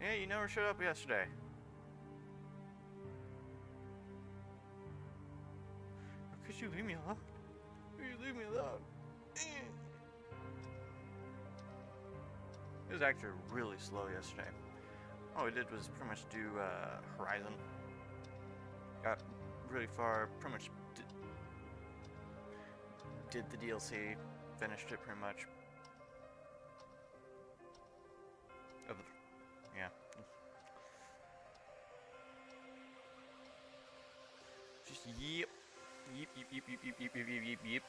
Yeah, you never showed up yesterday. Could you leave me alone? Could you leave me alone? It was actually really slow yesterday. All we did was pretty much do Horizon. Got really far, pretty much did the DLC, finished it pretty much. Yeah. Just yep. Yep, yep, yep, yep, yep, yep, yep, yep, yep.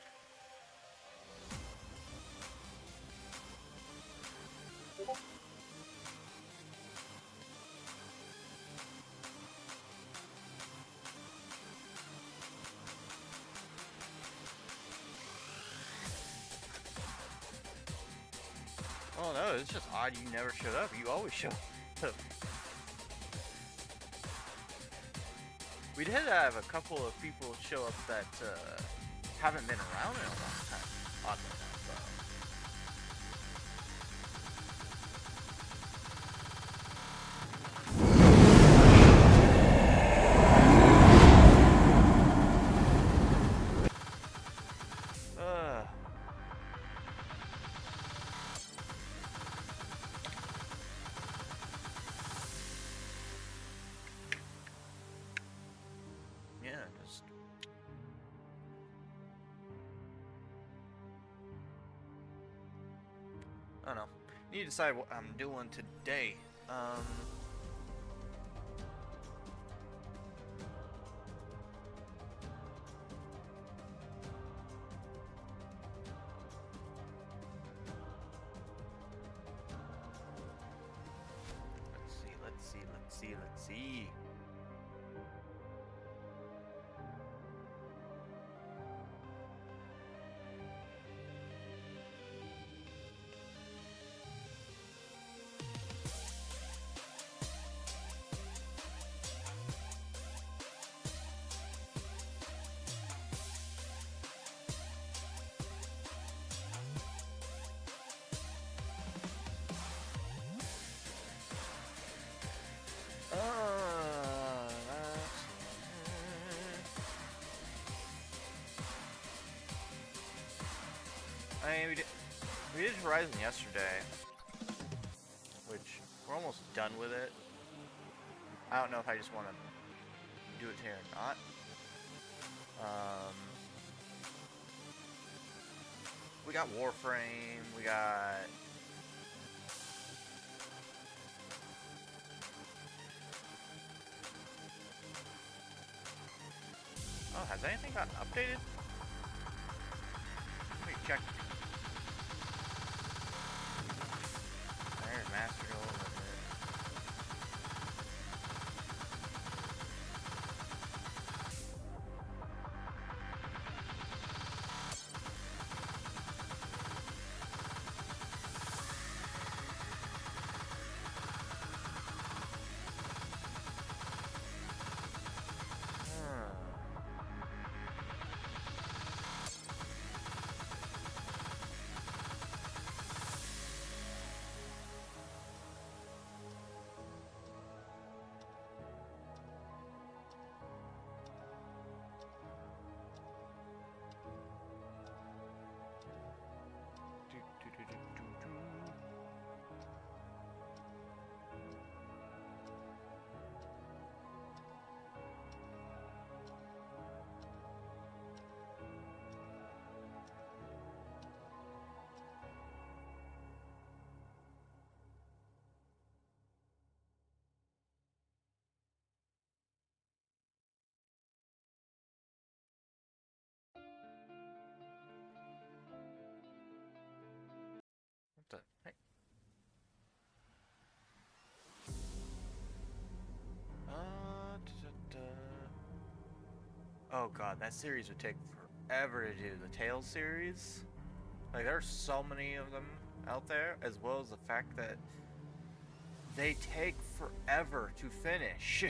Oh no, it's just odd you never showed up. You always show up. We did have a couple of people show up that haven't been around in a long time. Oddly enough. Yeah, just I don't know. Need to decide what I'm doing today. Let's see. I mean, we did Horizon yesterday, which we're almost done with it. I don't know if I just want to do it here or not. We got Warframe, we got oh, has anything gotten updated? Let me check. There's Master Gold. What the heck? Oh god, that series would take forever to do. The Tales series. Like, there's so many of them out there, as well as the fact that they take forever to finish.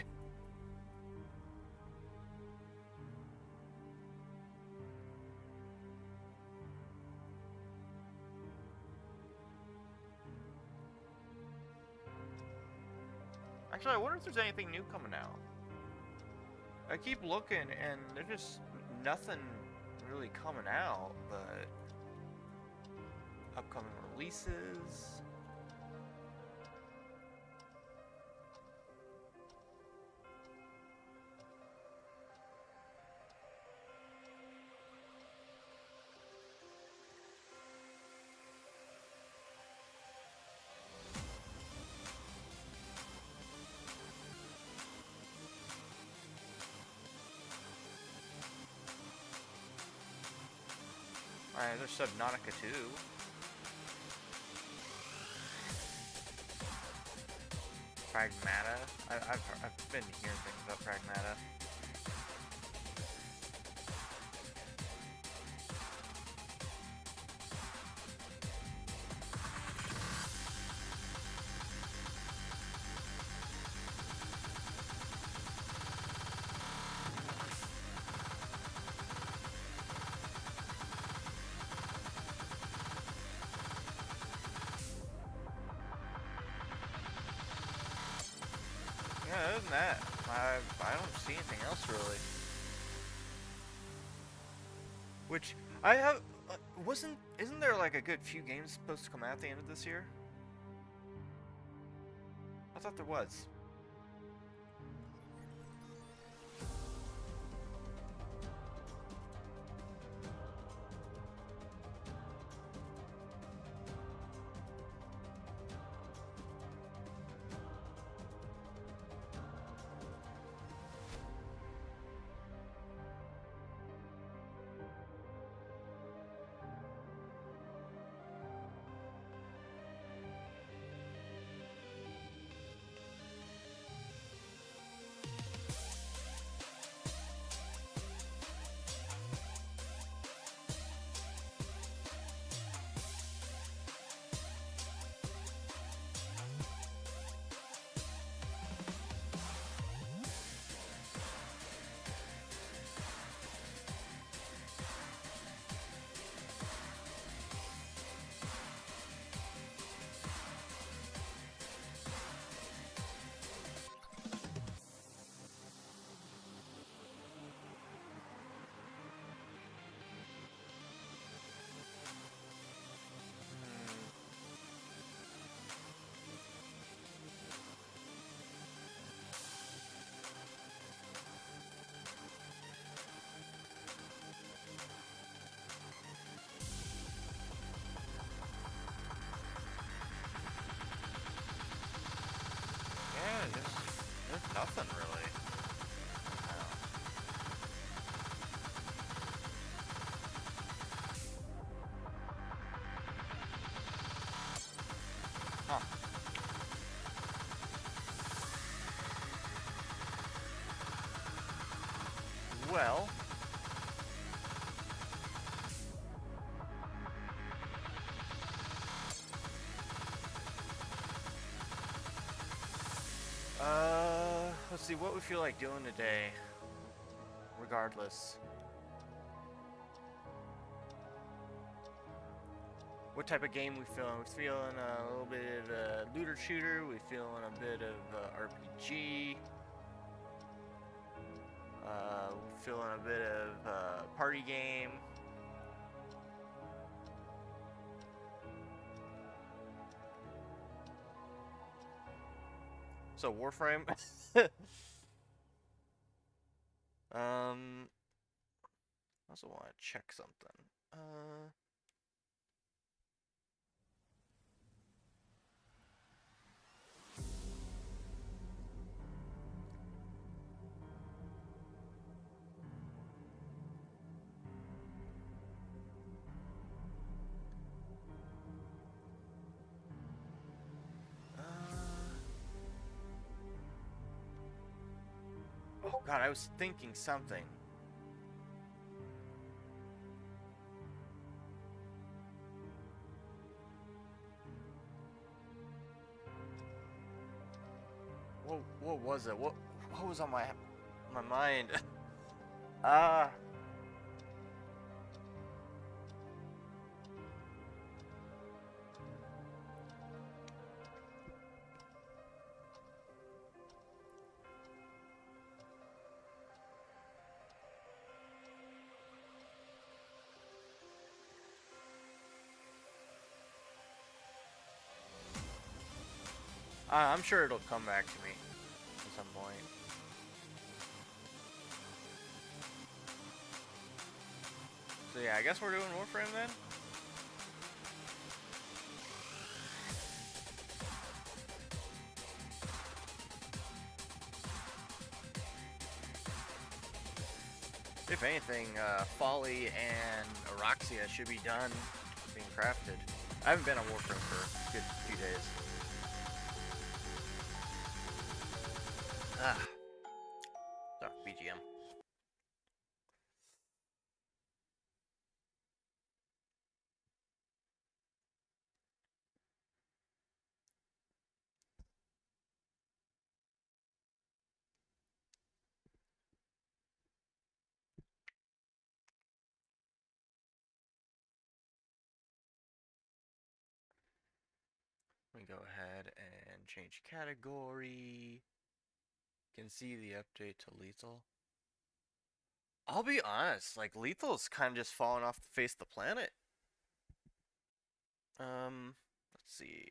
Actually, I wonder if there's anything new coming out. I keep looking, and there's just nothing really coming out, but upcoming releases. Alright, there's Subnautica 2. Pragmata. I've been hearing things about Pragmata. Yeah, other than that, I don't see anything else really. Which I have isn't there like a good few games supposed to come out at the end of this year? I thought there was. Yeah, there's nothing really. Huh. Well. Let's see what we feel like doing today. Regardless. What type of game we feeling? We feeling a little bit of a looter shooter. We feeling a bit of RPG. We feeling a bit of party game. So Warframe. I also want to check something. Oh God, I was thinking something. What was it? What was on my mind? I'm sure it'll come back to me at some point. So yeah, I guess we're doing Warframe then? If anything, Folly and Araxia should be done being crafted. I haven't been on Warframe for a good few days. Ah. So, BGM. Let me go ahead and change category. Can see the update to lethal. I'll be honest, like lethal's kind of just fallen off the face of the planet. Let's see.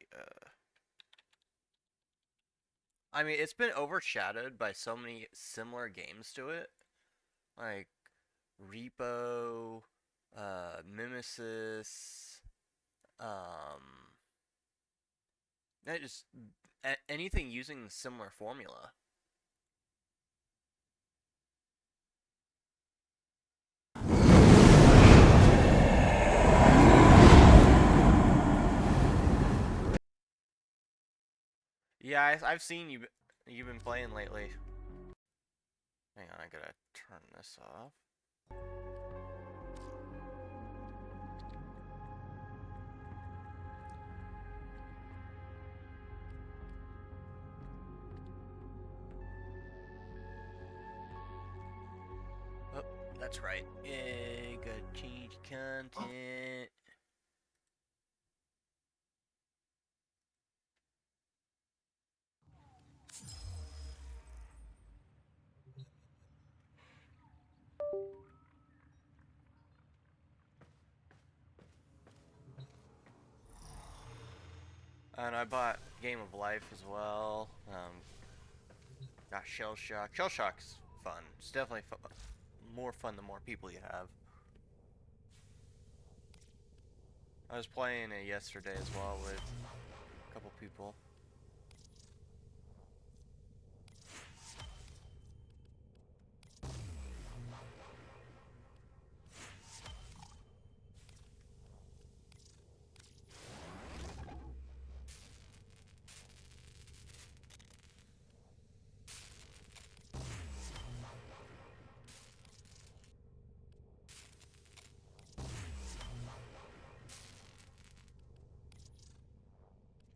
I mean, it's been overshadowed by so many similar games to it, like Repo, Mimesis, um, just anything using the similar formula. Yeah, I've seen you've been playing lately. Hang on, I gotta turn this off. Oh, that's right. Yeah, gotta change content. And I bought Game of Life as well. Got Shell Shock. Shell Shock's fun. It's definitely more fun the more people you have. I was playing it yesterday as well with a couple people.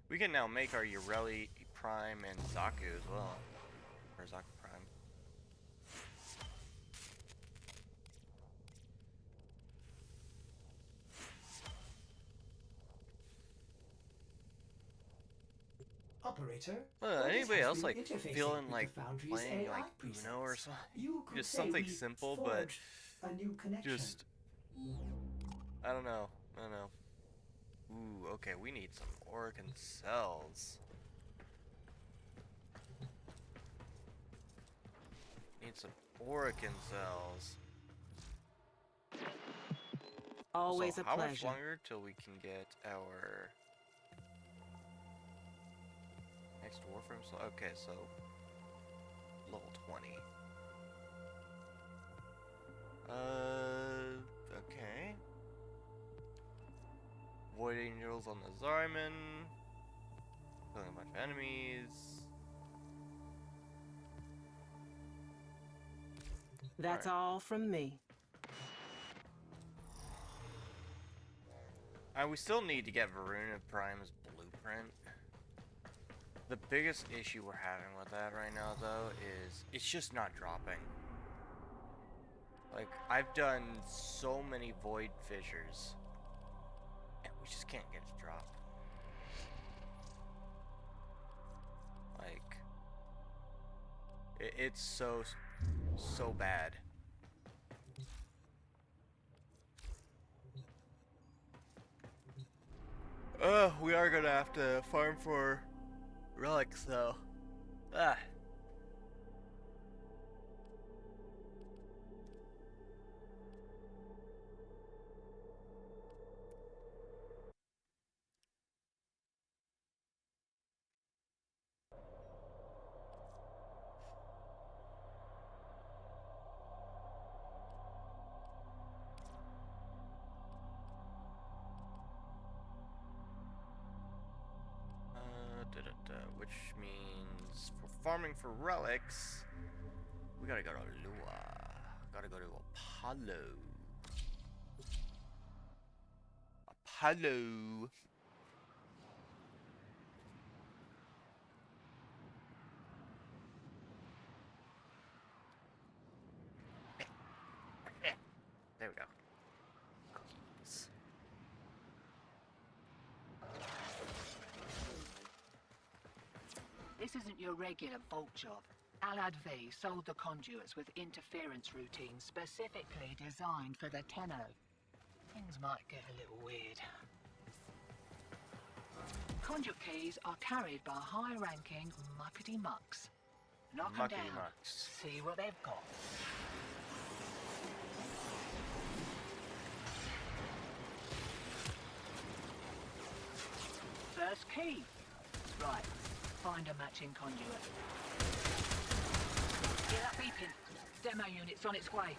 We can now make our Ureli Prime and Zaku as well. Or Zaku Prime. Operator, what Anybody has else been like interfacing feeling with like the Foundry's playing like AI Uno or presets? something? You could Just say something we simple, but forged a new connection. just I don't know. Ooh, okay, we need some Oricon cells. Need some Oricon cells. Always So, a how much pleasure. longer till we can get our next Warframe slot? Okay, so level 20. Okay. Void Angels on the Zarman. Killing a bunch of enemies. That's all from me. We still need to get Varuna Prime's blueprint. The biggest issue we're having with that right now, though, is it's just not dropping. Like, I've done so many void fissures, and we just can't get it to drop. Like, it's so bad. We are gonna have to farm for Relics, though. Ah. Which means for farming for relics, we gotta go to Lua. Gotta go to Apollo. Apollo. There we go. Cookies. This isn't your regular vault job. Alad V sold the conduits with interference routines specifically designed for the Tenno. Things might get a little weird. Conduit keys are carried by high-ranking muckety-mucks. Knock 'em down. Muckety-mucks. See what they've got. First key. Right. Find a matching conduit. Hear that beeping? Demo unit's on its way.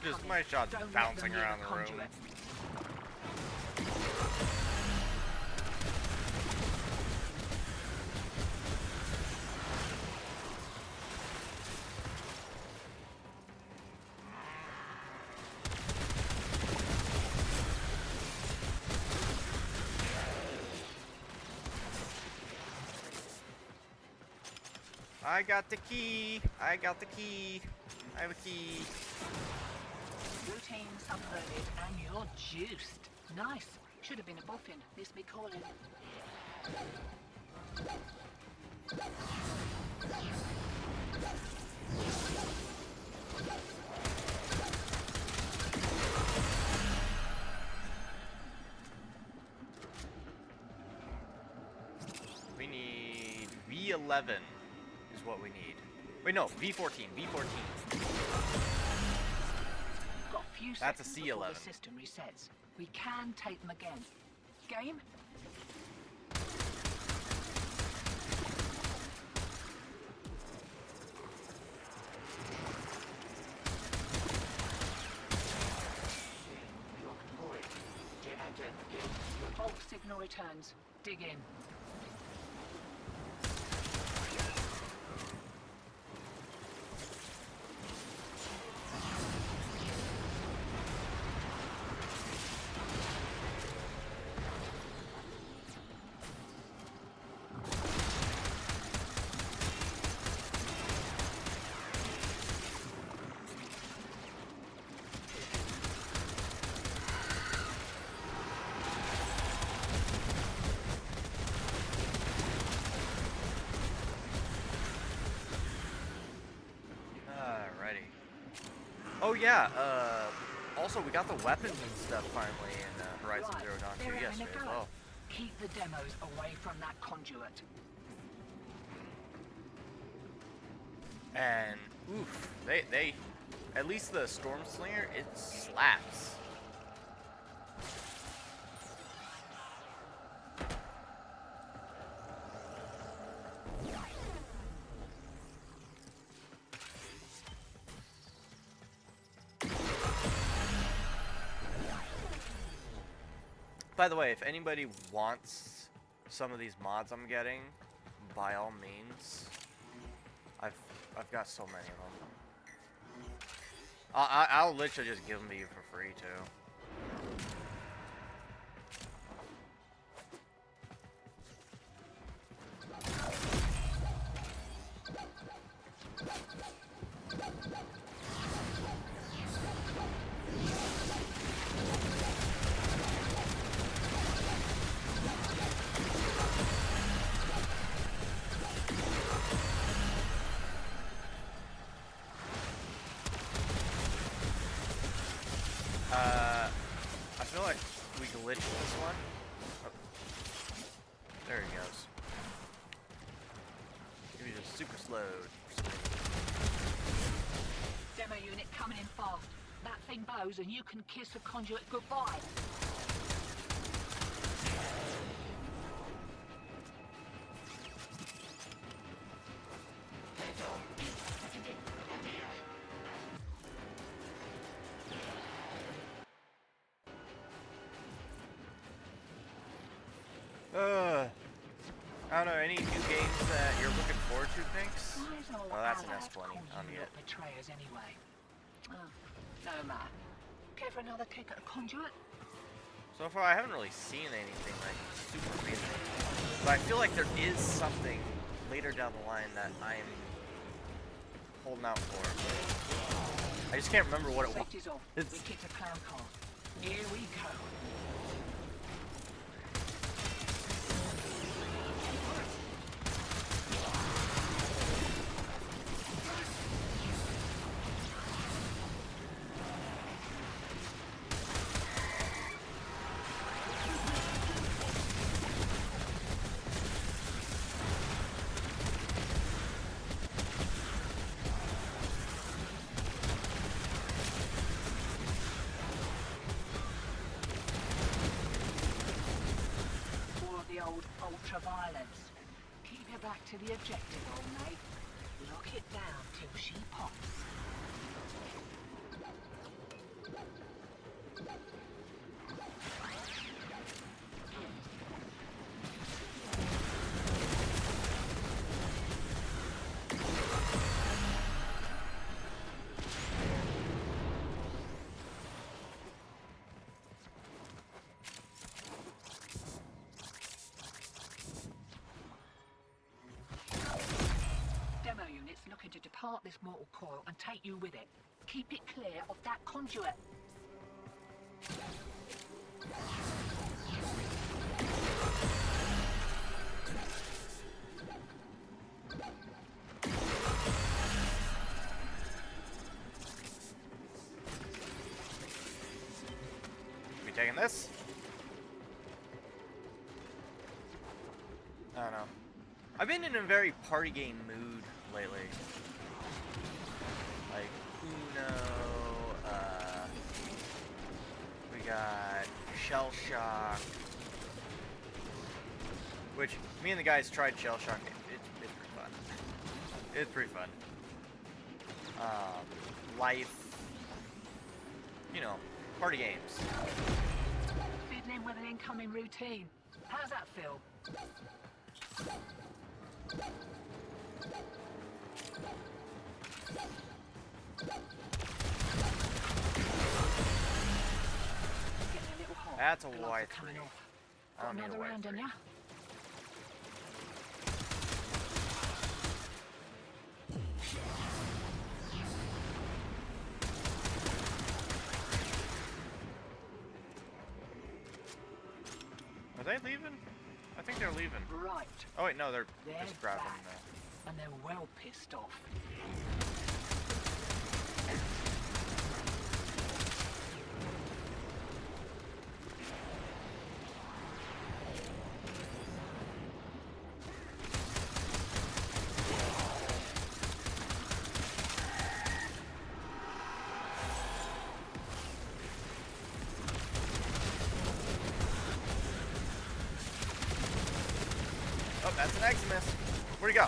Just my shot's bouncing around the room. I got the key. I got the key. I have a key. Routine's uploaded and you're juiced. Nice. Should have been a boffin. This be calling. We need V11 is what we need. Wait, no, V14. V14. Got a few That's a seconds before C11. the system resets. We can take them again. Game? Vault signal returns. Dig in. Oh yeah, also we got the weapons and stuff finally in Horizon Zero Dawn 2 yesterday as well. Keep the demos away from that conduit. And oof, they at least the Storm Slinger, it slaps. By the way, if anybody wants some of these mods I'm getting, by all means, I've got so many of them. I'll literally just give them to you for free too. I feel like we glitched this one. Oh. There he goes. Maybe just super slowed. Demo unit coming in fast. That thing bows and you can kiss a conduit goodbye. I don't know, any new games that you're looking forward to, Pinks? Oh, that's an S20 on the it. Betrayers anyway. Oh, no matter. Care for another kick at a conduit? So far, I haven't really seen anything like super amazing, but I feel like there is something later down the line that I'm holding out for. I just can't remember what it was. Safety's off. We kicked a clown car. Here we go. Ultra-violence. Keep your back to the objective, old mate. Lock it down till she pops. To depart this mortal coil and take you with it. Keep it clear of that conduit. We taking this? I don't know. I've been in a very party game mood lately. Like Uno, we got Shell Shock, which me and the guys tried Shell Shock. It's pretty fun. It's pretty fun. Life, you know, party games. Fiddling with an incoming routine. How's that feel? That's a Y3. I don't need a Another round, Y3. ya? Are they leaving? I think they're leaving. Right. Oh wait, no, they're They're just grabbing back. the... And they're well pissed off. Oh, that's an X-Miss. Where'd he go?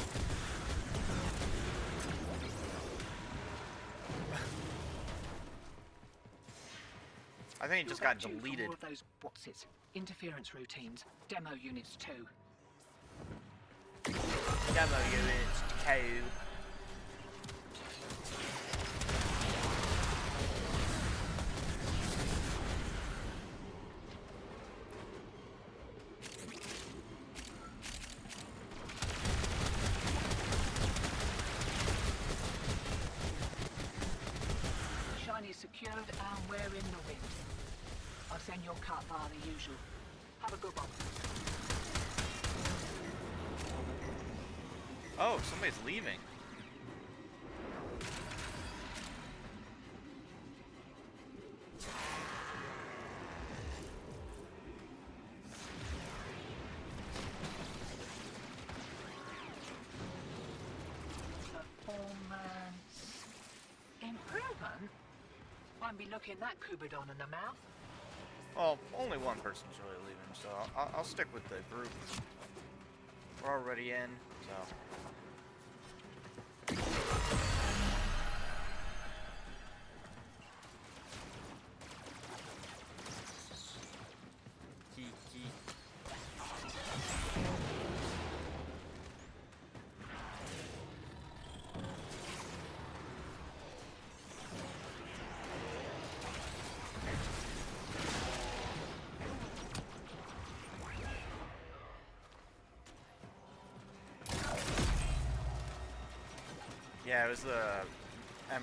I think he just got deleted. More of those what's it? Interference routines. Demo units 2. Demo units 2. send your cut via the usual. Have a good one. Oh, somebody's leaving. Performance improvement? Won't be looking that Kubidon in the mouth. Well, only one person's really leaving, so I'll stick with the group. We're already in, so. Key. Yeah, it was the MR11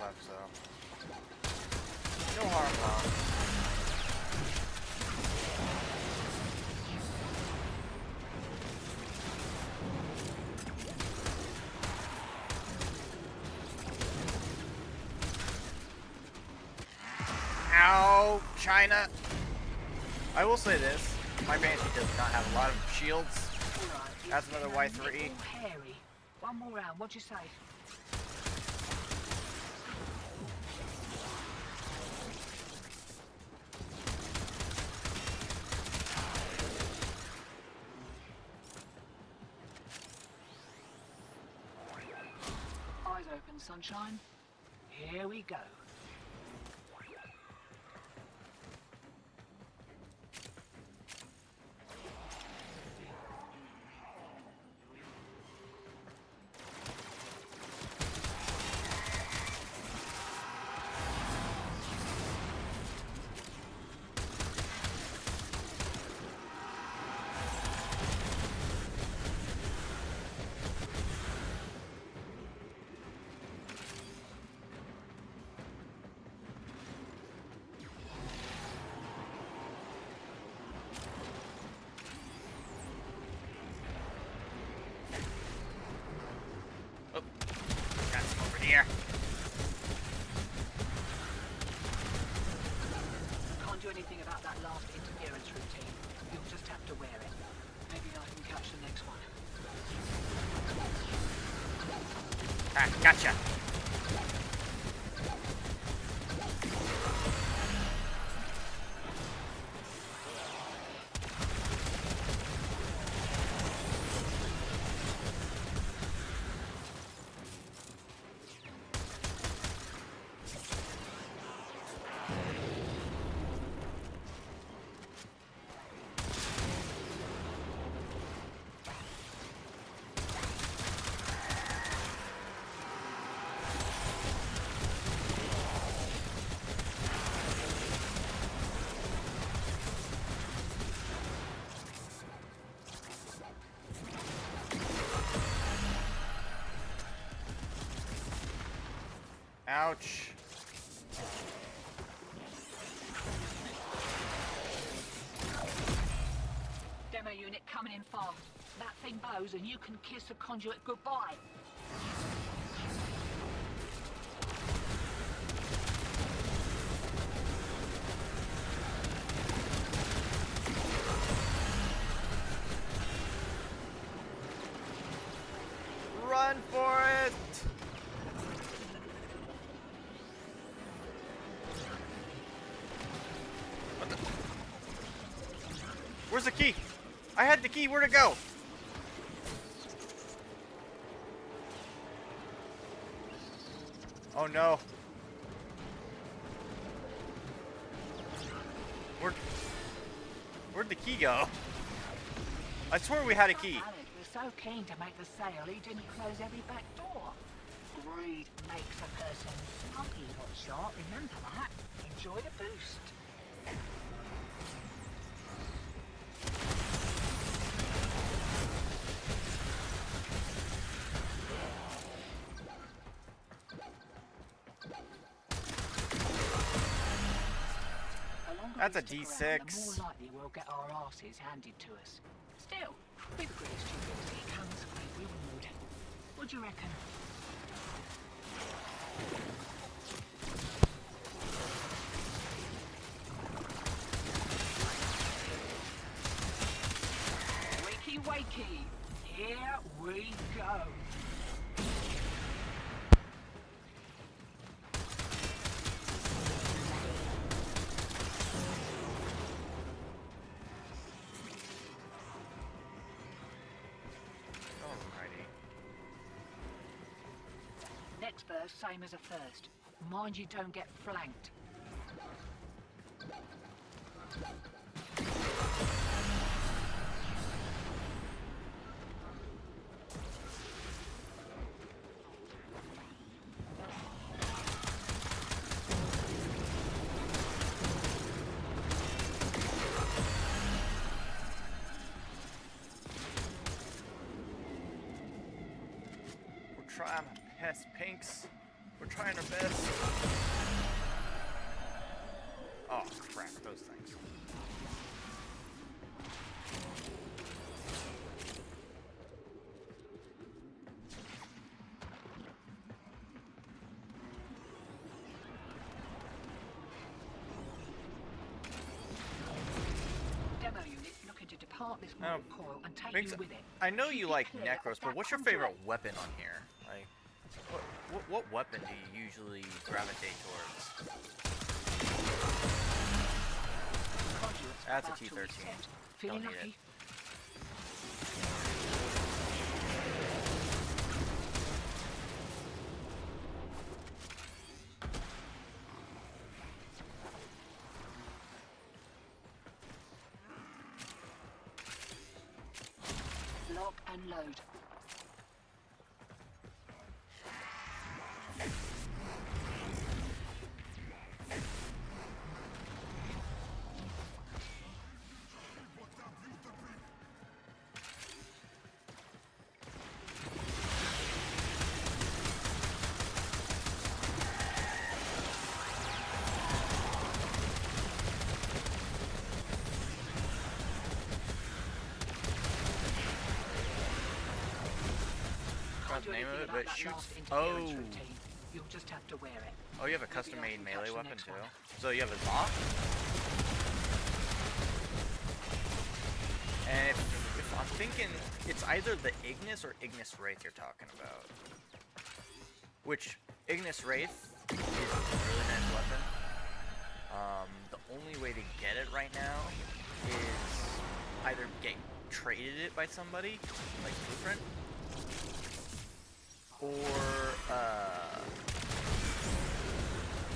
left, so no harm done. Ow, China! I will say this, my Banshee does not have a lot of shields. That's another Y3. Hairy. One more round, what'd you say? Eyes open, sunshine. Here we go. Here. Can't do anything about that last interference routine. You'll just have to wear it. Maybe I can catch the next one. Ah, gotcha. Ouch. Demo unit coming in fast. That thing bows and you can kiss a conduit goodbye. Run for it! What the? Where's the key? I had the key, where'd it go? Oh no. Where'd the key go? I swear we had a key. Alec was so keen to make the sale, he didn't close every back door. Greed makes a person snuggy, hotshot. Remember that. Enjoy the boost. A longer That's a we stick around, the D6. more likely we'll get our asses handed to us. Still, with great stupidity comes great reward. What do you reckon? Wakey, wakey! Here we go! Alrighty. Next verse, same as a first. Mind you don't get flanked. We're trying our best, Pinks. We're trying our best. Oh crap, those things. Demo unit looking to depart this mortal coil and take Pinks, you with it. I know Keep you it like clear Necros, of but that what's your conduit. favorite weapon on here? Like, what weapon do you usually gravitate towards? Conduits That's a about to T-13. reset. Feeling Don't need lucky? it. Lock and load. Forgot the Do name of anything it, about but it that shoots. last Oh, interference routine. You'll just have to wear it. oh, you have a Maybe I custom-made can melee catch the weapon next too. one. So you have a Zoc. And if I'm thinking, it's either the Ignis or Ignis Wraith you're talking about. Which Ignis Wraith is a really nice weapon. The only way to get it right now is either get traded it by somebody, like Blueprint, or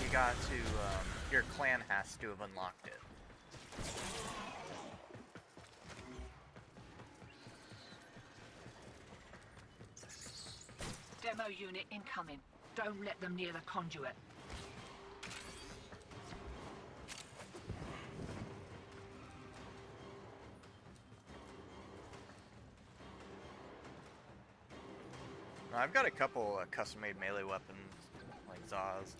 you got to your clan has to have unlocked it. Demo unit incoming. Don't let them near the conduit. Now, I've got a couple custom-made melee weapons, like Zaz.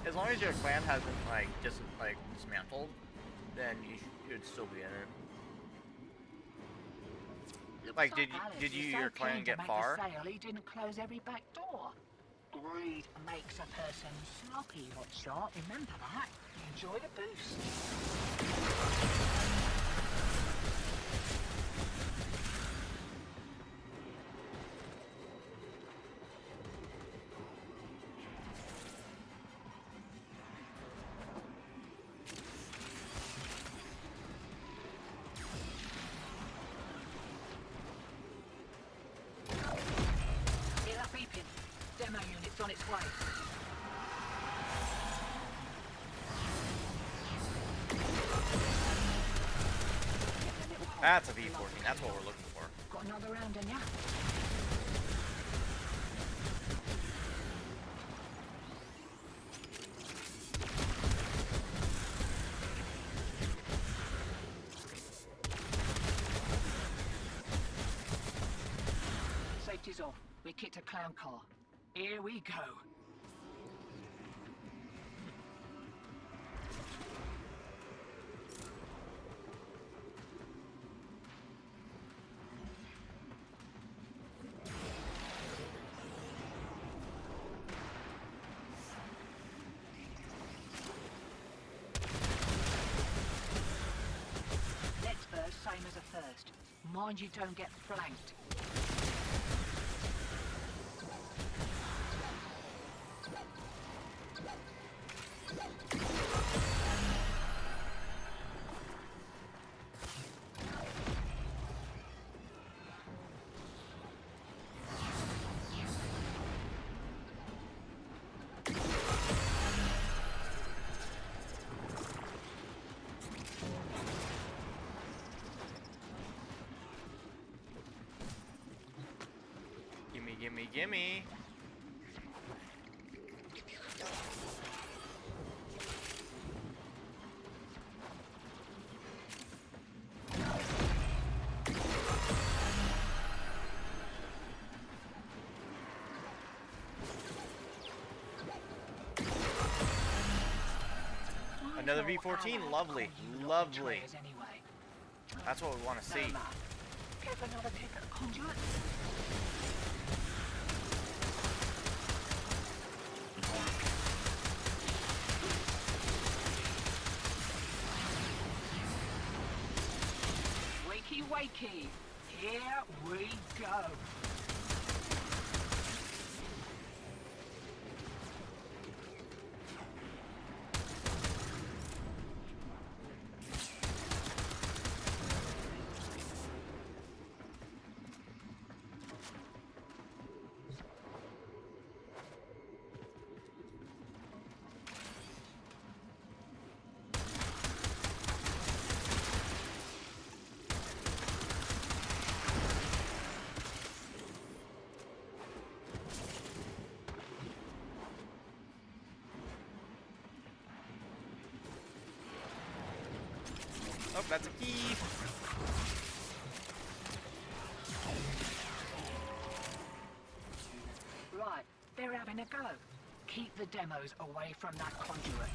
As long as your clan hasn't dismantled, then you'd still be in it. Looks Like, did Alex you is your so clan keen to get make far? the sale, he didn't close every back door. Greed makes a person sloppy, hotshot. Remember that. Enjoy the boost. Hear that beeping? Demo unit's on its way. That's a V14. That's what we're looking for. Got another round in ya? off. We kicked a clown car. Here we go. Next verse, same as a first. Mind you don't get flanked. Gimme, gimme. Another V14, lovely, lovely. That's what we want to see. Give another kick at conduit. Wakey, wakey. Here we go. Oh, that's a key. Right, they're having a go. Keep the demos away from that conduit.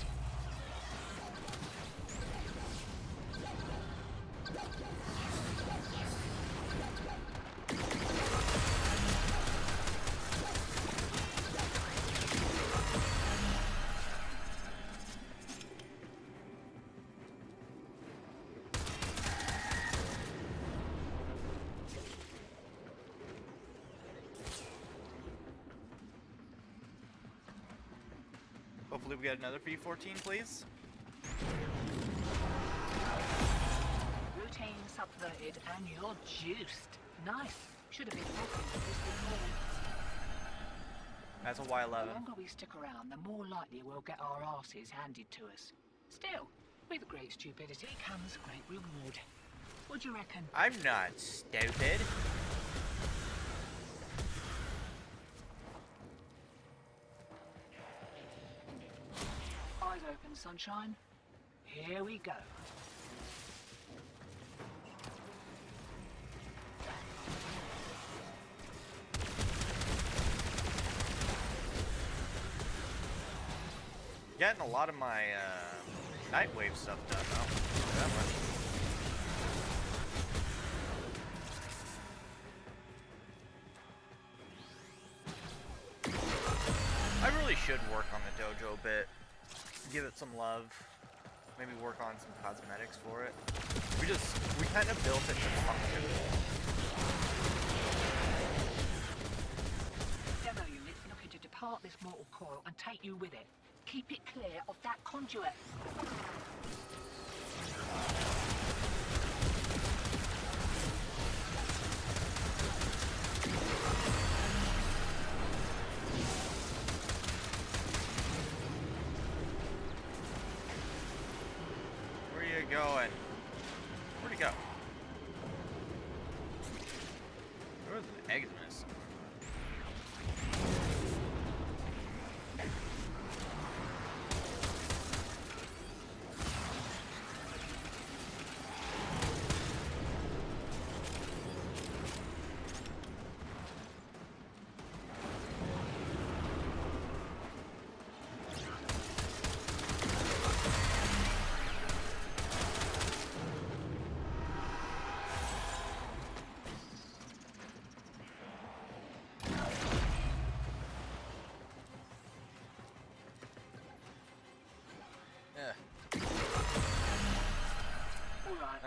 Hopefully we get another V14, please. Routine subverted and you're juiced. Nice. Should have been hoping for this before. That's a The Y11. longer we stick around, the more likely we'll get our asses handed to us. Still, with great stupidity comes great reward. What do you reckon? I'm not stupid. Eyes open, sunshine. Here we go. Getting a lot of my Nightwave stuff done though. That much. I really should work on the dojo a bit. Give it some love. Maybe work on some cosmetics for it. We kind of built it to function. Demo unit looking to depart this mortal coil and take you with it. Keep it clear of that conduit. Where are you going? Where'd he go? There was an exit.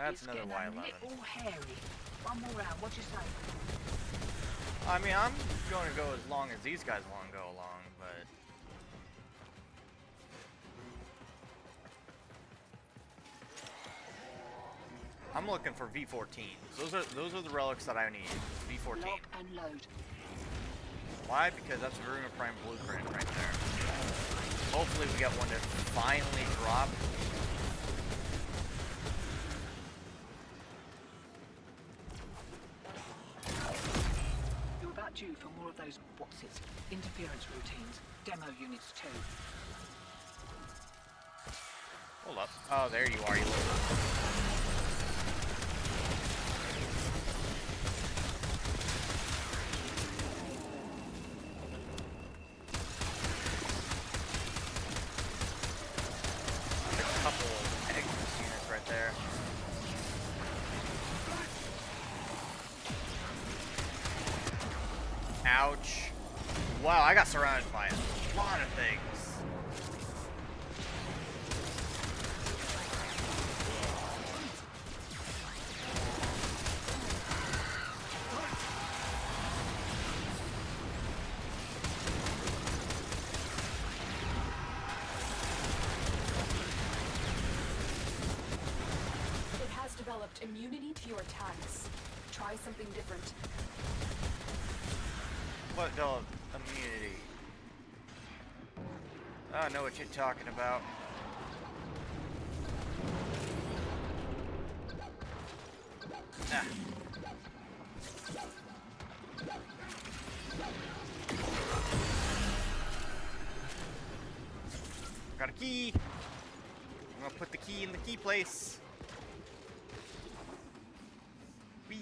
That's It's another getting Y11. a little hairy. One more round, what you say? I mean, I'm going to go as long as these guys want to go along, but... I'm looking for V14s. Those are the relics that I need. V14. Lock and load. Why? Because that's a Varuna Prime blueprint right there. Hopefully we get one to finally drop. You're about due for more of those, what's it, interference routines. Demo units too. Hold up. Oh, there you are, you little... Ouch. Wow, I got surrounded by a lot of things. It has developed immunity to your attacks. Try something different. What the immunity? I don't know what you're talking about. Ah. Got a key. I'm gonna put the key in the key place. Whee.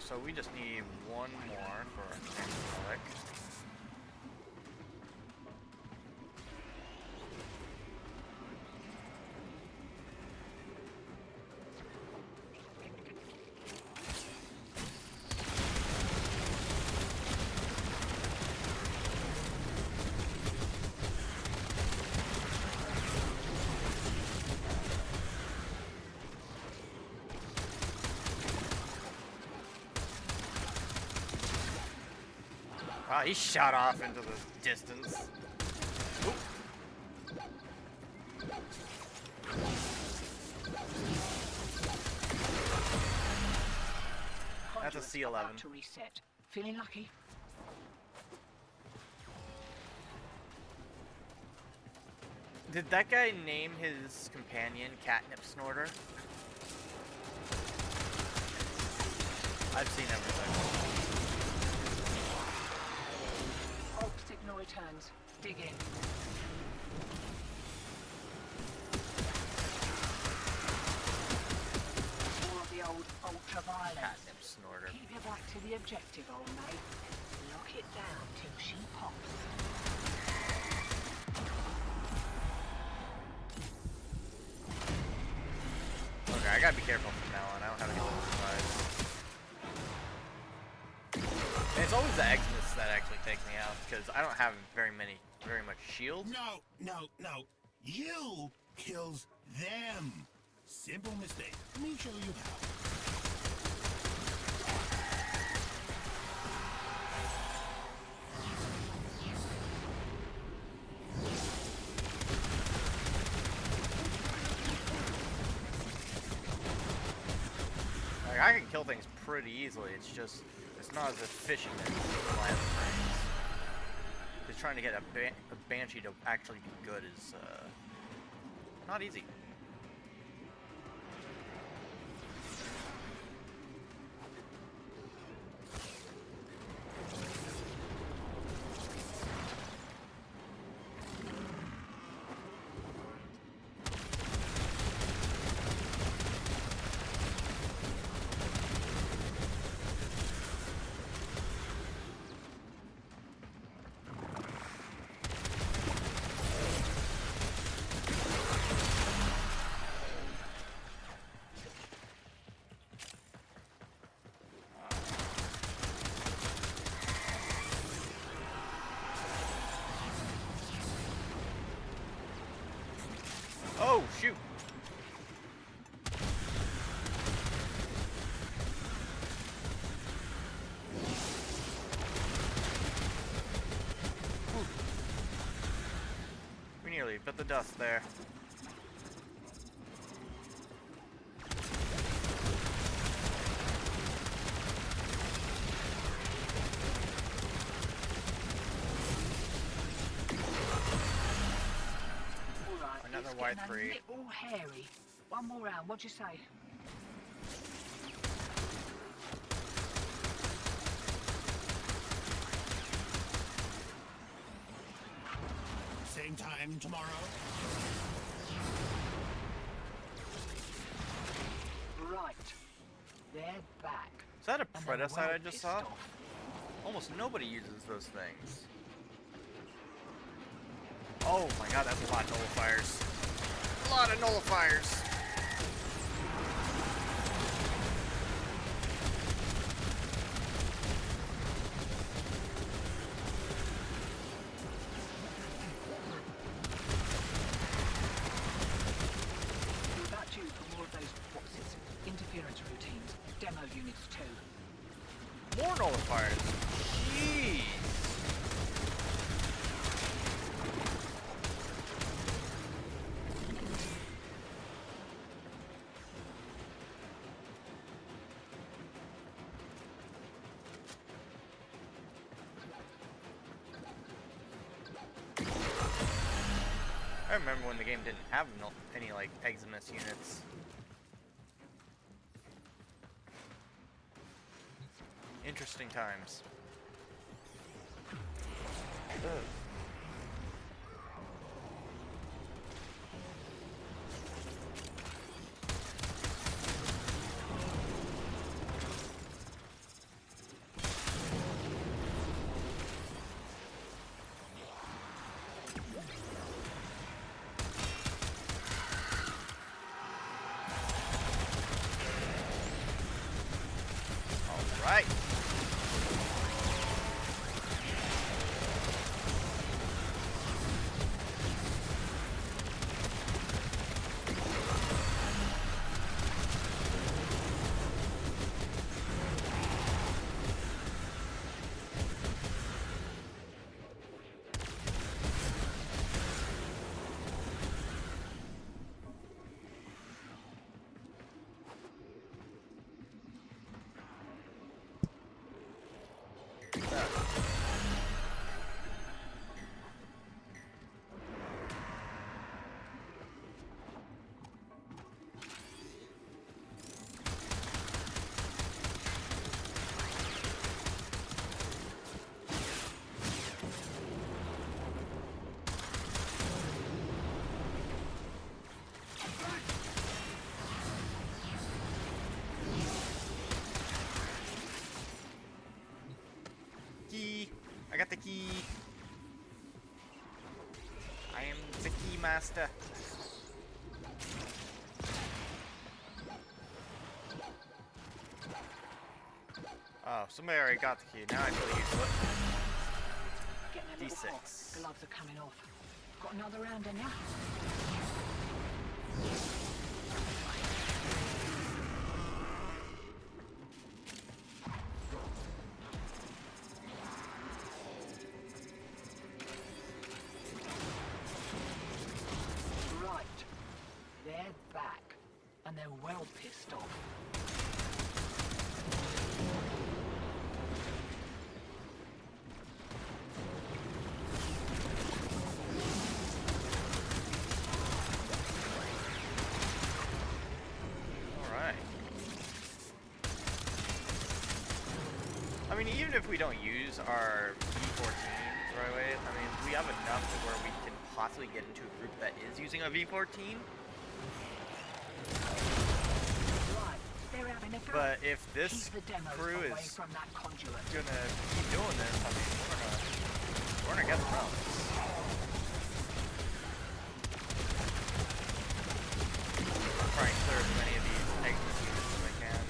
So we just need one more for our next relic. Wow, he shot off into the distance. Oop. That's a C11. About to reset. Feeling lucky? Did that guy name his companion Catnip Snorter? I've seen everything. Alt signal returns. Dig in. More of the old ultraviolet. Catnip Snorter. Keep your back to the objective, old mate. Lock it down till she pops. Okay, I gotta be careful from now on. I don't have any little supplies. And it's always the Xmas that actually takes me out, because I don't have very much shield. No. You kills them. Simple mistake. Let me show you how. Like, I can kill things pretty easily, it's just, it's not as efficient as my other frames. Just trying to get a Banshee to actually be good is, not easy. sus there. Alright, Another it's getting Y3. a little hairy. One more round, what'd you say? Same time tomorrow? Right. They're back. Is that a And they're Predacite well I just pissed saw? off. Almost nobody uses those things. Oh my god, that's a lot of nullifiers. A lot of nullifiers. We're about due for more of those, what's it, interference routines. Demo units too. More nullifiers. Jeez. I remember when the game didn't have any like Eximus units. Interesting times. All right. Key. I got the key. I am the key master. Oh, somebody already got the key. Now I feel useless. Getting a little hot. D6. Gloves are coming off. Got another round in ya? Right. They're back. And they're well pissed off. Alright. I mean, even if we don't use our V14s right away, I mean, we have enough to where we can possibly get into a group that is using a V14. Right. They're having a go. But if this Keep the demos crew away is from that conduit. gonna keep doing this, I mean, we're gonna get thrown. Try and clear as many of these Eximus units as I can.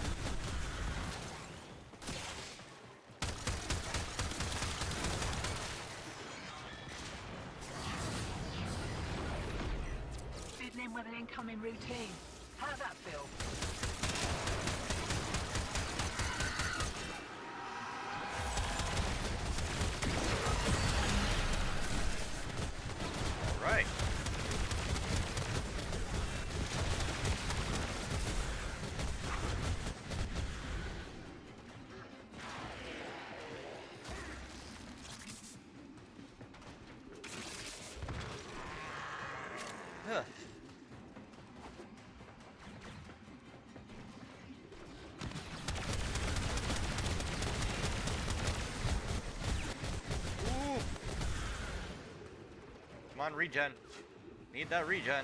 Fiddling with an incoming routine. How'd that feel? Alright. Come on, regen. Need that regen.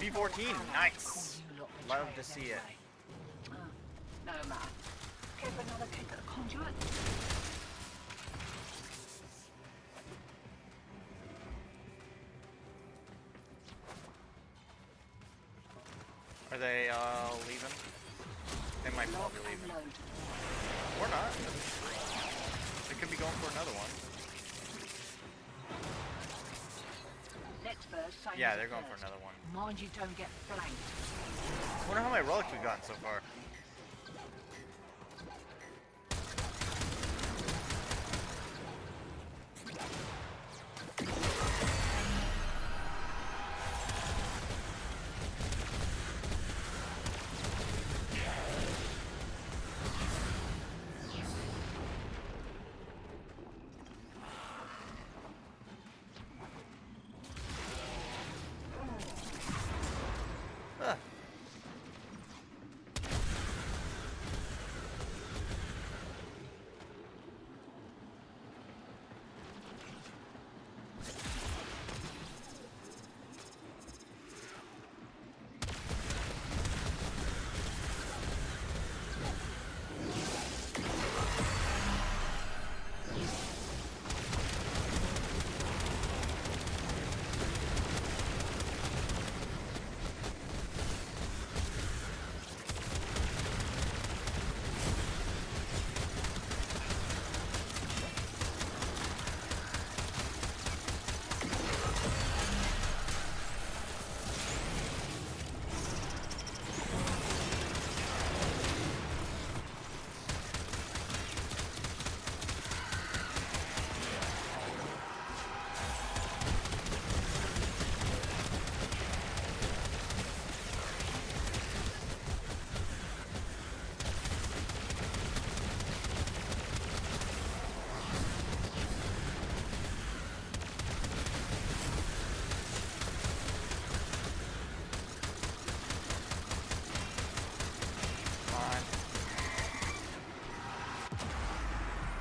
B14, nice. Love to see it. No man. Give another kick at the conduit. Are they leaving? They might all be leaving. Or not. They could be going for another one. Next verse, same Yeah, as they're the going first. for another one. Mind you don't get flanked. I wonder how many relics we've gotten so far. Huh.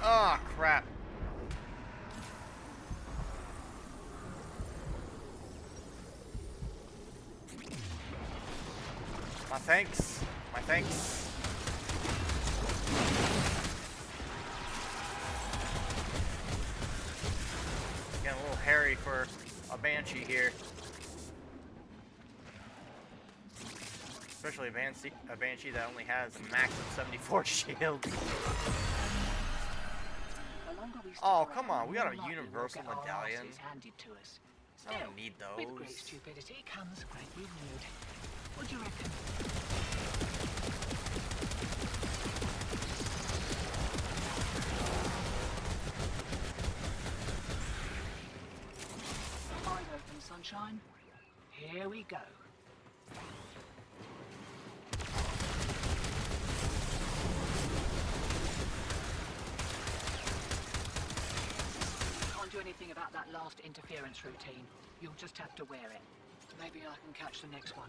Oh, crap. My thanks. My thanks. Getting a little hairy for a Banshee here. Especially a Banshee that only has a max of 74 shields. Oh, come on, we got a universal medallion. I don't need With great those. stupidity comes great reward. What do you reckon? Eyes open, sunshine. Here we go. Can't do anything about that last interference routine. You'll just have to wear it. Maybe I can catch the next one.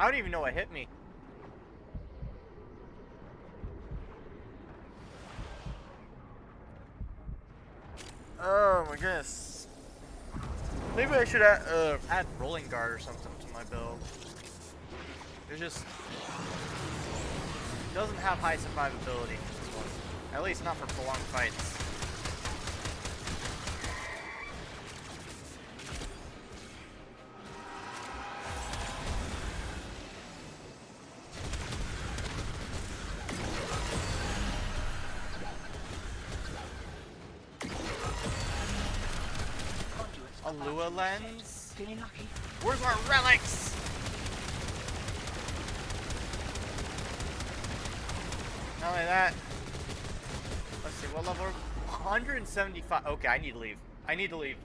I don't even know what hit me. Oh my goodness. Maybe I should add rolling guard or something to my build. It just doesn't have high survivability for this one. At least not for prolonged fights. A Lua lens? Feeling lucky? Where's our relics? Not only that. Let's see, what level? 175. Okay, I need to leave. I need to leave.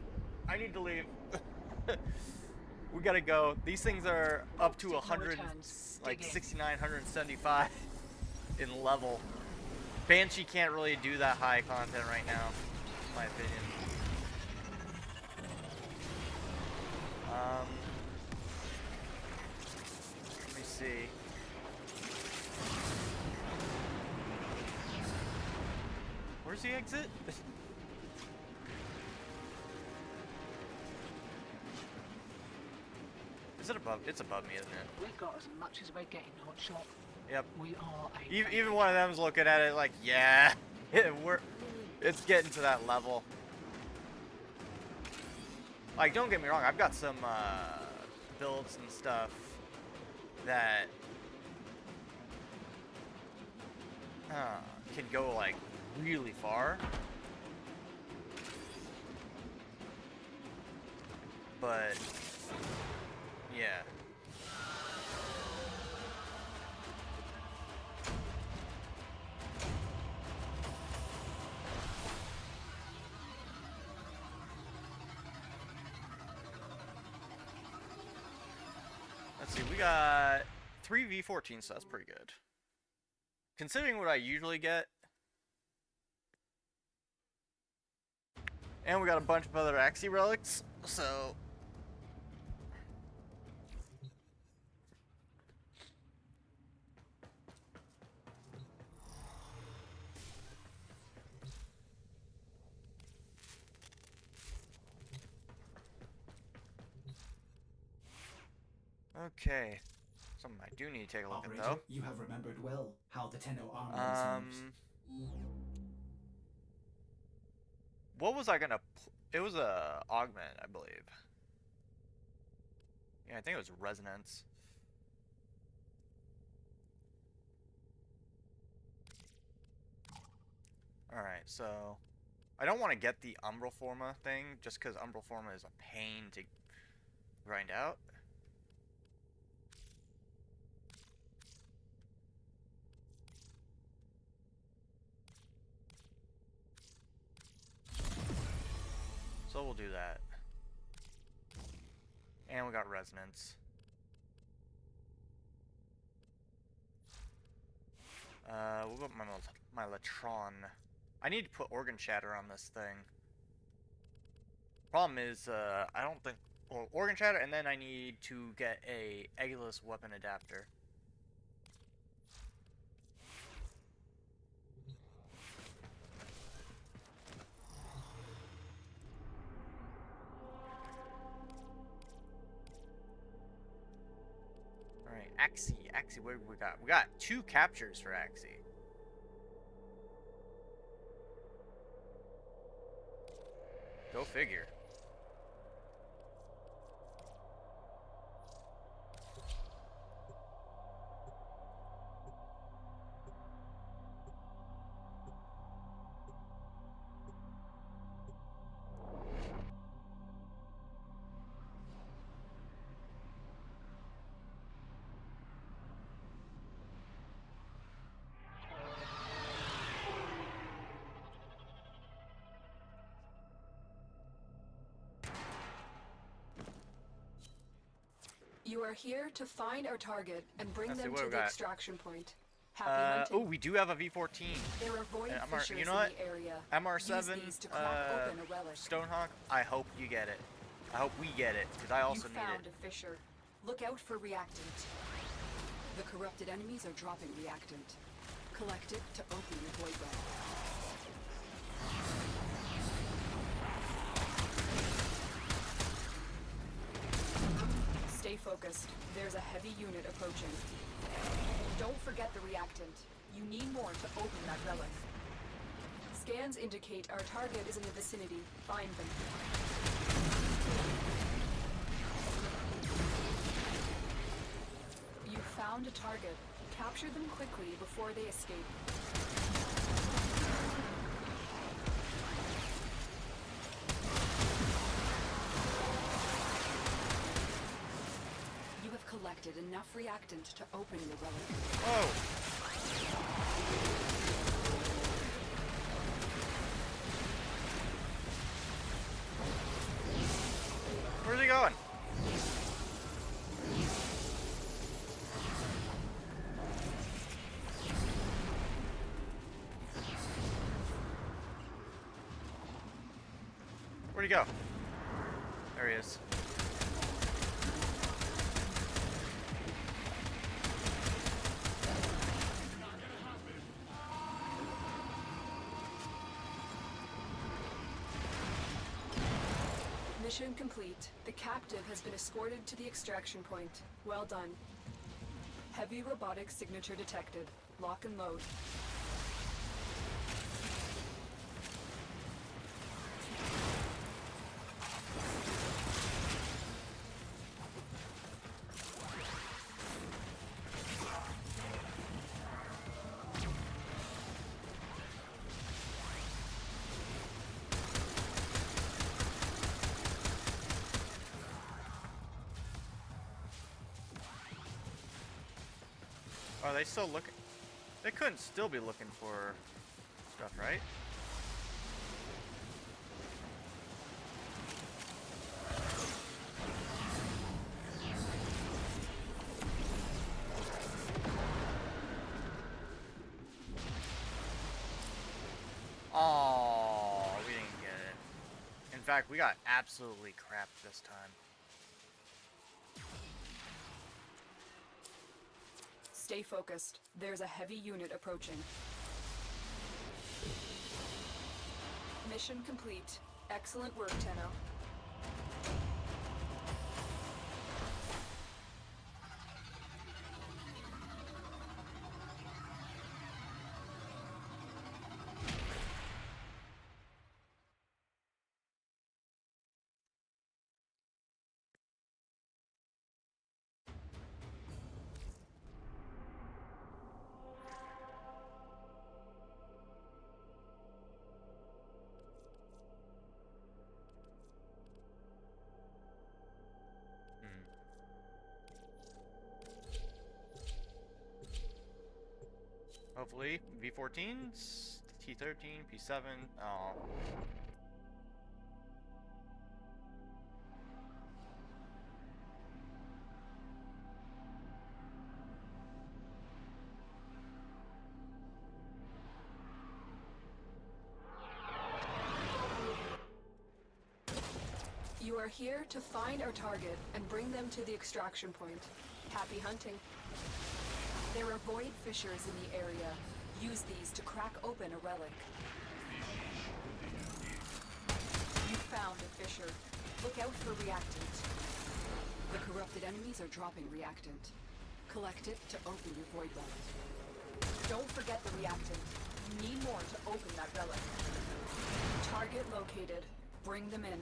I need to leave. We gotta go. These things are up to 100, like 69, 175 in level. Banshee can't really do that high content right now, in my opinion. Let me see. Where's the exit? Is it above? It's above me, isn't it? We've got as much as we're getting, hotshot. Yep. We are a Even one of them's looking at it like, yeah, it's getting to that level. Like, don't get me wrong, I've got some builds and stuff that can go like really far, but yeah. Let's see, we got 3 V14, so that's pretty good. Considering what I usually get. And we got a bunch of other Axie relics, so... Okay. Something I do need to take a look Operator, at, though. you have remembered well how the Tenno armament seems. What was I gonna... It was a augment, I believe. Yeah, I think it was resonance. Alright, so... I don't want to get the Umbral thing, just because Umbral is a pain to grind out. So we'll do that. And we got resonance. We'll go with my Latron. I need to put organ shatter on this thing. Problem is, I don't think... Well, organ shatter, and then I need to get a eggless weapon adapter. Alright, Axie, what have we got? We got 2 captures for Axie. Go figure. You are here to find our target and bring Let's see them what to we the got. extraction point. Happy hunting. Oh, we do have a V14. There are void fissures you know what? in the area. MR7, Use these to crack open a relic. Stonehawk, I hope you get it. I hope we get it, because I also You need found it. a fissure. Look out for reactant. The corrupted enemies are dropping reactant. Collect it to open your void well. Stay focused. There's a heavy unit approaching. Don't forget the reactant. You need more to open that relic. Scans indicate our target is in the vicinity. Find them. You found a target. Capture them quickly before they escape. You have collected enough reactant to open your relic. Whoa! Where's he going? Where'd he go? There he is. Mission complete. The captive has been escorted to the extraction point. Well done. Heavy robotic signature detected. Lock and load. Are they still looking? They couldn't still be looking for stuff, right? Oh, we didn't get it. In fact, we got absolutely crapped this time. Stay focused. There's a heavy unit approaching. Mission complete. Excellent work, Tenno. Hopefully, V14s, T13, P7. Oh. You are here to find our target and bring them to the extraction point. Happy hunting. There are void fissures in the area. Use these to crack open a relic. You found a fissure. Look out for reactant. The corrupted enemies are dropping reactant. Collect it to open your void relic. Don't forget the reactant. You need more to open that relic. Target located. Bring them in.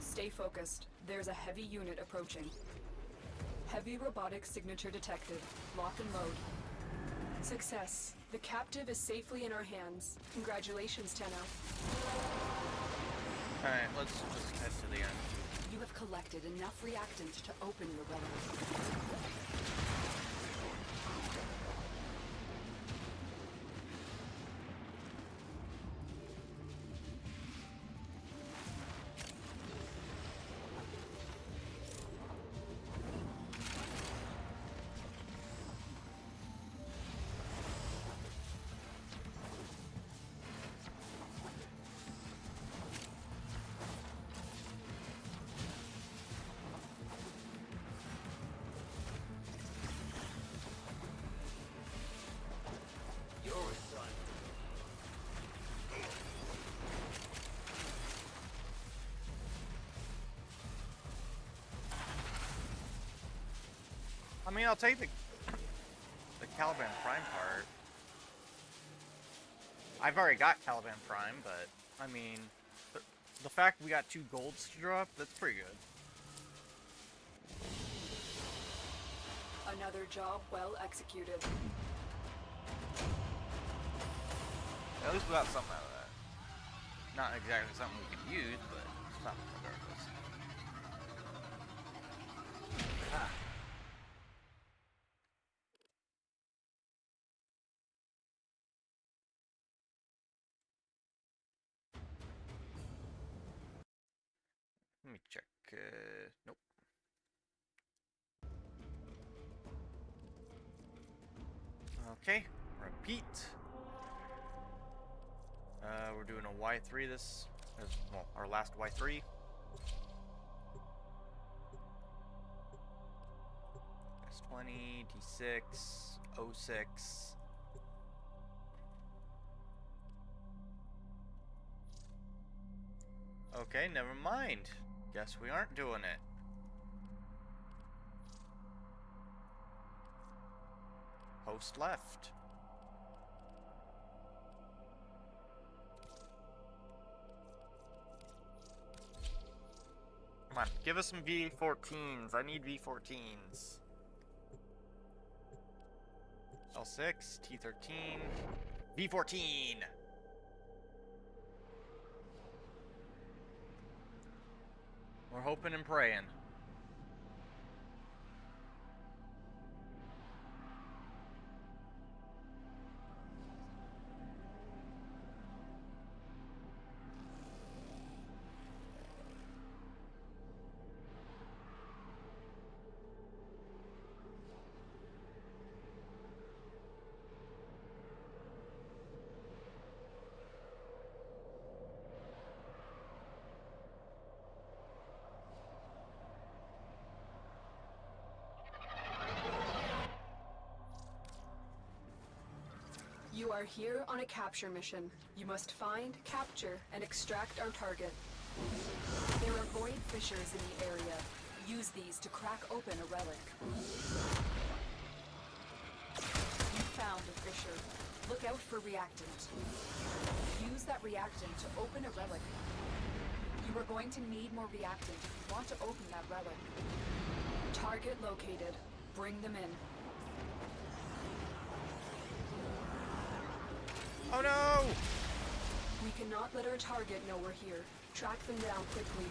Stay focused. There's a heavy unit approaching. Heavy robotic signature detected. Lock and load. Success. The captive is safely in our hands. Congratulations, Tenno. Alright, let's just head to the end. You have collected enough reactant to open your relic. mean, I'll take the Caliban Prime part. I've already got Caliban Prime, but I mean, the fact we got 2 golds to drop, that's pretty good. Another job well executed. At least we got something out of that. Not exactly something we can use, but something regardless. Ah. Let me check. Nope. Okay, repeat. We're doing a Y3 this, well, our last Y3. S20, D6, 06. Okay, never mind. Guess we aren't doing it. Host left. Come on, give us some V14s. I need V14s. L6, T13, V14. We're hoping and praying. You are here on a capture mission. You must find, capture, and extract our target. There are void fissures in the area. Use these to crack open a relic. You found a fissure. Look out for reactant. Use that reactant to open a relic. You are going to need more reactant if you want to open that relic. Target located. Bring them in. Oh no! We cannot let our target know we're here. Track them down quickly.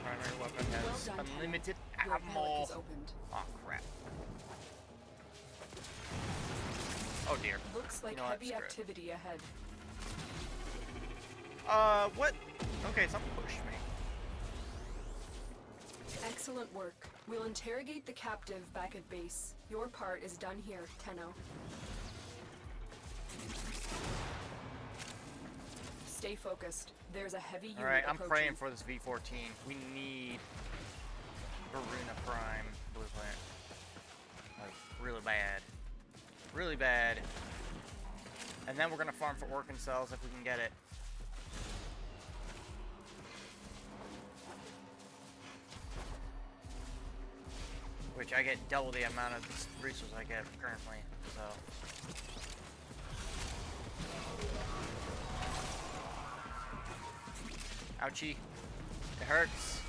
Primary weapon has Well done, unlimited Your ammo. relic is opened. Oh crap. Oh dear. Looks like You know what? heavy Screw it. activity ahead. What? Okay, something pushed me. Excellent work. We'll interrogate the captive back at base. Your part is done here, Tenno. Stay focused. There's a heavy unit Alright, I'm approaching. praying for this V14. We need Varuna Prime blueprint. Like, really bad. Really bad. And then we're gonna farm for Orkin cells if we can get it. Which I get double the amount of resources I get currently, so. Ouchie. It hurts.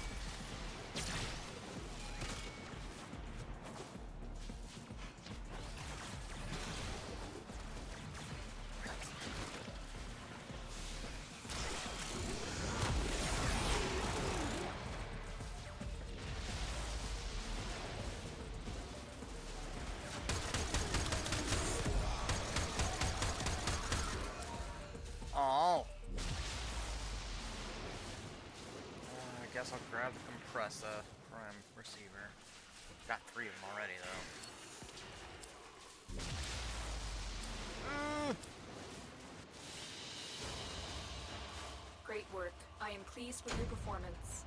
Oh. I guess I'll grab the compressor prime receiver. Got 3 of them already, though. Great work. I am pleased with your performance.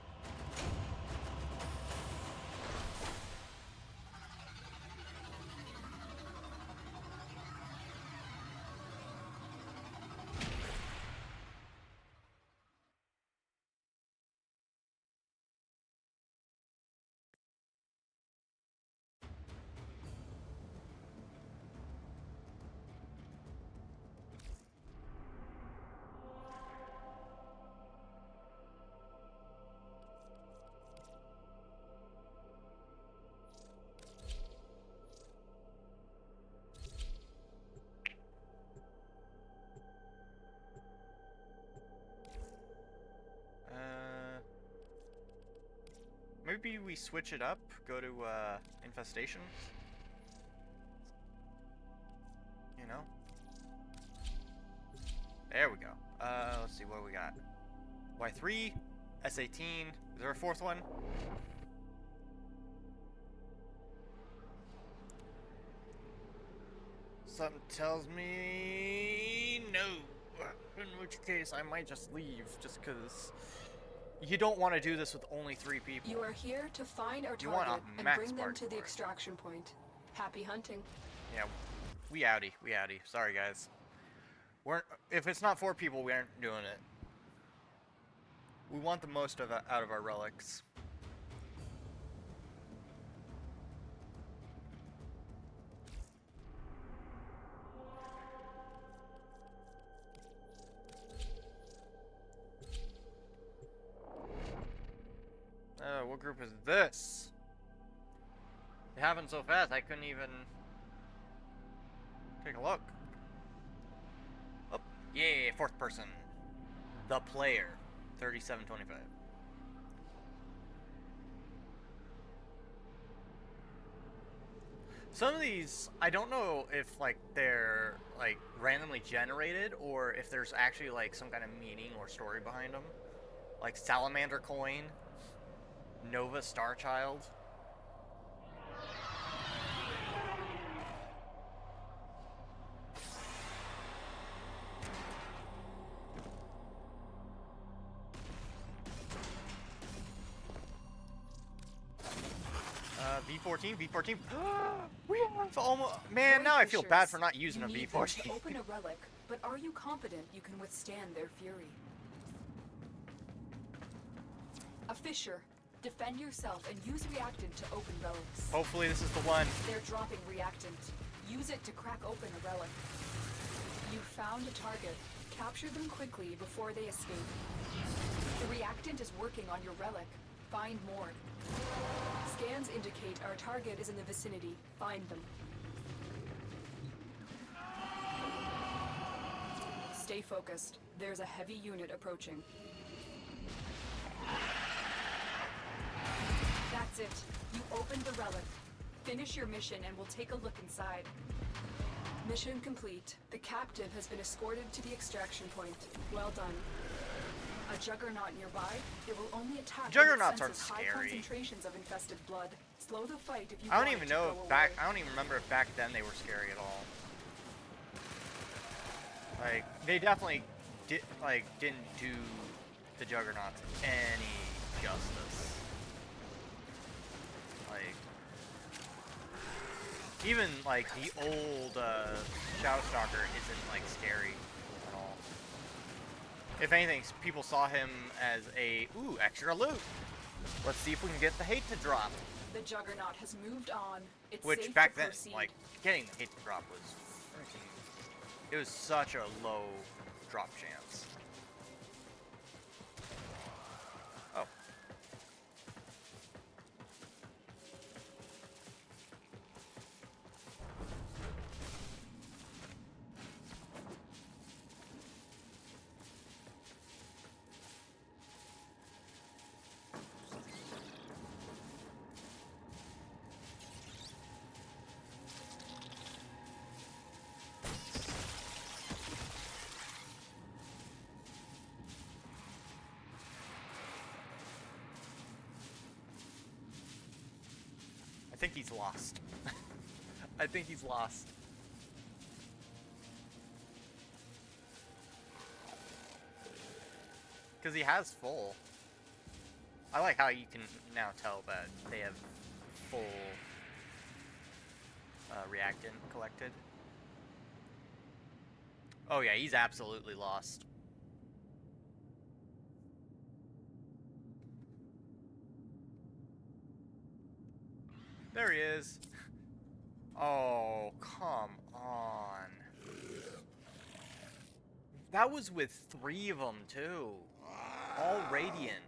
Maybe we switch it up, go to infestation. You know? There we go. Let's see what we got. Y3, S18. Is there a fourth one? Something tells me no. In which case, I might just leave, just because you don't want to do this with only 3 people. You are here to find our You want target a and max bring them mark to the for it. extraction point. Happy hunting. Yeah, we outie. Sorry, guys. If it's not 4 people, we aren't doing it. We want the most out of our relics. What group is this? It happened so fast, I couldn't even take a look. Oh, yeah, 4th person. The player. 3725. Some of these, I don't know if like they're like randomly generated or if there's actually like some kind of meaning or story behind them. Like Salamander Coin, Nova Starchild. V14. We have almost. Man, now I feel bad for not using a You need them V14. to open a relic, but are you confident you can withstand their fury? A Fisher, defend yourself and use reactant to open relics. Hopefully, this is the one. They're dropping reactant. Use it to crack open a relic. You found a target. Capture them quickly before they escape. The reactant is working on your relic. Find more. Scans indicate our target is in the vicinity. Find them. Stay focused. There's a heavy unit approaching. That's it. You opened the relic. Finish your mission and we'll take a look inside. Mission complete. The captive has been escorted to the extraction point. Well done. A juggernaut nearby. It will only attack Juggernauts when it senses aren't high scary. concentrations of infested blood. Slow the fight if you I don't want even it to know go if back. away. I don't even remember if back then they were scary at all. Like they definitely didn't do the Juggernauts any justice. Like even like the old Shadowstalker isn't like scary at all. If anything, people saw him as a extra loot. Let's see if we can get the hate to drop. The juggernaut has moved on. It's Which safe back to then, proceed. like getting the hate to drop was freaking. It was such a low drop chance. Oh. I think he's lost. I think he's lost. Because he has full. I like how you can now tell that they have full reactant collected. Oh yeah, he's absolutely lost. There he is. Oh, come on. That was with 3 of them, too. All Radiant.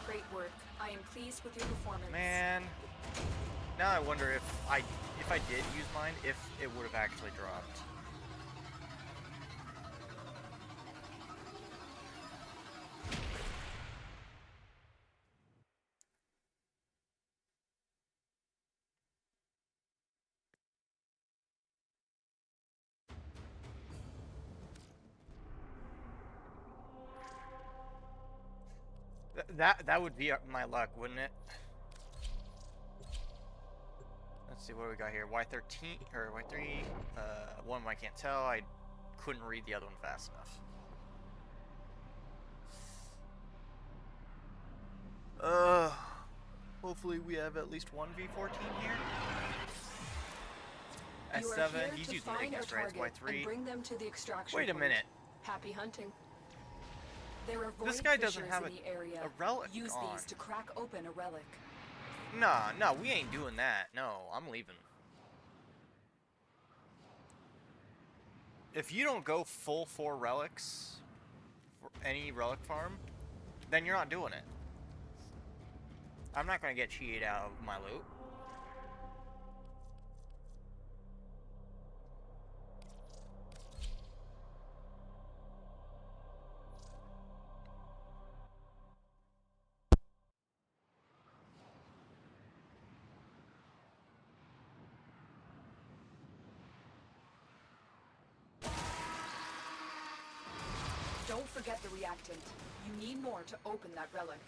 Great work. I am pleased with your performance. Man. Now I wonder if I did use mine, if it would have actually dropped. That would be my luck, wouldn't it? Let's see what we got here. Y13 or Y3. One I can't tell. I couldn't read the other one fast enough. Hopefully we have at least one V14 here. You are S7. here He's to using find Radius, a right? It's target and Y3. bring them to the extraction Wait a point. minute. Happy hunting. There are This void guy doesn't fissures have in the area. a relic Use on. these to crack open a relic. Nah, no, we ain't doing that. No, I'm leaving. If you don't go full 4 relics for any relic farm, then you're not doing it. I'm not gonna get cheated out of my loot. Don't forget the reactant. You need more to open that relic.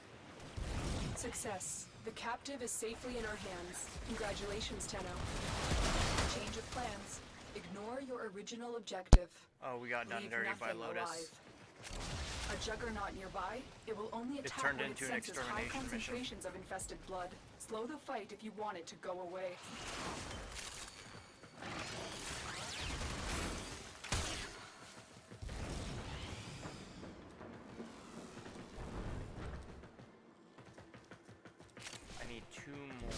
Success. The captive is safely in our hands. Congratulations, Tenno. Change of plans. Ignore your original objective. Oh, we got done Leave dirty by nothing Lotus. alive. A juggernaut nearby, it will only It attack turned when it into an senses high extermination mission. concentrations of infested blood. Slow the fight if you want it to go away. I need 2 more.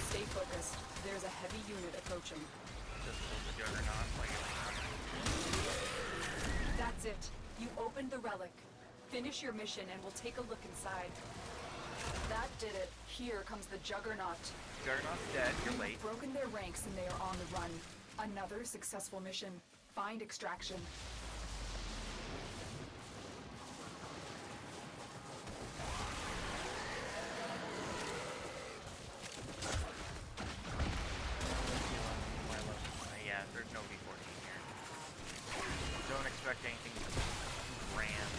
Stay focused. There's a heavy unit approaching. Just pull the Juggernaut like That's it. You opened the relic. Finish your mission and we'll take a look inside. That did it. Here comes the Juggernaut. Juggernaut's dead. You're late. We've broken their ranks and they are on the run. Another successful mission. Find extraction. Yeah, there's no V14 here. Don't expect anything grand.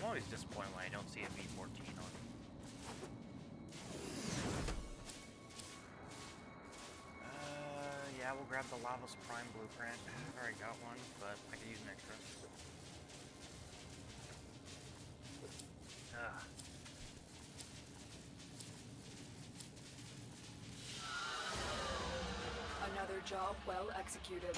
I'm always disappointed when I don't see a V14 on. Yeah, we'll grab the Lavos Prime blueprint. I've already got one, but I could use an extra. Ugh. Another job well executed.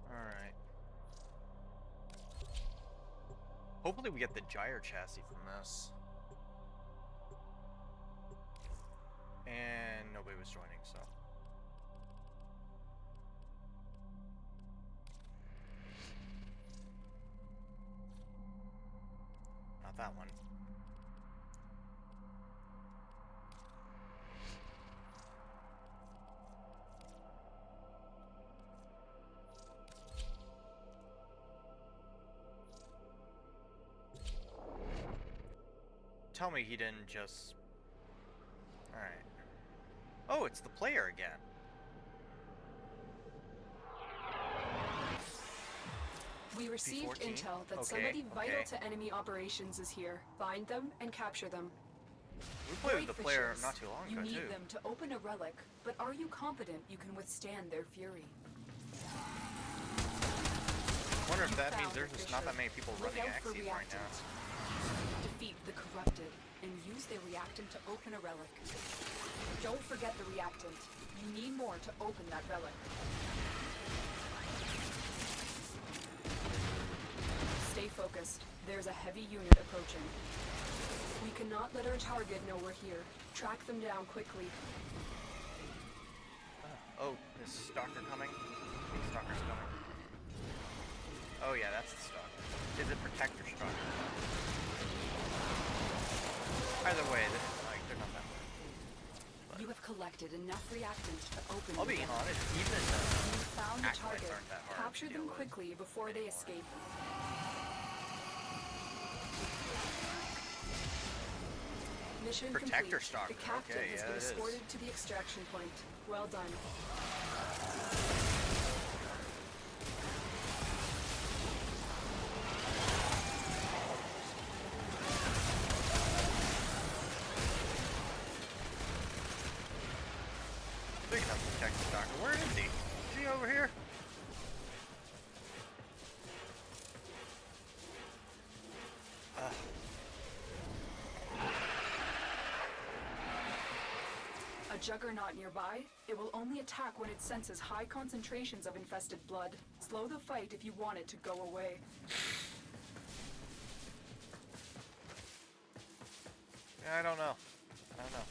Alright. Hopefully we get the gyre chassis from this. And nobody was joining, so. Not that one. Tell me he didn't just... Alright. Oh, it's the player again. We received P14? intel that Okay, somebody vital okay. to enemy operations is here. Find them and capture them. We played with Void the player fissures. not too long You ago, need too. them to open a relic, but are you confident you can withstand their fury? I wonder if You that means found there's the just not that fissure. many people Look running out for Axes right now. reactant. Defeat the corrupted and use their reactant to open a relic. Don't forget the reactant. You need more to open that relic. Stay focused. There's a heavy unit approaching. We cannot let our target know we're here. Track them down quickly. Oh, is Stalker coming? I think Stalker's coming. Oh yeah, that's the Stalker. Is it Protector Stalker? Either way, they're not that bad. You have collected enough reactant to open. I'll be honest, even You found the acolytes target. aren't that hard Capture to them deal with quickly before they anymore. escape. Mission Protector complete. Stalker, The captive okay, has yeah, been it is. escorted to the extraction point. Well done. Speaking of Protector Stalker, where is he? Is he over here? A juggernaut nearby. It will only attack when it senses high concentrations of infested blood. Slow the fight if you want it to go away. I don't know. I don't know.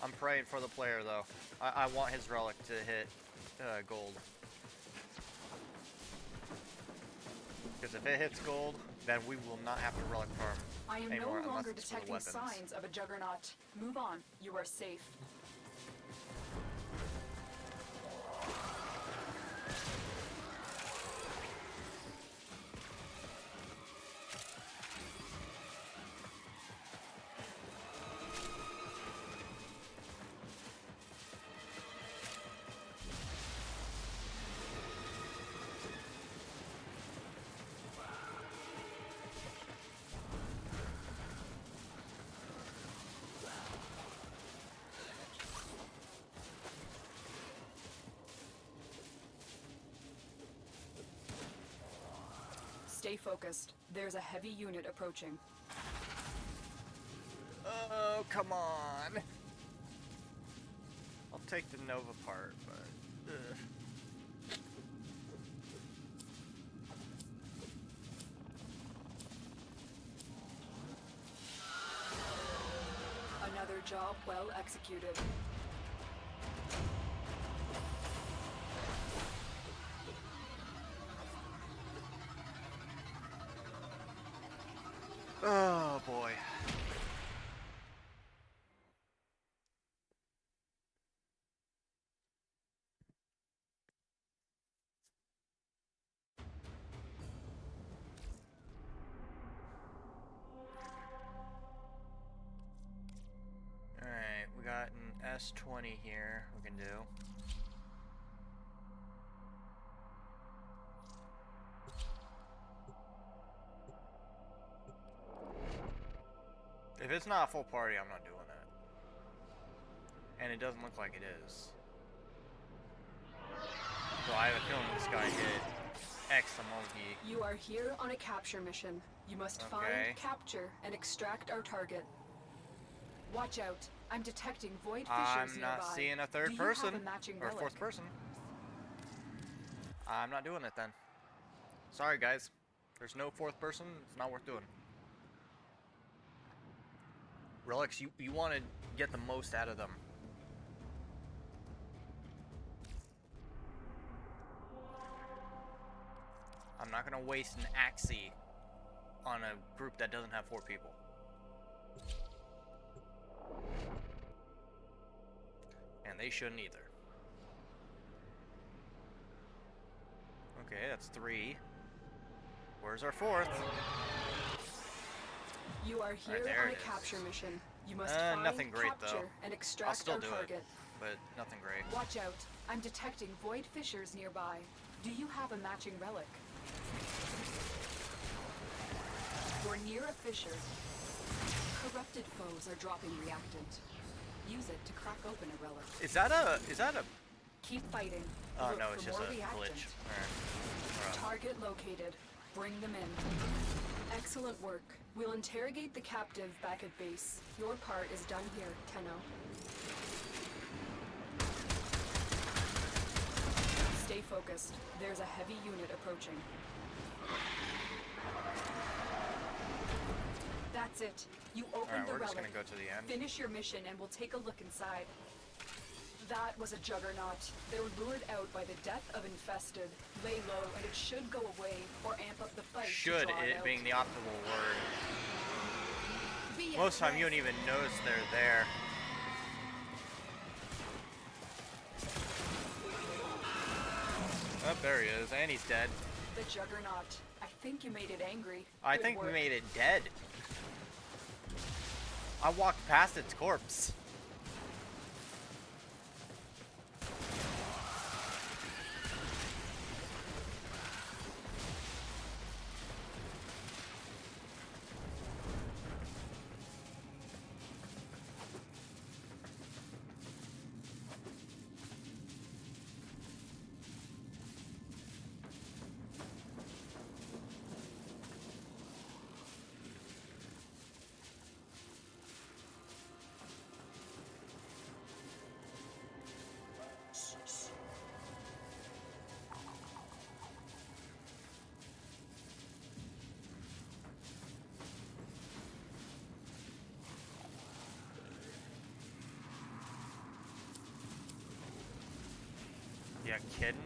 I'm praying for the player though. I want his relic to hit gold. Because if it hits gold, then we will not have to relic farm I am anymore no unless longer it's for the detecting weapons. signs of a juggernaut. Move on. You are safe. Stay focused. There's a heavy unit approaching. Oh, come on. I'll take the Nova part, but... Another job well executed. Oh, boy. Alright, we got an S20 here we can do. If it's not a full party, I'm not doing that. And it doesn't look like it is. So I have a feeling this guy hit X emoji. You are here on a capture mission. You must Okay. find, capture, and extract our target. Watch out. I'm detecting void fissures I'm nearby. not seeing a Do third you person have a matching or relic? fourth person. I'm not doing it then. Sorry guys. There's no fourth person. It's not worth doing. Relics, you want to get the most out of them. I'm not going to waste an Axie on a group that doesn't have 4 people. And they shouldn't either. Okay, that's 3. Where's our 4th? You are here there on it a is. capture mission. You must find, Nothing great, capture, though. and I'll extract still our do target. it, but nothing great. Watch out. I'm detecting void fissures nearby. Do you have a matching relic? You're near a fissure. Corrupted foes are dropping reactant. Use it to crack open a relic. Is that a Keep fighting. Oh Look no, for it's just more a reactant. glitch. Alright. Target located. Bring them in. Excellent work. We'll interrogate the captive back at base. Your part is done here, Tenno. Stay focused. There's a heavy unit approaching. That's it. You opened Alright, the we're just relic. gonna go to the end. Finish your mission and we'll take a look inside. That was a juggernaut. They were lured out by the death of infested. Lay low and it should go away or amp up the fight. Should, to draw it out. being the optimal word. Be Most at time you don't rest. even notice they're there. Oh, there he is, and he's dead. The juggernaut. I think you made it angry. I Good think we work. made it dead. I walked past its corpse. Yeah, kidding?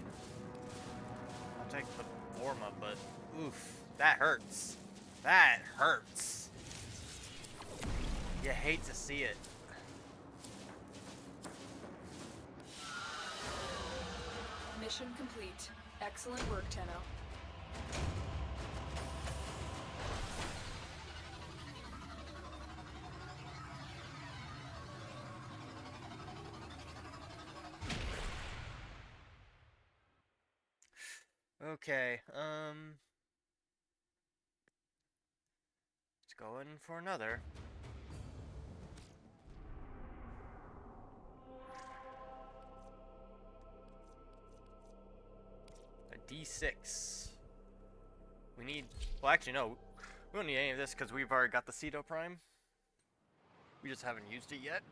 I'll take the Vorma, but oof, that hurts. That hurts. You hate to see it. Mission complete. Excellent work, Tenno. Okay, let's go in for another. A D6. We need, well actually no, we don't need any of this because we've already got the Ceto Prime. We just haven't used it yet.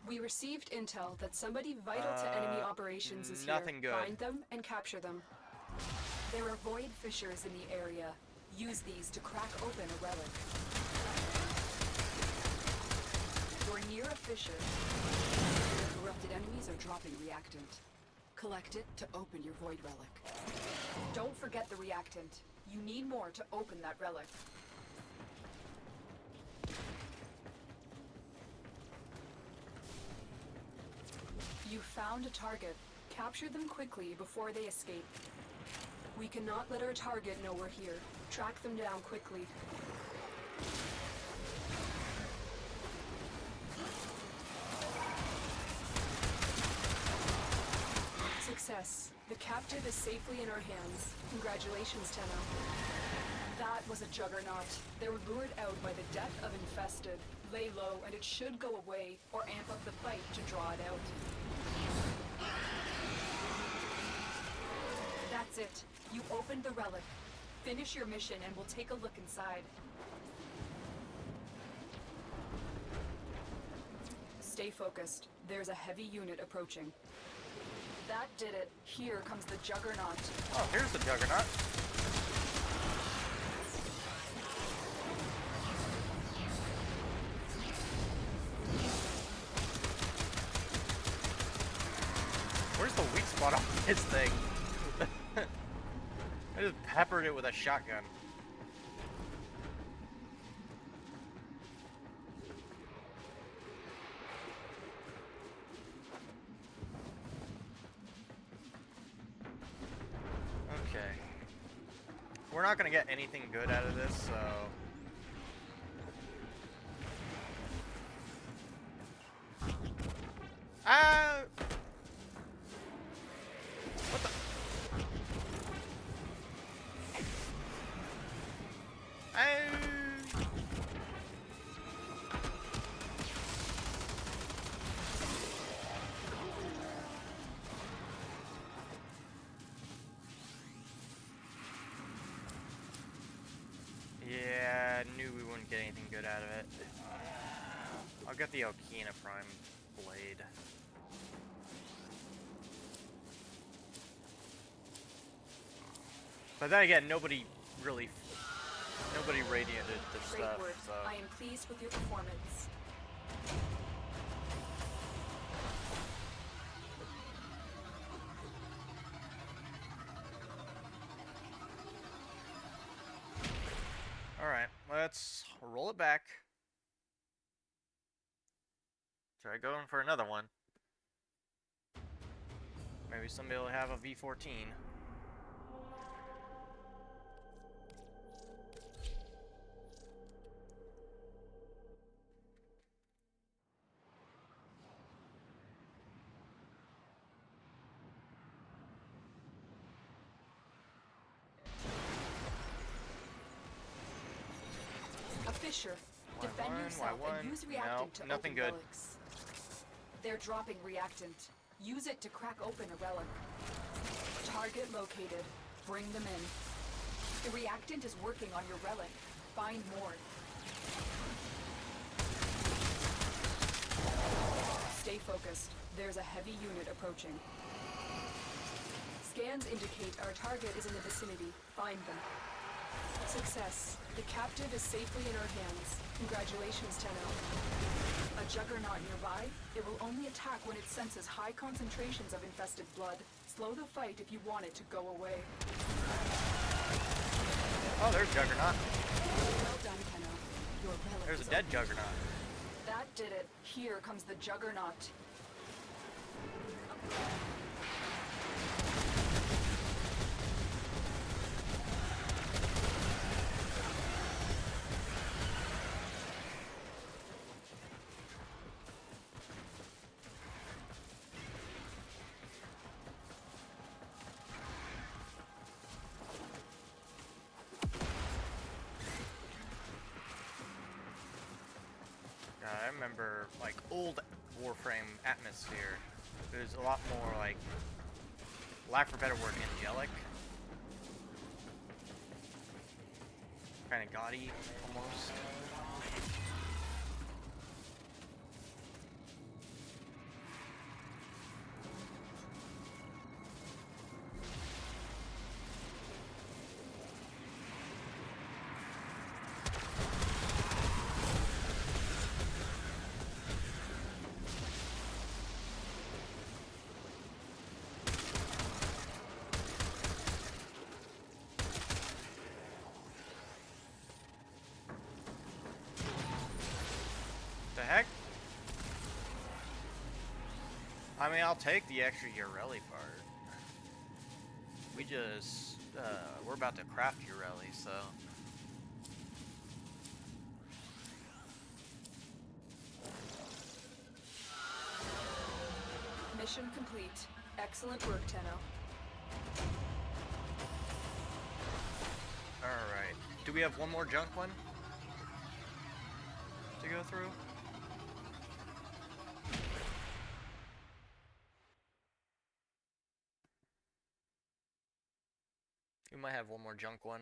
We received intel that somebody vital to enemy operations is nothing here. good. Find them and capture them. There are void fissures in the area. Use these to crack open a relic. You're near a fissure. Corrupted enemies are dropping reactant. Collect it to open your void relic. Don't forget the reactant. You need more to open that relic. You found a target. Capture them quickly before they escape. We cannot let our target know we're here. Track them down quickly. Success. The captive is safely in our hands. Congratulations, Tenno. That was a juggernaut. They were lured out by the death of infested. Lay low and it should go away or amp up the fight to draw it out. That's it. You opened the relic. Finish your mission and we'll take a look inside. Stay focused. There's a heavy unit approaching. That did it. Here comes the juggernaut. Oh, here's the Juggernaut. Where's the weak spot on this thing? I just peppered it with a shotgun. Okay. We're not gonna get anything good out of this, so... Ah! What the? Yeah, I knew we wouldn't get anything good out of it. I'll I'll get the Okina Prime blade. But then again, nobody radiated the Great stuff, work. so. I am pleased with your performance. Alright, let's roll it back. Try going for another one. Maybe somebody will have a V14. A Fisher. Why Defend one? yourself Why and use one? reactant No, to nothing open good. relics. They're dropping reactant. Use it to crack open a relic. Target located. Bring them in. The reactant is working on your relic. Find more. Stay focused. There's a heavy unit approaching. Scans indicate our target is in the vicinity. Find them. Success. The captive is safely in our hands. Congratulations, Tenno. A juggernaut nearby? It will only attack when it senses high concentrations of infested blood. Slow the fight if you want it to go away. Oh, there's Juggernaut. Well done, Tenno. Your relic There's is a dead open. Juggernaut. That did it. Here comes the juggernaut. I remember, like, old Warframe atmosphere. It was a lot more, like, lack for a better word, angelic. Kind of gaudy, almost. The heck? I mean, I'll take the extra Urelli part. We just, we're about to craft Urelli, so. Mission complete. Excellent work, Tenno. Alright. Do we have one more junk one to go through? We might have one more junk one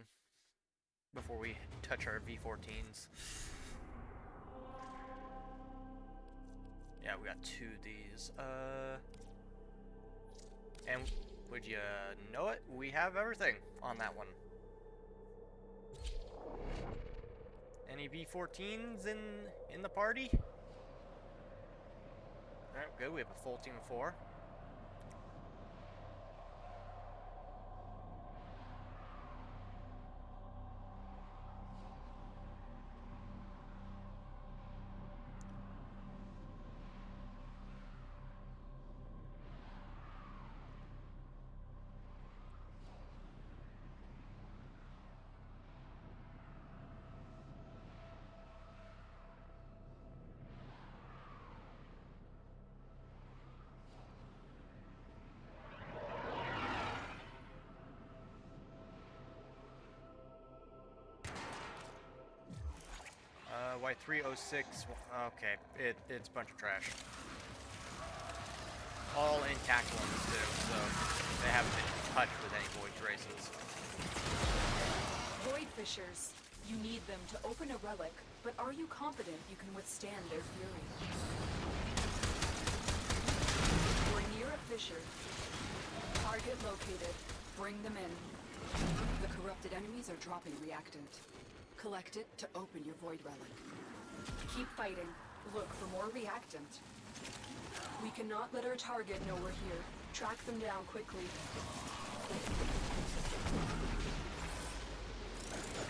before we touch our V14s. Yeah, we got two of these. And would you know it? We have everything on that one. Any V14s in the party? Alright, good. We have a full team of 4. Y306, okay, it's a bunch of trash. All intact ones too, so they haven't been touched with any void traces. Void Fishers. You need them to open a relic, but are you confident you can withstand their fury? We're near a fissure. Target located. Bring them in. The corrupted enemies are dropping reactant. Collect it to open your void relic. Keep fighting. Look for more reactant. We cannot let our target know we're here. Track them down quickly.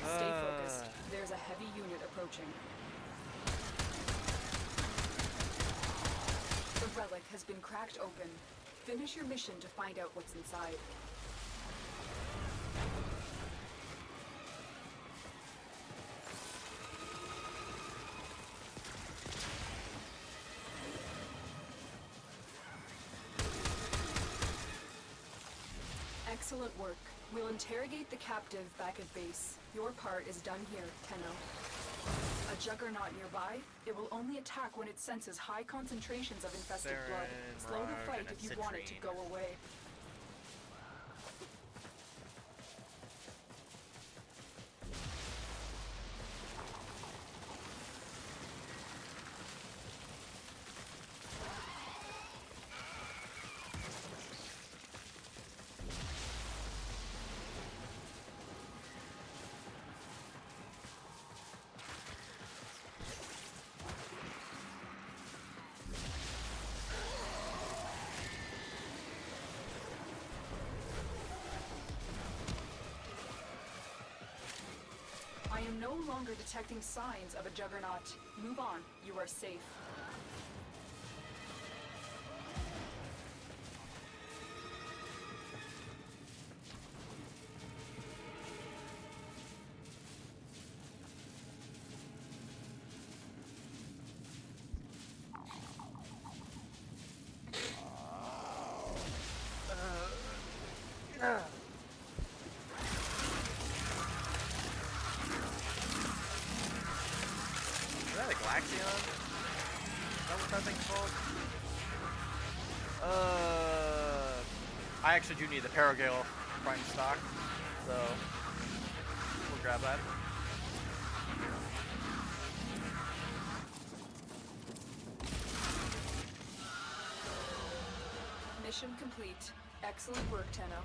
Stay focused. There's a heavy unit approaching. The relic has been cracked open. Finish your mission to find out what's inside. Excellent work. We'll interrogate the captive back at base. Your part is done here, Tenno. A juggernaut nearby, it will only attack when it senses high concentrations of infested blood. Slow the fight if you want it to go away. I am no longer detecting signs of a juggernaut. Move on. You are safe. Is that a Galaxion? Is that what that thing's called? I actually do need the Paragale Prime stock, so we'll grab that. Mission complete. Excellent work, Tenno.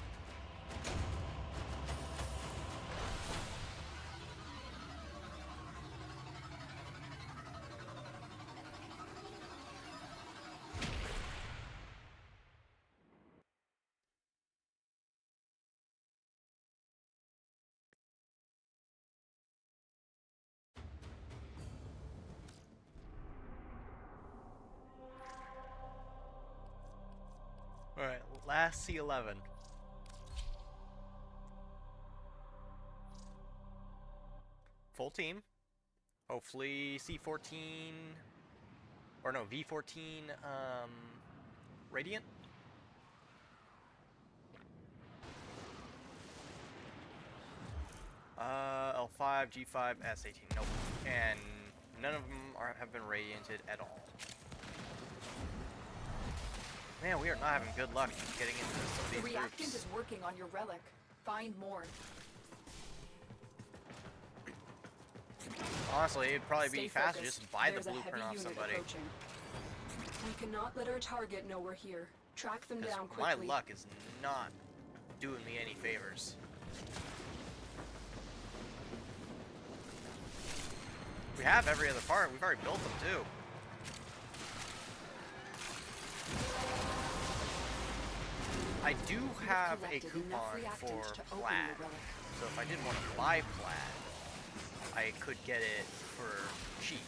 Alright, last C11. Full team. Hopefully C14, or no, V14, Radiant. L5, G5, S18, nope. And none of them have been radianted at all. Man, we are not having good luck getting into some of The these reactant groups. is working on your relic. Find more. Honestly, it'd probably be Stay faster focused. just to buy There's the a blueprint heavy off unit somebody. approaching. We cannot let our target know we're here. Track them Because down my quickly. luck is not doing me any favors. We have every other part. We've already built them too. I do have a Collected enough coupon reactant for to open plaid, your relic. so if I did want to buy plaid, I could get it for cheap.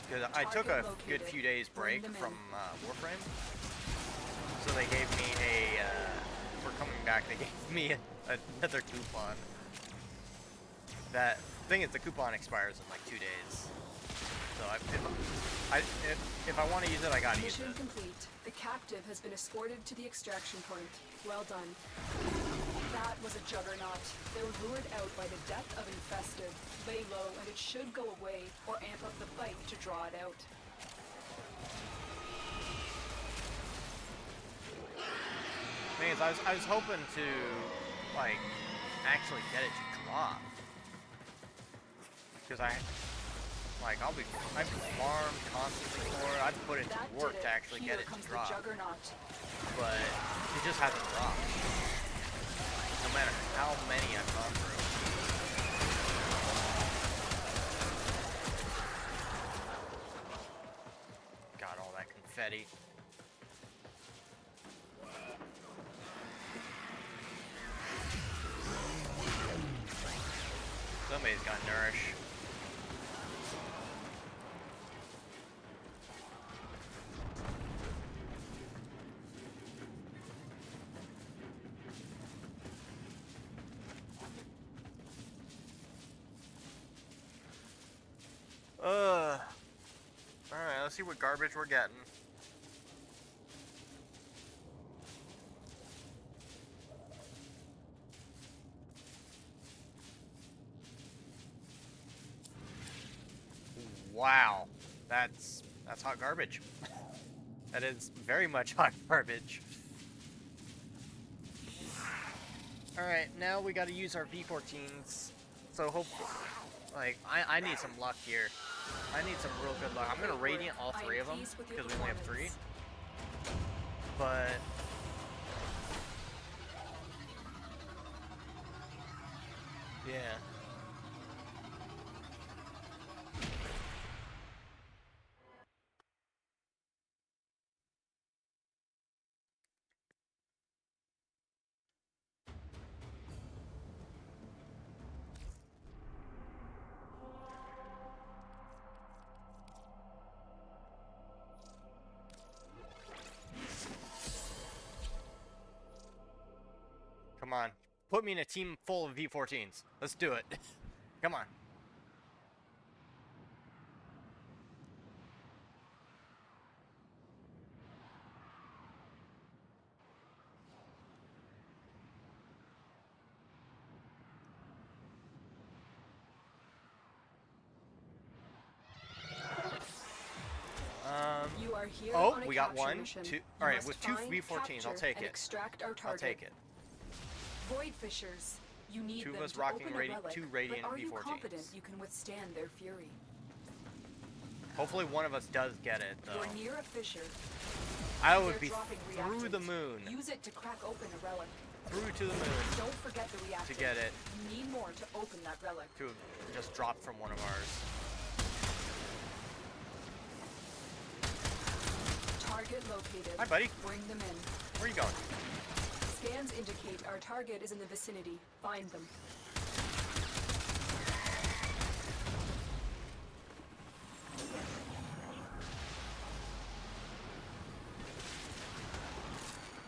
Because I took a Target good located. few days Bring break them in. from Warframe, so they gave me a, for coming back, they gave me another coupon. That thing is, the coupon expires in like 2 days. So if I want to use it, I gotta use Mission it. complete. The captive has been escorted to the extraction point. Well done. That was a juggernaut. They were lured out by the death of infested. Lay low and it should go away, or amp up the fight to draw it out. Thing is, I was hoping to like actually get it to drop. Because I've farmed constantly for it. I've put in That work did to it. actually Here get it to comes the drop. Juggernaut. But it just hasn't dropped. No matter how many I've gone through. Got all that confetti. Somebody's got nourish. Alright, let's see what garbage we're getting. Wow. That's hot garbage. That is very much hot garbage. Alright, now we gotta use our V14s. So hopefully, like, I need some luck here. I need some real good luck. I'm gonna Radiant all three of them, because we only have 3. But... yeah. Come on. Put me in a team full of V14s. Let's do it. Come on. You are here Oh, on a we got capture 1, mission. 2. You Alright, must with 2 find, V14s, I'll capture, take and it. extract our I'll target. take it. Void fishers. You need 2 of them us to rocking open a relic, 2 Radiant but are you V14s. confident you can withstand their fury? Hopefully one of us does get it, though. You're near a fissure. I would They're be dropping through reactant. the moon. Use it to crack open a relic. Through to the moon Don't forget the reactant. to get it. You need more to open that relic. To have just dropped from one of ours. Target located. Hi, buddy. Bring them in. Where are you going? Scans indicate our target is in the vicinity. Find them.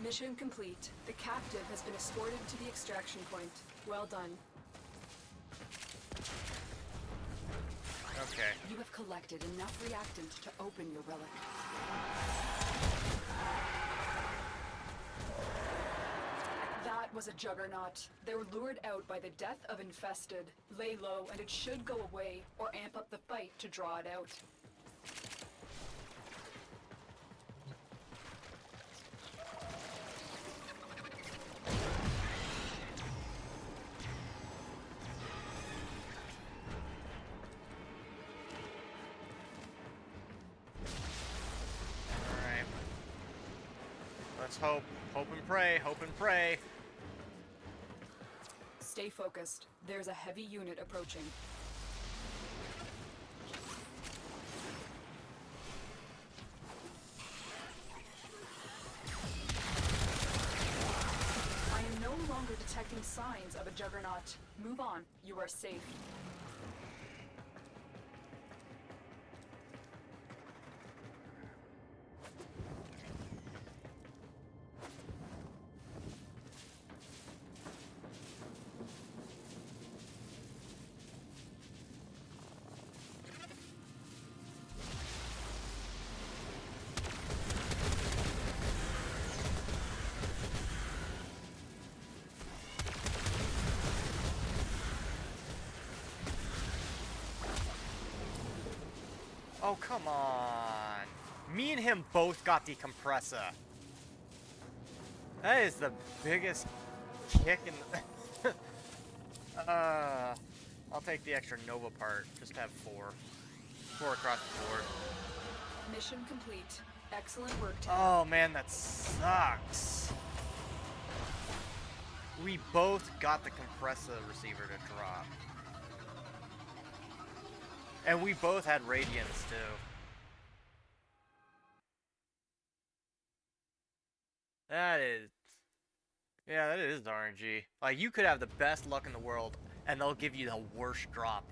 Mission complete. The captive has been escorted to the extraction point. Well done. Okay. You have collected enough reactant to open your relic. That was a juggernaut. They were lured out by the death of infested. Lay low and it should go away, or amp up the fight to draw it out. Alright. Let's hope. Hope and pray. Hope and pray. Stay focused. There's a heavy unit approaching. I am no longer detecting signs of a juggernaut. Move on. You are safe. Oh, come on. Me and him both got the compressor. That is the biggest kick in the... I'll take the extra Nova part. Just have 4. 4 across the board. Mission complete. Excellent work, team. Oh man, that sucks. We both got the compressor receiver to drop. And we both had Radiance too. That is... Yeah, that is RNG. Like, you could have the best luck in the world, and they'll give you the worst drop.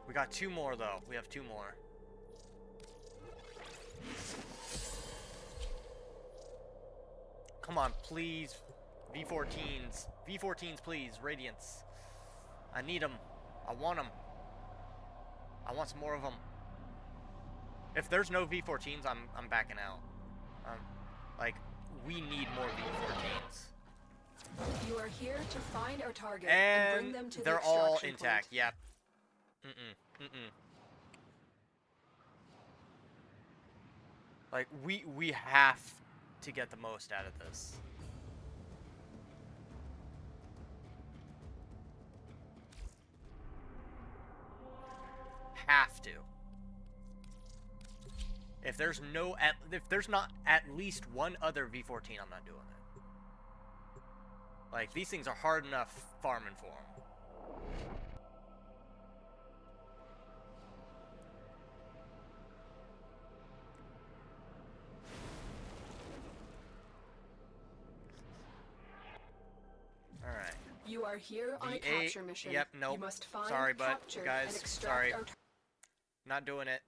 We got 2 more, though. We have 2 more. Come on, please. V14s. V14s, please. Radiance. I need them. I want them. I want some more of them. If there's no V14s, I'm backing out. Like, we need more V14s. You are here to find our target and bring them to the they're all extraction intact. point. Yep. Like, we have to get the most out of this. Have to. If there's not at least one other V14, I'm not doing it. Like, these things are hard enough farming for them. Alright. You are here on a V8, capture mission. Yep, nope. You must find, Sorry, but capture, guys, and extract sorry. our Not doing it.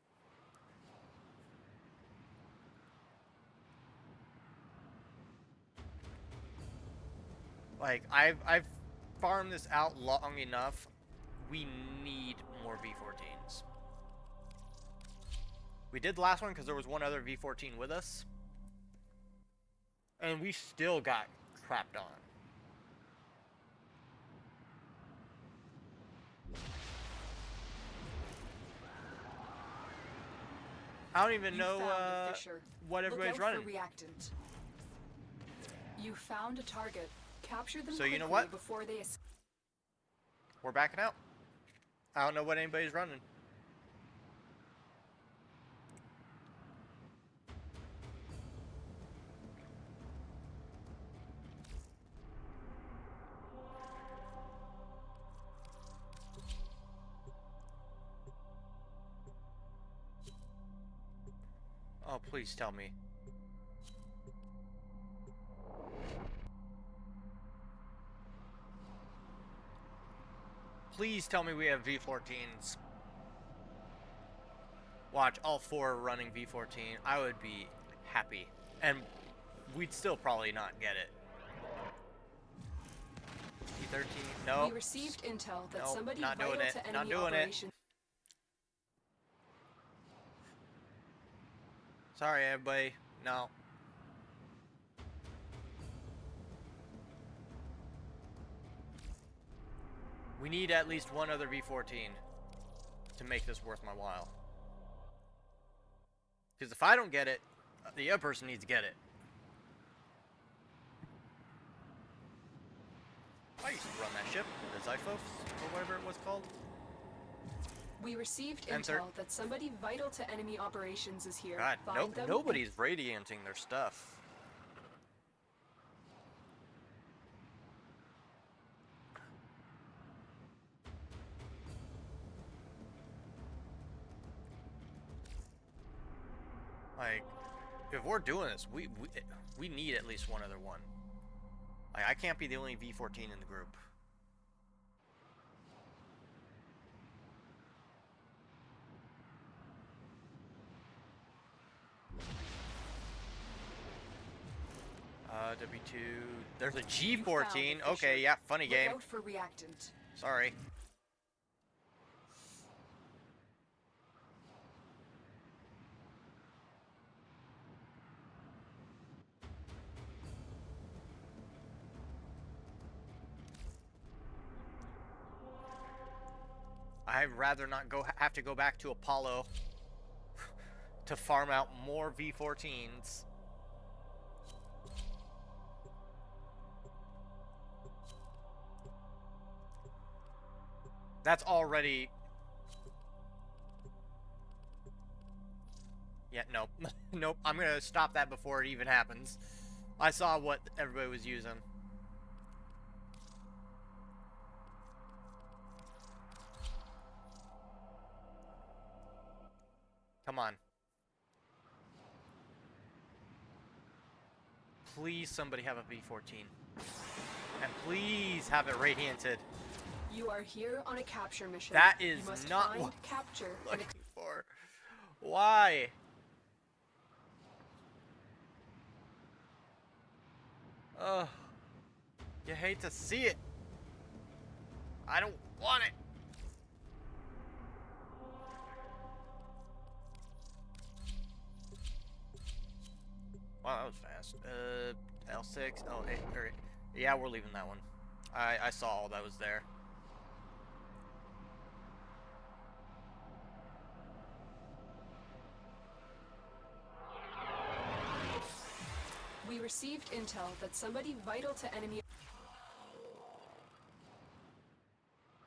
Like, I've farmed this out long enough. We need more V14s. We did the last one because there was one other V14 with us. And we still got crapped on. I don't even You know found a fissure. what everybody's Look out running. for reactant. You found a target. Capture them So you know quickly what? before they escape. We're backing out. I don't know what anybody's running. Oh, please tell me. Please tell me we have V14s. Watch, all 4 running V14. I would be happy. And we'd still probably not get it. V13, no. We received intel that Nope, somebody not vital doing it, to not enemy doing it. operation. Sorry, everybody. No. We need at least one other V14 to make this worth my while. Because if I don't get it, the other person needs to get it. I used to run that ship, the Zyphos, or whatever it was called. We received Enter. intel that somebody vital to enemy operations is here. God, Find them nobody's radianting their stuff. Like, if we're doing this, we need at least one other one. Like, I can't be the only V14 in the group. W2. There's a You found G14. the Okay, fissure. yeah, funny Look game. out for reactant. Sorry. I'd rather not have to go back to Apollo to farm out more V14s. That's already... Yeah, nope. Nope, I'm gonna stop that before it even happens. I saw what everybody was using. Come on. Please somebody have a V14. And please have it radianted. You are here on a capture mission. That is you must not find, what capture, I'm and looking for. Why? Ugh. You hate to see it. I don't want it. Wow, that was fast. L6, L8, or, yeah, we're leaving that one. I saw all that was there. we received intel that somebody vital to enemy.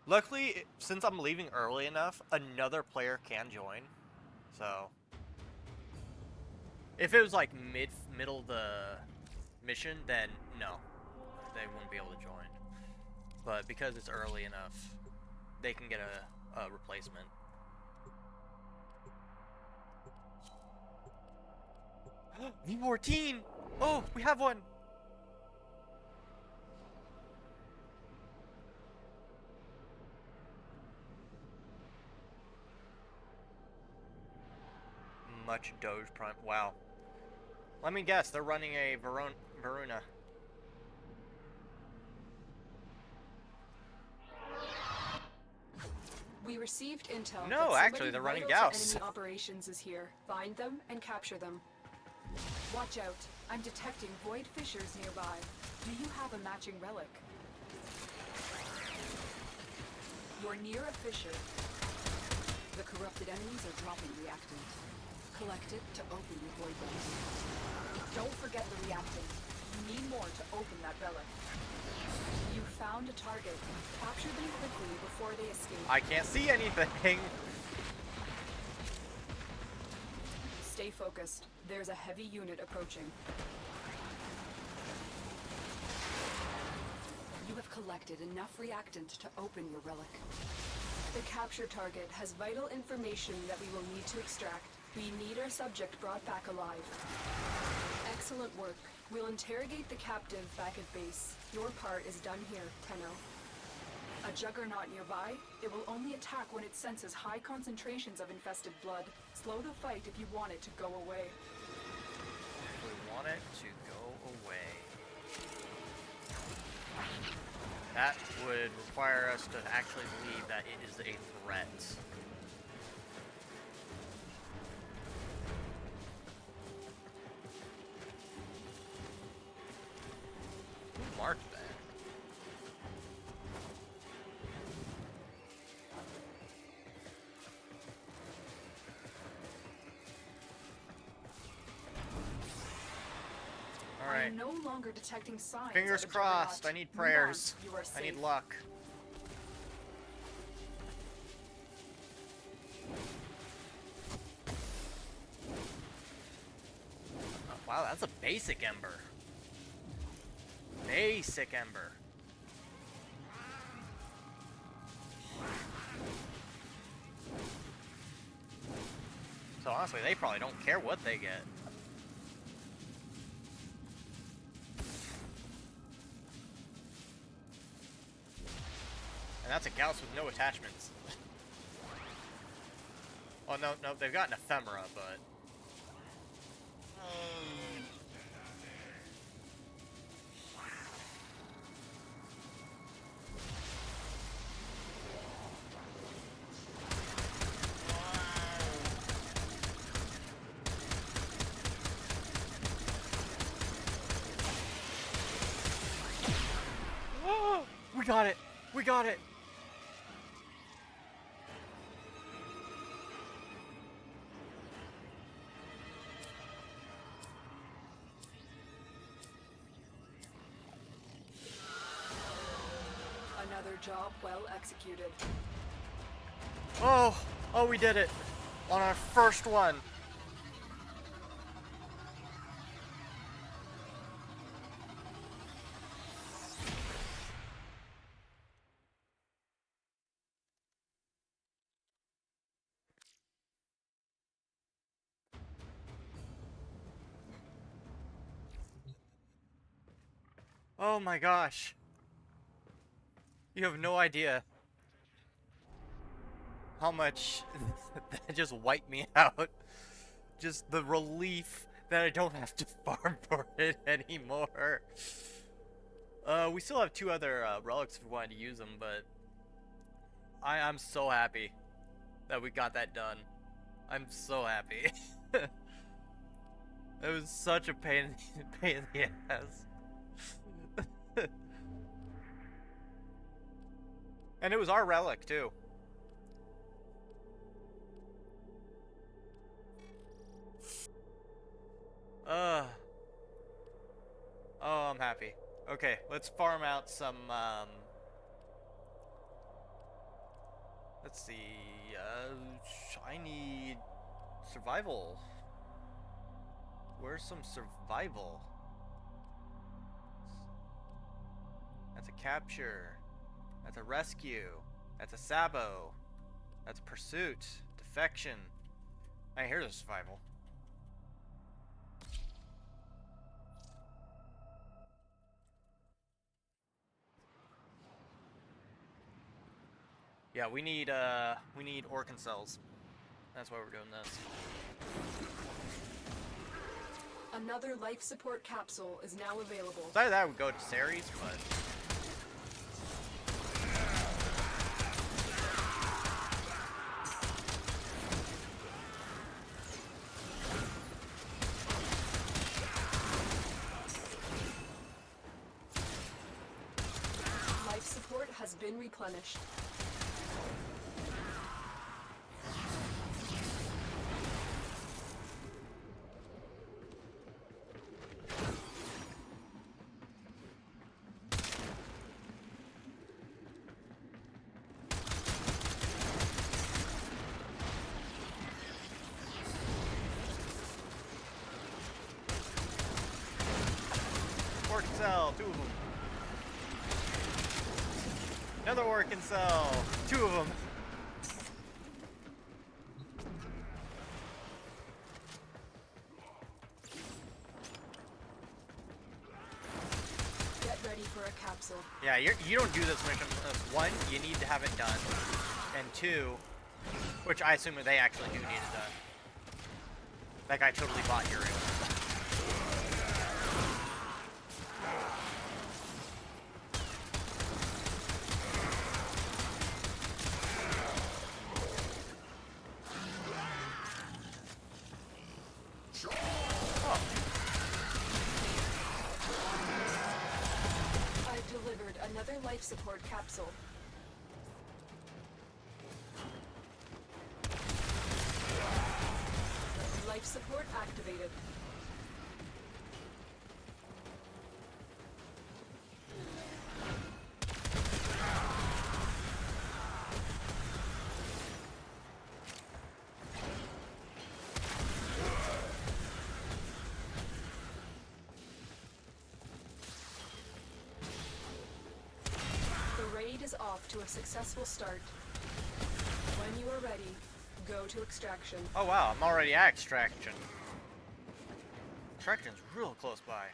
Luckily, since I'm leaving early enough, another player can join. So, if it was like middle of the mission, then no, they wouldn't be able to join. But because it's early enough, they can get a replacement. V14! Oh, we have one! Much Doge Prime. Wow. Let me guess, they're running a Varuna. We received intel. No, that actually, somebody they're running vital to Gauss. Enemy operations is here. Find them and capture them. Watch out! I'm detecting void fissures nearby. Do you have a matching relic? You're near a fissure. The corrupted enemies are dropping reactant. Collect it to open your void relic. Don't forget the reactant. You need more to open that relic. You found a target. Capture them quickly before they escape. I can't see anything. Stay focused. There's a heavy unit approaching. You have collected enough reactant to open your relic. The capture target has vital information that we will need to extract. We need our subject brought back alive. Excellent work. We'll interrogate the captive back at base. Your part is done here, Tenno. A juggernaut nearby, it will only attack when it senses high concentrations of infested blood. Slow the fight if you want it to go away. We want it to go away. That would require us to actually believe that it is a threat. Who marked that? Alright. I'm no longer detecting signs. Fingers of a crossed. I juggernaut. need Move prayers. on. You are I need safe. luck. Wow, that's a basic ember. Basic ember. So honestly, they probably don't care what they get. And that's a Gauss with no attachments. Oh, no, they've got an ephemera, but... We got it! We got it! Another job well executed. Oh, oh, we did it on our first one. Oh my gosh. You have no idea how much that just wiped me out. Just the relief that I don't have to farm for it anymore. We still have 2 other relics if we wanted to use them, but I'm so happy that we got that done. I'm so happy. It was such a pain in the ass. And it was our relic too. Oh, I'm happy. Okay, let's farm out some, let's see, I need survival. Where's some survival? That's a capture. That's a rescue. That's a sabo. That's a pursuit. Defection. I hear the survival. Yeah, we need organ cells. That's why we're doing this. Another life support capsule is now available. So either that would go to Ceres, but Life support has been replenished. organ cell, 2 of them. Another organ cell, 2 of them. Get ready for a capsule. Yeah, you don't do this mission. 1, you need to have it done, and 2, which I assume they actually do need it done. That guy totally bought your I've delivered another life support capsule. Life support activated. The raid is off to a successful start. When you are ready, go to extraction. Oh wow, I'm already at extraction. Extraction's real close by.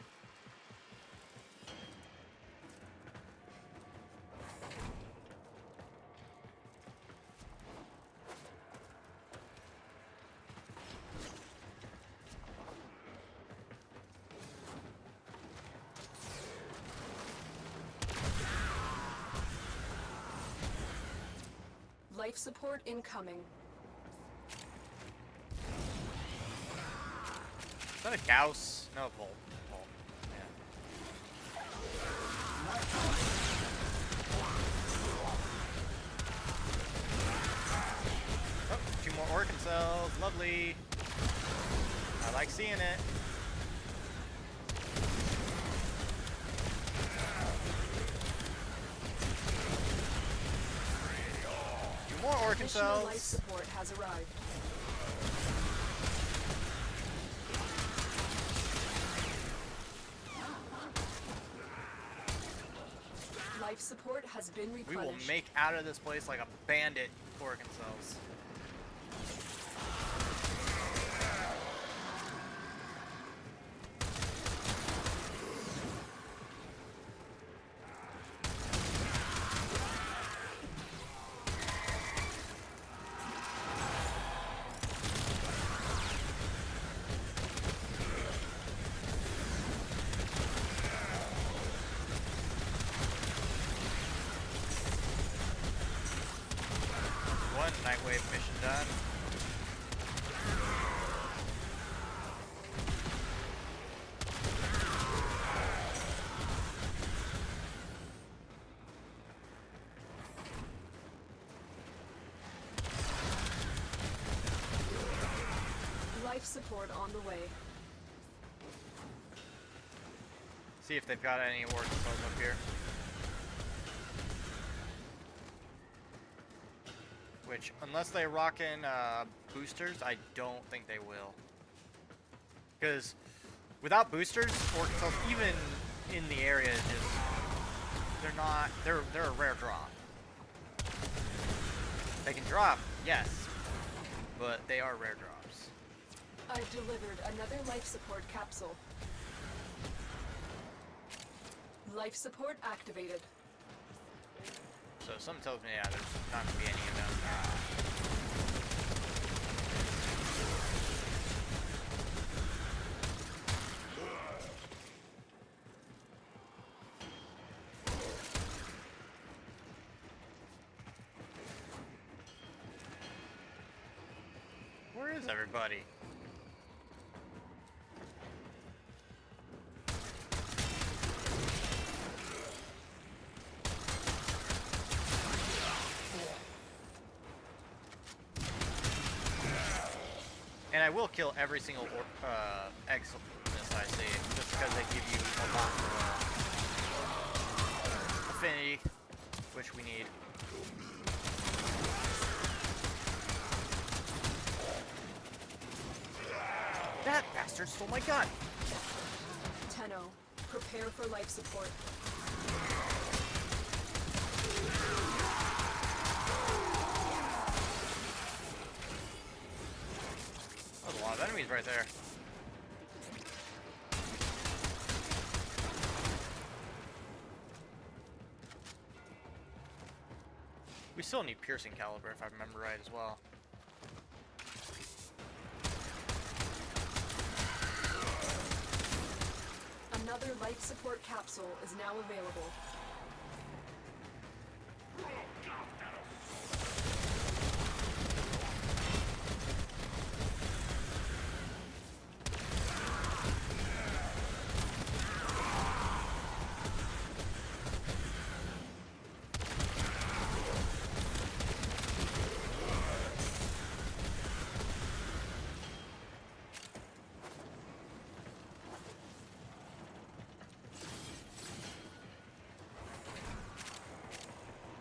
Life support incoming. Is that a Gauss? No, Volt. Volt. Yeah. Oh, 2 more organ cells. Lovely. I like seeing it. More organ Additional life cells. support has arrived. Life support has been We replenished. will make out of this place like a bandit, organ cells. One Nightwave mission done. Life support on the way. See if they've got any organ cells up here. Which, unless they rock in boosters, I don't think they will. Because without boosters, organ cells, even in the area, just they're a rare drop. They can drop, yes, but they are rare drops. I've delivered another life support capsule. Life support activated. So something tells me, yeah, there's not gonna be any of them. Where is everybody? And I will kill every single Exodus I see, just because they give you a lot more affinity, which we need. That bastard stole my gun! Tenno, prepare for life support. There's a lot of enemies right there. We still need piercing caliber if I remember right as well. Another life support capsule is now available.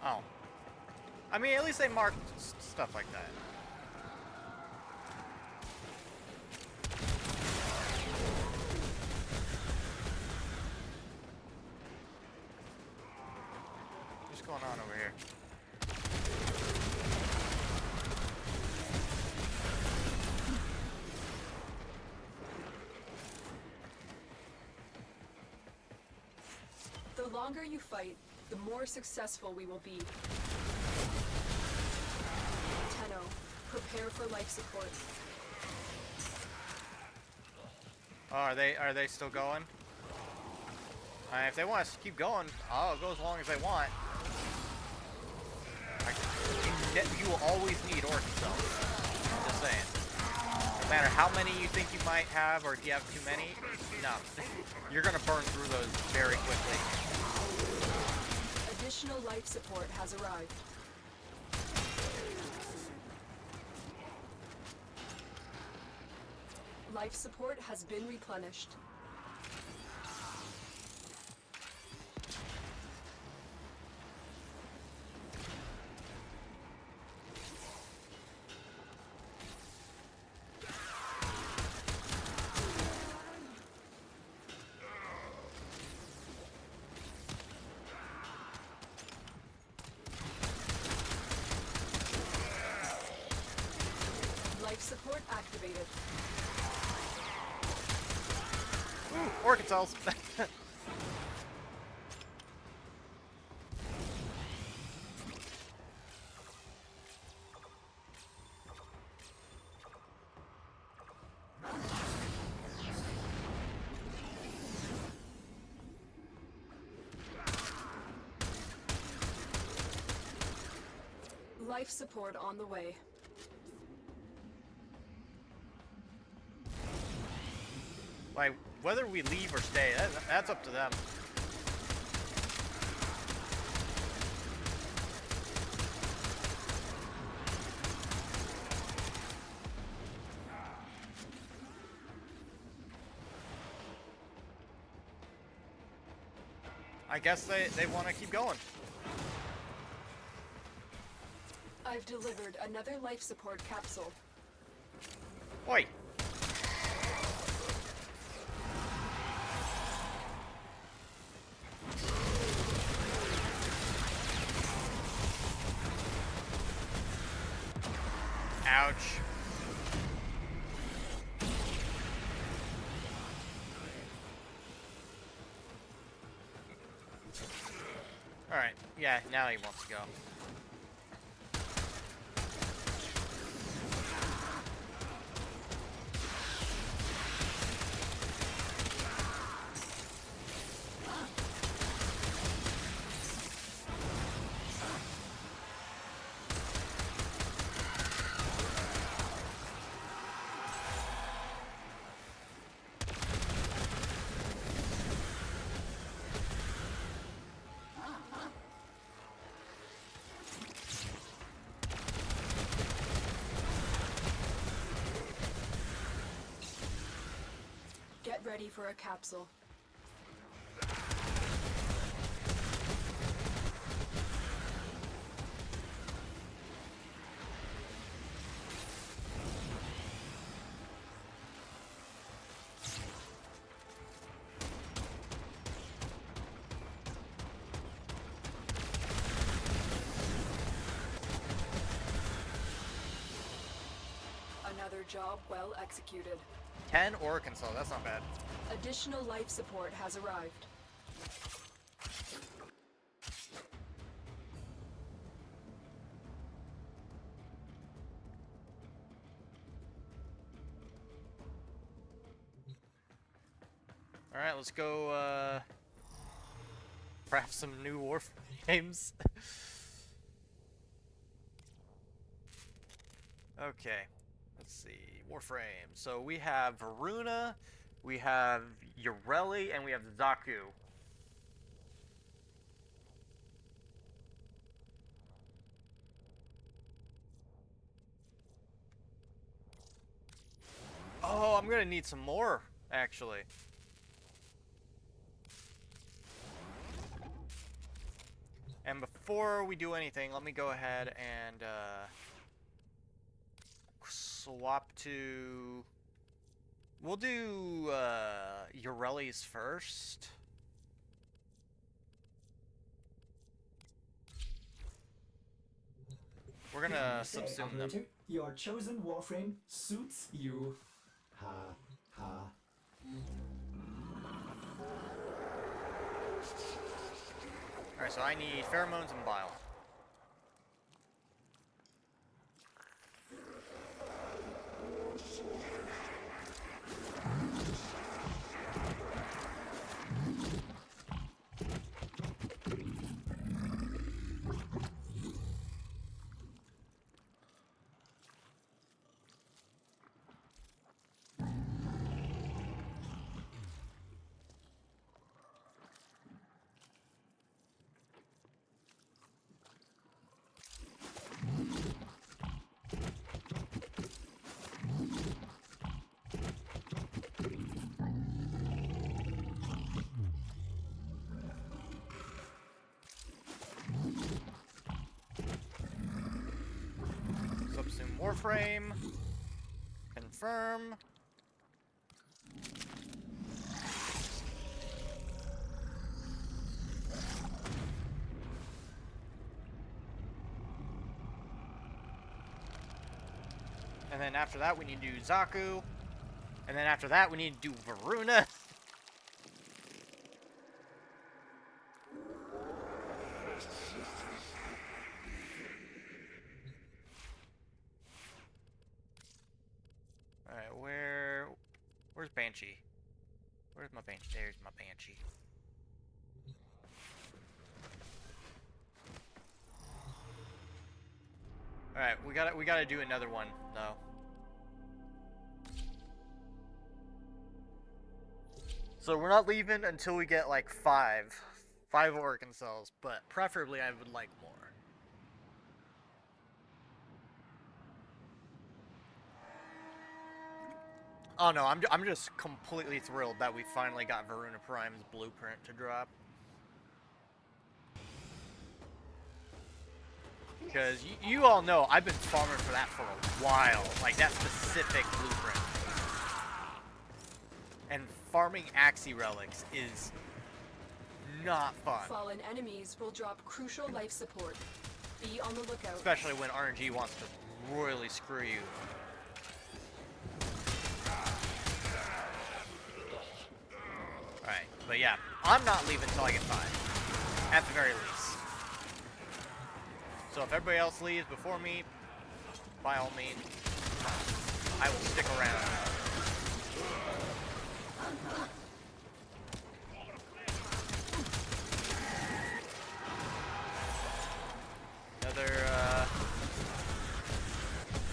Oh. I mean, at least they marked stuff like that. What's going on over here? The longer you fight, the more successful we will be. Tenno, prepare for life support. Oh, are they still going? If they want us to keep going, I'll go as long as they want. You will always need organ cells. Just saying. No matter how many you think you might have, or if you have too many, no. You're gonna burn through those very quickly. Additional life support has arrived. Life support has been replenished. activated. Ooh, orchid cells. Life support on the way. Like, whether we leave or stay, that's up to them. I guess they want to keep going. I've delivered another life support capsule. Oi! Ouch. Alright, yeah, now he wants to go. Get ready for a capsule. Another job well executed. 10 Arkansas, that's not bad. Additional life support has arrived. Alright, let's go, craft some new Warframes. Okay, let's see. Warframe. So we have Varuna, we have Yoreli, and we have Zaku. Oh, I'm gonna need some more, actually. And before we do anything, let me go ahead and swap to... We'll do Yoreli's first. We're gonna Say, subsume them. operator, your chosen Warframe suits you. Ha ha. Alright, so I need pheromones and bile. Subsume Warframe. Confirm. And then after that, we need to do Zaku. And then after that, we need to do Varuna. Alright, where's Banshee? Where's my Banshee? There's my Banshee. Alright, we gotta do another one, though. So we're not leaving until we get like 5 organ cells, but preferably I would like more. Oh no, I'm just completely thrilled that we finally got Varuna Prime's blueprint to drop. Because you all know I've been farming for that for a while, like that specific blueprint. And farming Axie relics is not fun. Fallen enemies will drop crucial life support. Be on the lookout. Especially when RNG wants to royally screw you. Alright, but yeah, I'm not leaving until I get 5. At the very least. So if everybody else leaves before me, by all means, I will stick around. Another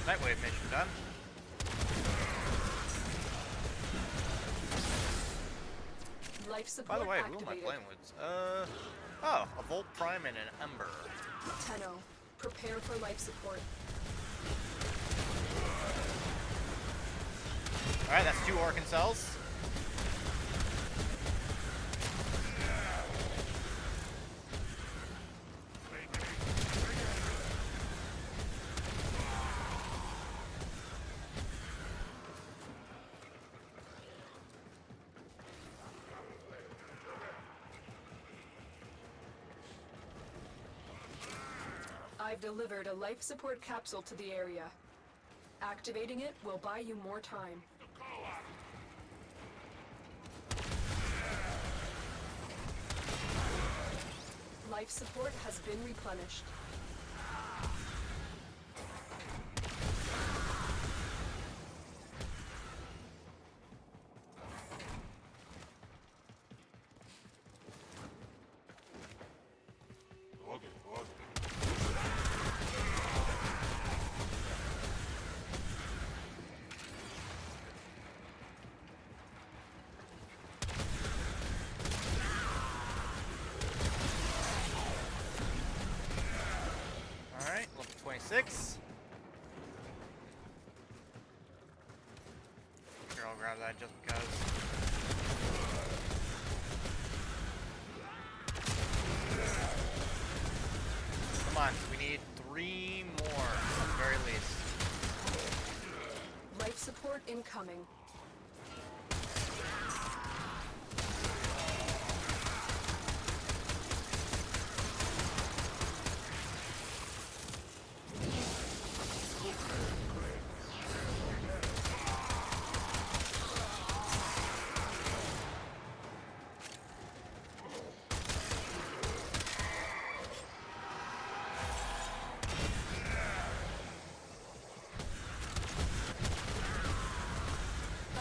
Nightwave mission done. Life support By the way, who activated. am I playing with? Oh, a Volt Prime and an Ember. Tenno, prepare for life support. Alright, that's 2 Orcan cells. I've delivered a life support capsule to the area. Activating it will buy you more time. Life support has been replenished. Alright, level 26. Here, I'll grab that just because. Come on, we need 3 more at the very least. Life support incoming.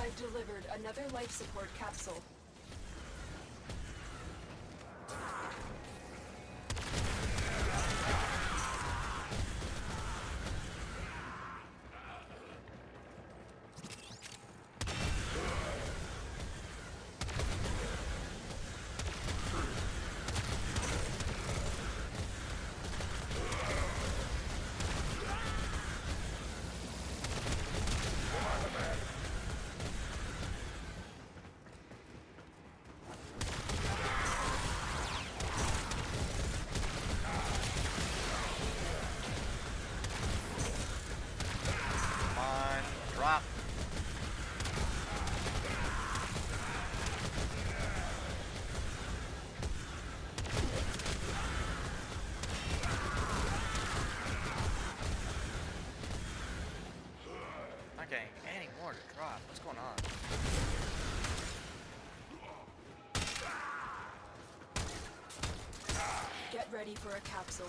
I've delivered another life support capsule. Get ready for a capsule.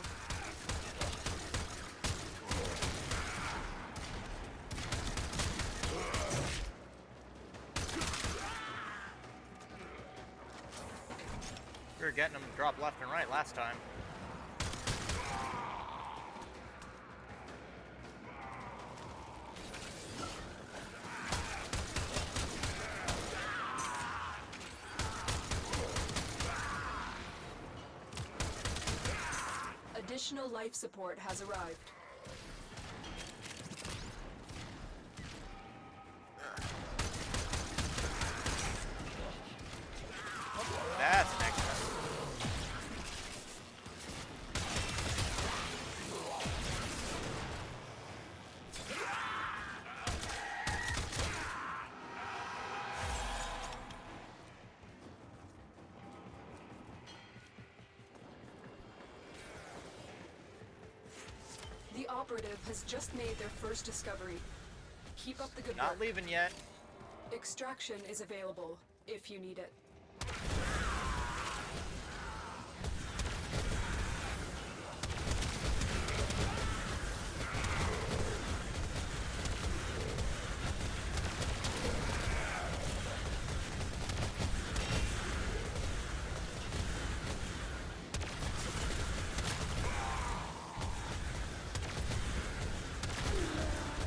We were getting them to drop left and right last time. Additional life support has arrived. That's an extra. The operative has just made their first discovery. Keep up the good Not work. leaving yet. Extraction is available if you need it.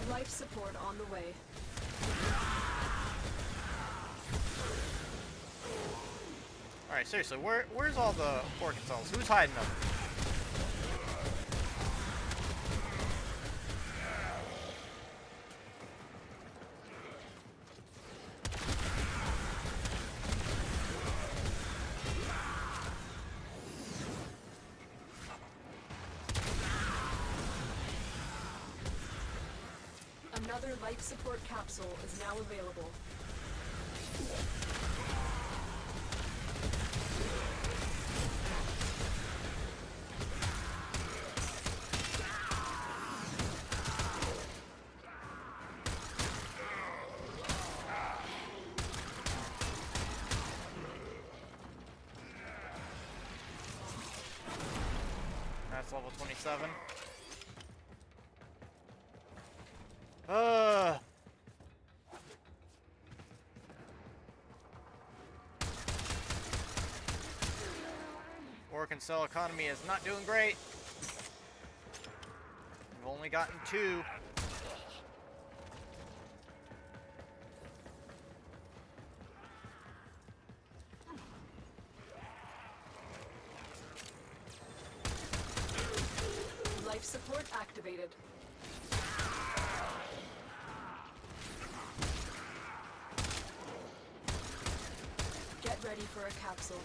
Life support on the way. Alright, seriously, where's all the organ cells? Who's hiding them? Another life support capsule is now available. That's level 27. Organ cell economy is not doing great. We've only gotten 2. Life support activated. Get ready for a capsule.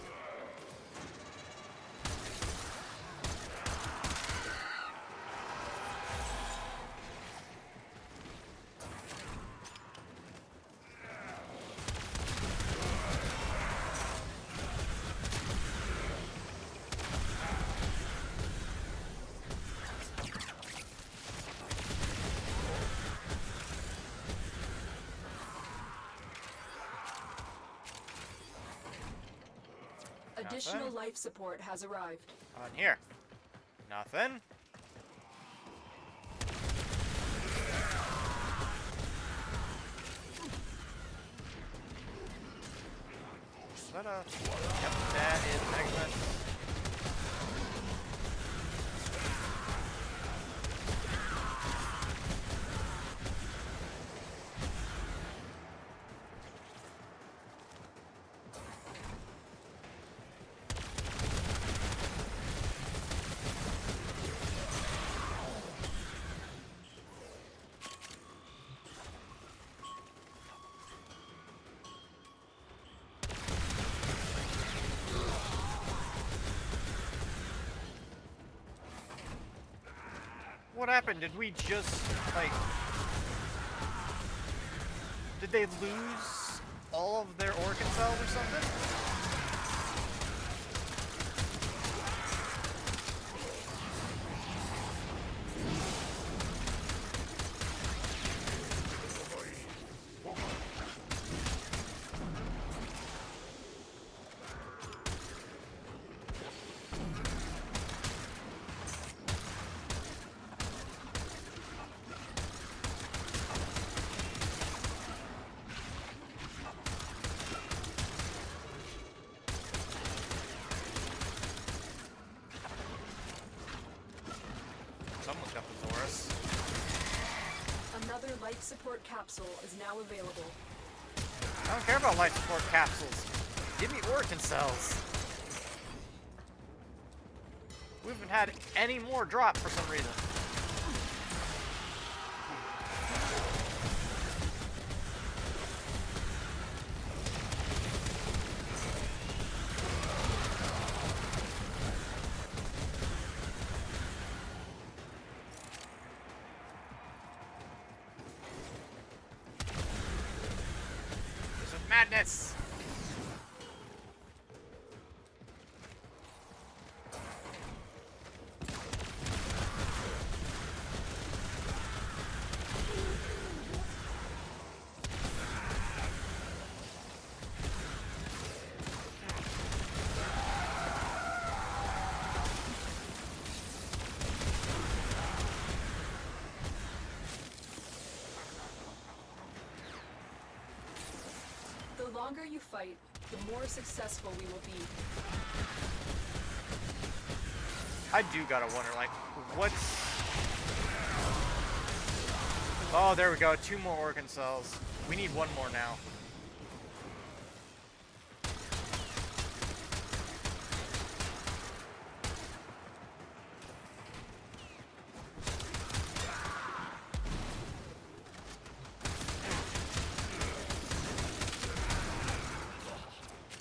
Additional Nothing. life support has arrived. On here. Nothing. Is that a... Yep, that is Magnus. What happened? Did we just, like... Did they lose all of their organ cells or something? life support capsule is now available. I don't care about life support capsules. Give me organ cells. We haven't had any more drop for some reason. This is madness. The longer you fight, the more successful we will be. I do gotta wonder, like, what's... Oh, there we go. 2 more organ cells. We need 1 more now.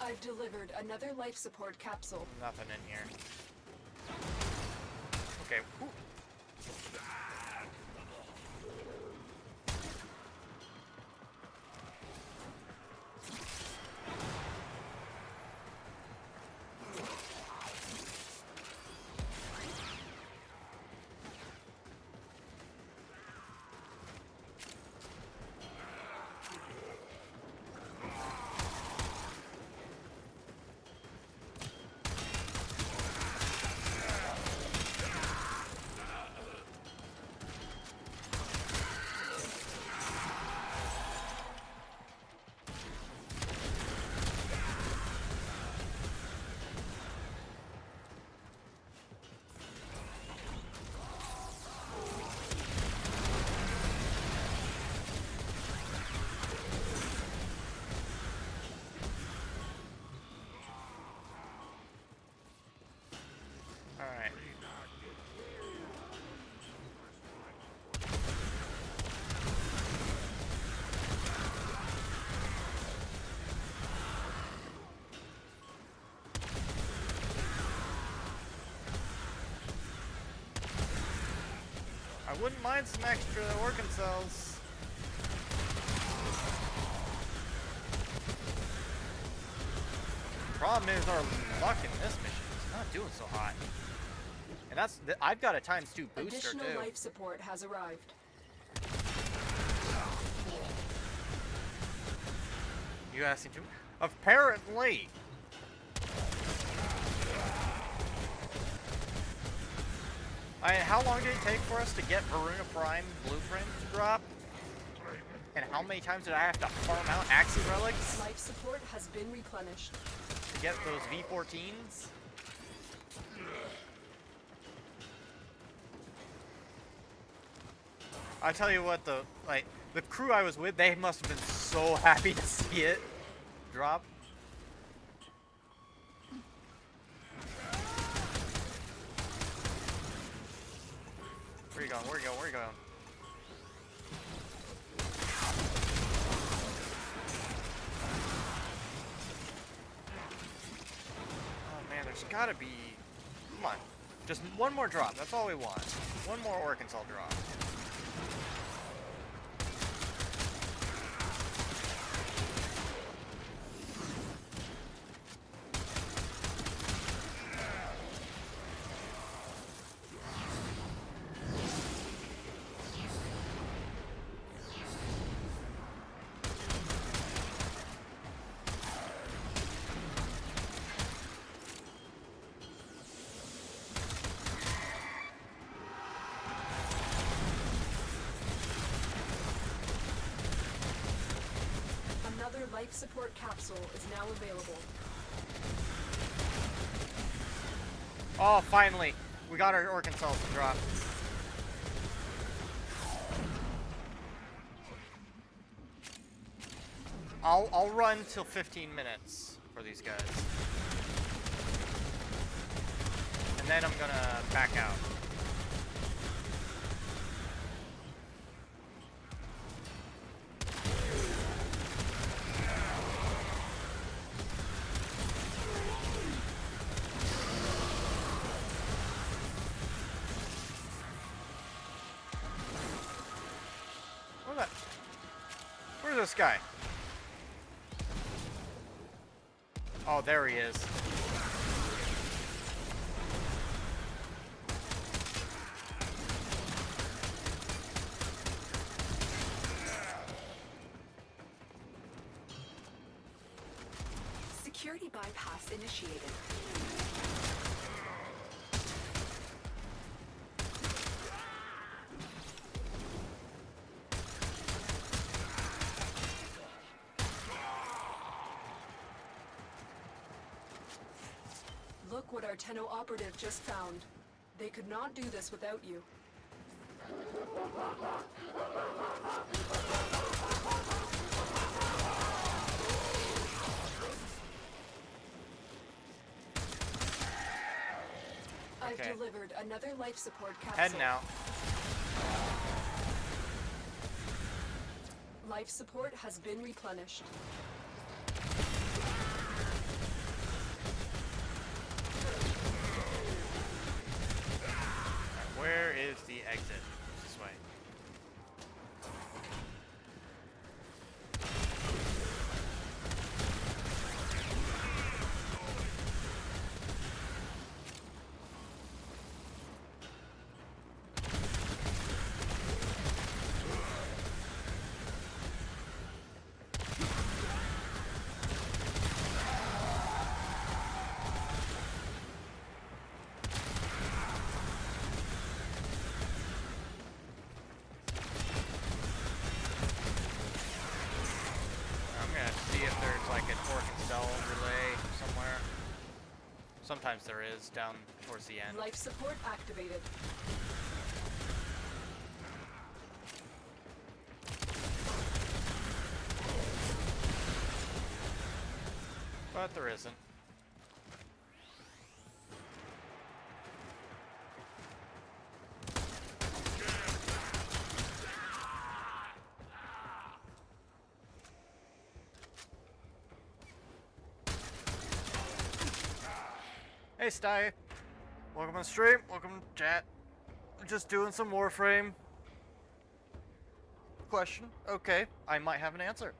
I've delivered another life support capsule. Nothing in here. Okay. Whew. Alright. I wouldn't mind some extra organ cells. Problem is our luck in this mission is not doing so hot. And that's, I've got a ×2 booster Additional too. life support has arrived. You asking to? Apparently. How long did it take for us to get Varuna Prime Blueprint to drop? And how many times did I have to farm out Axie Relics Life support has been replenished. to get those V14s? I tell you what, the crew I was with, they must have been so happy to see it drop. Where you going? Where you going? Where you going? Oh man, there's gotta be... Come on. Just 1 more drop. That's all we want. 1 more Arkansas drop. Another life support capsule is now available. Oh, finally. We got our Arkansas to drop. I'll run till 15 minutes for these guys. And then I'm gonna back out. Where's this guy? Oh, there he is. Security bypass initiated. Look what our Tenno operative just found. They could not do this without you. Okay. I've delivered another life support capsule. Heading out. Life support has been replenished. Where is the exit? This way. Sometimes there is down towards the end. Life support activated. But there isn't. Hey Sty, welcome on stream, welcome to chat. I'm just doing some Warframe. Question, okay, I might have an answer.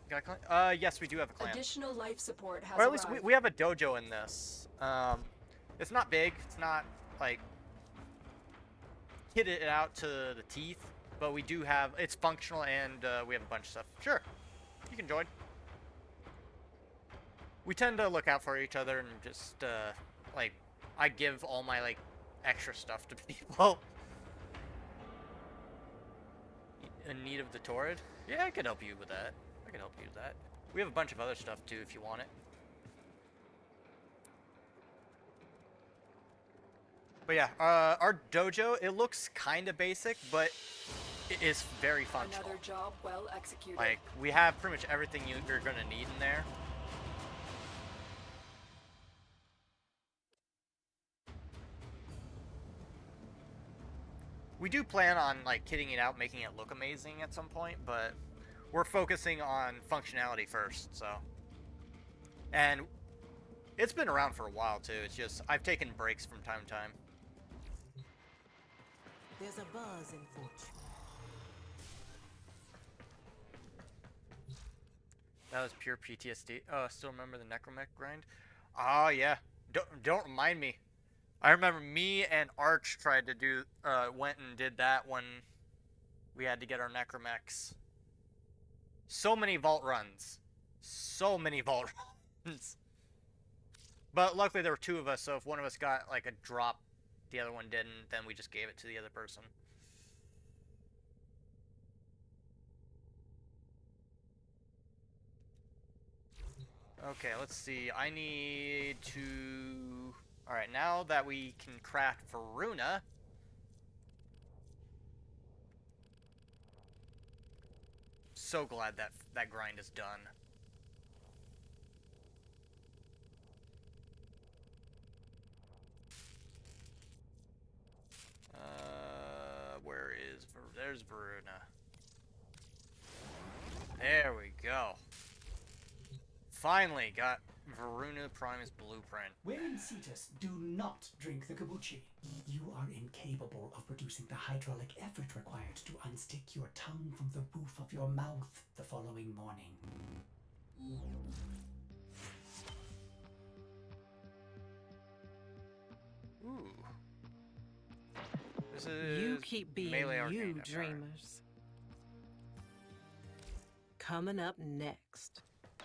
Got a clan? Yes, we do have a clan. Additional life support has Or at least arrived. we have a dojo in this. It's not big, it's not like hit it out to the teeth, but we do have, it's functional and we have a bunch of stuff. Sure, you can join. We tend to look out for each other and just, like, I give all my, like, extra stuff to people. In need of the Torrid? Yeah, I can help you with that. I can help you with that. We have a bunch of other stuff, too, if you want it. But yeah, our dojo, it looks kind of basic, but it is very functional. Another job well executed. Like, we have pretty much everything you're going to need in there. We do plan on, like, kitting it out, making it look amazing at some point, but we're focusing on functionality first, so. And it's been around for a while, too. It's just, I've taken breaks from time to time. There's a buzz in fortune. That was pure PTSD. Oh, still remember the Necromech grind? Oh, yeah. Don't remind me. I remember me and Arch tried to do, went and did that when we had to get our Necromechs. So many vault runs. So many vault runs. But luckily there were two of us, so if one of us got, like, a drop, the other one didn't, then we just gave it to the other person. Okay, let's see. I need to... Alright, now that we can craft Varuna... so glad that that grind is done. Where is there's Varuna. There we go. Finally got Varuna Prime's blueprint. When Cetus, do not drink the kombucha. You are incapable of producing the hydraulic effort required to unstick your tongue from the roof of your mouth the following morning. Ooh. This is You keep being melee you, arcane empire. dreamers. Coming up next.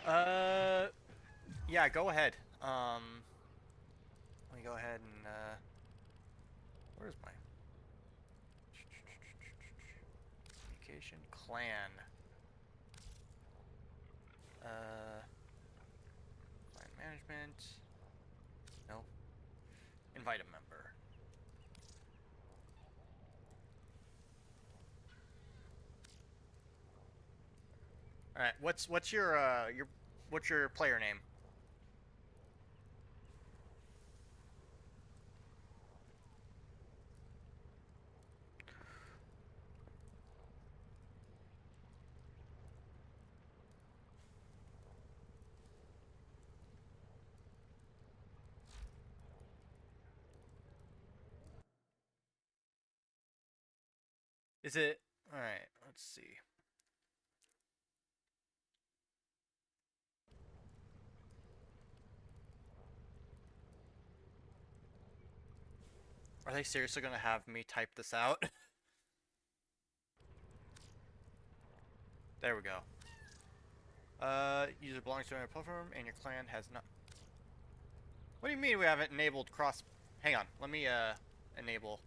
Yeah, go ahead. Let me go ahead and, where's my... Education clan. Clan management. No. Invite a member. All right, what's your player name? Is it all right? Let's see. Are they seriously gonna have me type this out? There we go. User belongs to a platform and your clan has not. What do you mean we haven't enabled cross? Hang on, let me enable.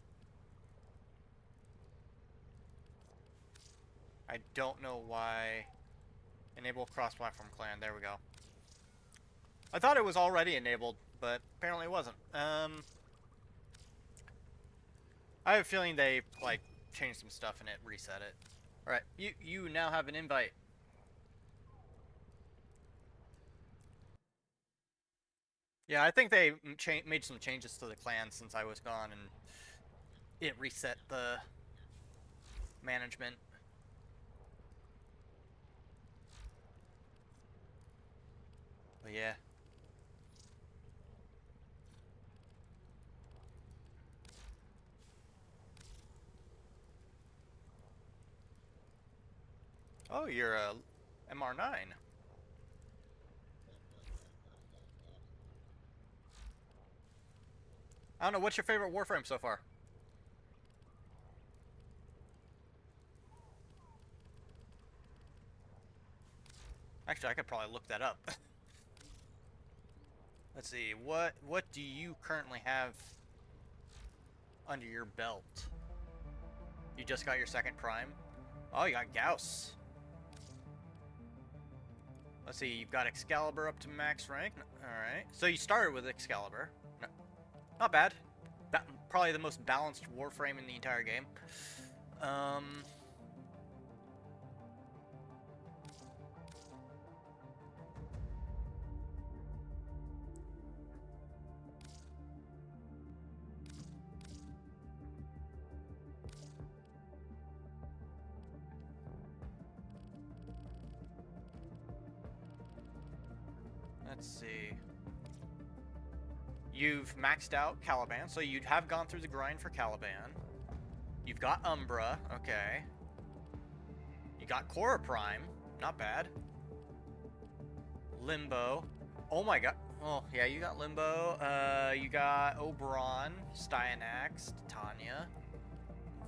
I don't know why. Enable cross-platform clan. There we go. I thought it was already enabled, but apparently it wasn't. I have a feeling they like changed some stuff and it reset it. All right, you now have an invite. Yeah, I think they made some changes to the clan since I was gone, and it reset the management. But yeah. Oh, you're a MR9. I don't know, what's your favorite Warframe so far? Actually, I could probably look that up. Let's see, what do you currently have under your belt? You just got your second prime? Oh, you got Gauss. Let's see, you've got Excalibur up to max rank. Alright, so you started with Excalibur. No, not bad. Probably the most balanced Warframe in the entire game. Let's see. You've maxed out Caliban, so you'd have gone through the grind for Caliban. You've got Umbra, okay. You got Cora Prime, not bad. Limbo. Oh my god. Oh, yeah, you got Limbo. You got Oberon, Styanax, Titania,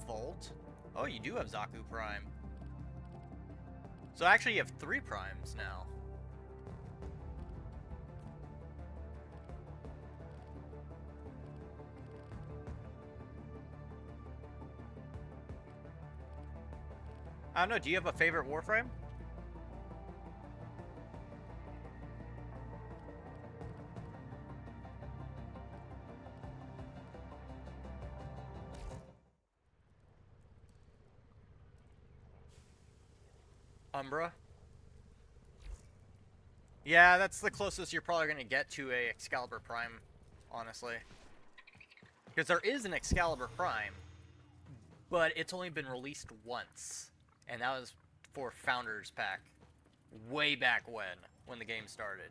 Volt. Oh, you do have Zaku Prime. So actually you have 3 primes now. I don't know, do you have a favorite Warframe? Umbra. Yeah, that's the closest you're probably going to get to a Excalibur Prime, honestly. Because there is an Excalibur Prime, but it's only been released once. And that was for Founders Pack. Way back when the game started.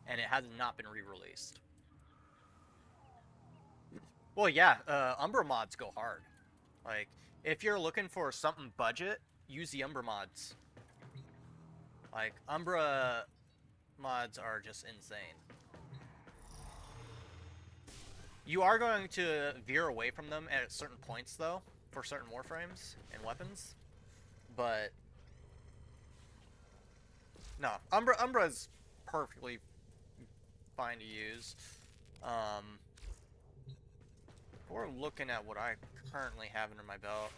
And it has not been re-released. Well, yeah, Umbra mods go hard. Like, if you're looking for something budget, use the Umbra mods. Like, Umbra mods are just insane. You are going to veer away from them at certain points, though, for certain Warframes and weapons. But no, Umbra's perfectly fine to use. We're looking at what I currently have under my belt.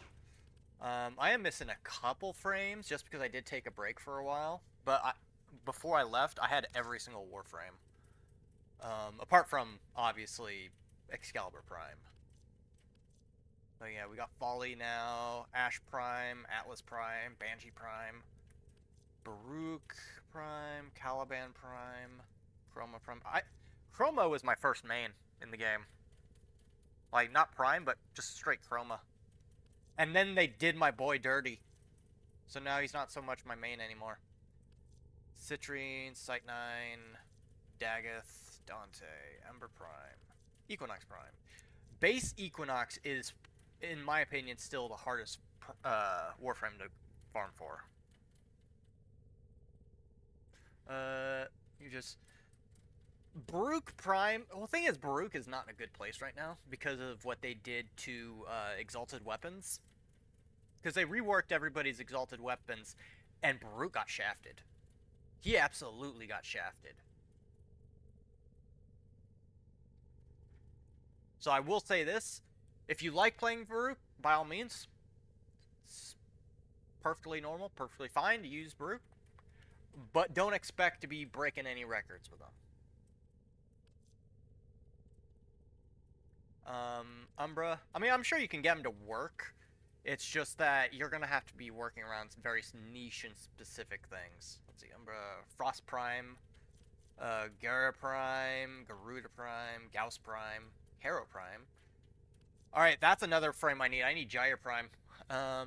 I am missing a couple frames just because I did take a break for a while. But before I left, I had every single Warframe. Apart from, obviously, Excalibur Prime. But yeah, we got Folly now, Ash Prime, Atlas Prime, Banshee Prime, Baruch Prime, Caliban Prime, Chroma Prime. Chroma was my first main in the game. Like, not Prime, but just straight Chroma. And then they did my boy dirty. So now he's not so much my main anymore. Citrine, Sight 9, Daggeth, Dante, Ember Prime, Equinox Prime. Base Equinox is, in my opinion, still the hardest Warframe to farm for. You just... Baruch Prime... Well, the thing is, Baruch is not in a good place right now because of what they did to Exalted Weapons. Because they reworked everybody's Exalted Weapons, and Baruch got shafted. He absolutely got shafted. So I will say this. If you like playing Baruch, by all means, it's perfectly normal, perfectly fine to use Baruch. But don't expect to be breaking any records with them. Umbra. I mean, I'm sure you can get them to work. It's just that you're going to have to be working around some very niche and specific things. Let's see. Umbra, Frost Prime, Gara Prime, Garuda Prime, Gauss Prime, Hero Prime. Alright, that's another frame I need. I need Gyre Prime. I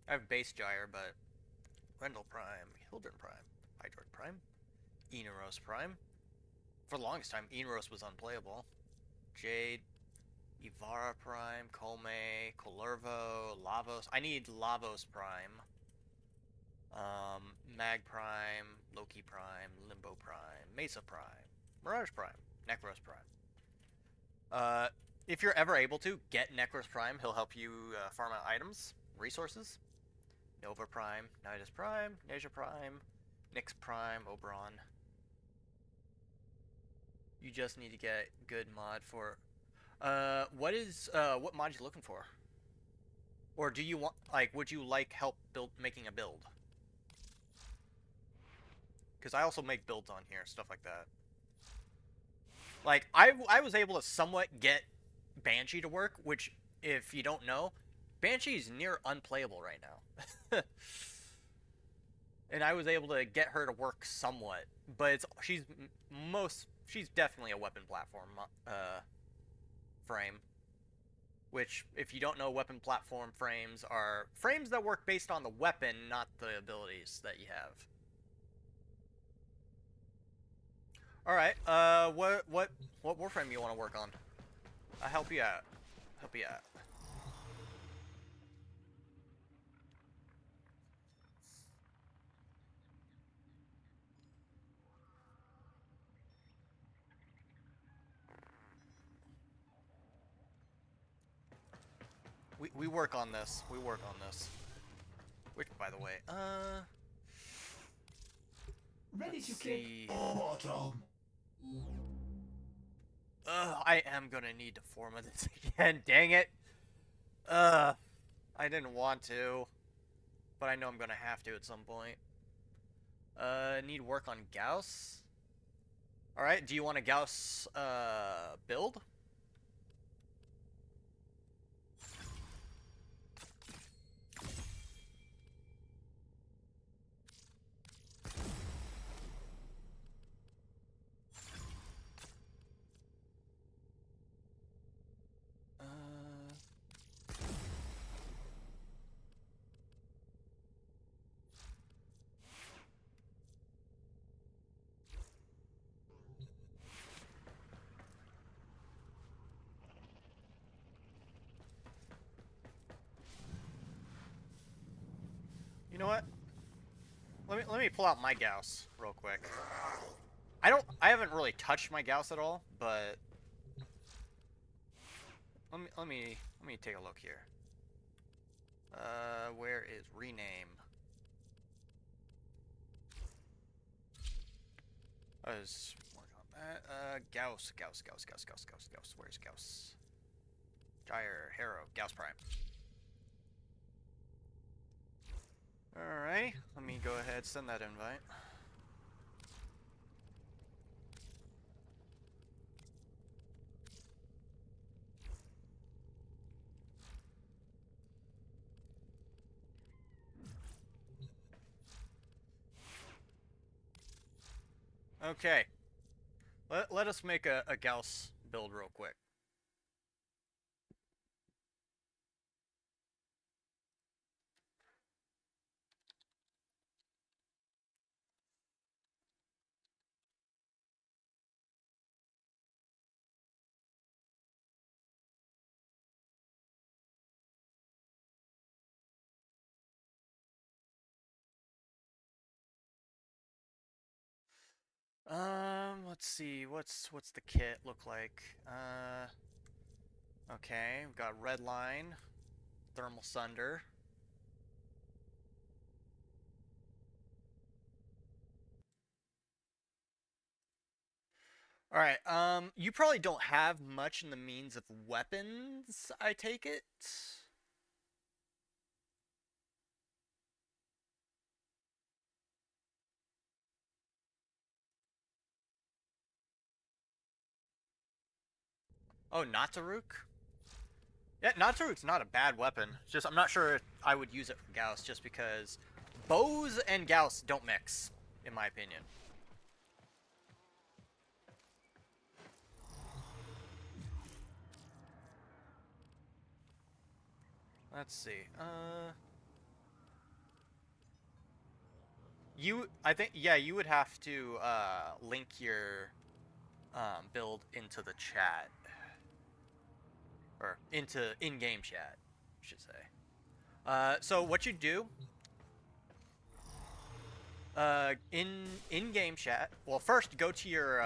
have base Gyre, but Grendel Prime, Hildren Prime, Hydroid Prime, Eneros Prime. For the longest time, Eneros was unplayable. Jade, Ivara Prime, Colme, Colervo, Lavos. I need Lavos Prime. Mag Prime, Loki Prime, Limbo Prime, Mesa Prime, Mirage Prime, Necros Prime. If you're ever able to, get Necros Prime. He'll help you farm out items, resources. Nova Prime, Nidus Prime, Neja Prime, Nyx Prime, Oberon. You just need to get good mod for... what mod you looking for? Or do you want, like, would you like help making a build? Because I also make builds on here, stuff like that. Like, I was able to somewhat get Banshee to work, which, if you don't know, Banshee is near unplayable right now. And I was able to get her to work somewhat, but she's definitely a weapon platform frame. Which, if you don't know, weapon platform frames are frames that work based on the weapon, not the abilities that you have. All right. What Warframe you want to work on? I'll help you out. Help you out. We work on this. We work on this. Which, by the way, Ready to see. kick bottom. I am gonna need to form this again. Dang it. I didn't want to, but I know I'm gonna have to at some point. Need work on Gauss. All right. Do you want a Gauss build? You know what? Let me pull out my Gauss real quick. I haven't really touched my Gauss at all, but let me take a look here. Where is rename? I was working on that. Gauss. Where's Gauss? Gyre, Harrow, Gauss Prime. Alright, let me go ahead, send that invite. Okay. Let us make a Gauss build real quick. Let's see, what's the kit look like? Okay, we've got red line, thermal sunder. Alright, you probably don't have much in the means of weapons, I take it? Oh, Nataruk? Yeah, Nataruk's not a bad weapon. Just, I'm not sure if I would use it for Gauss, just because bows and Gauss don't mix, in my opinion. Let's see, I think, yeah, you would have to, link your, build into the chat. Or, into in-game chat, I should say. So what you do, in-game chat, well, first go to your,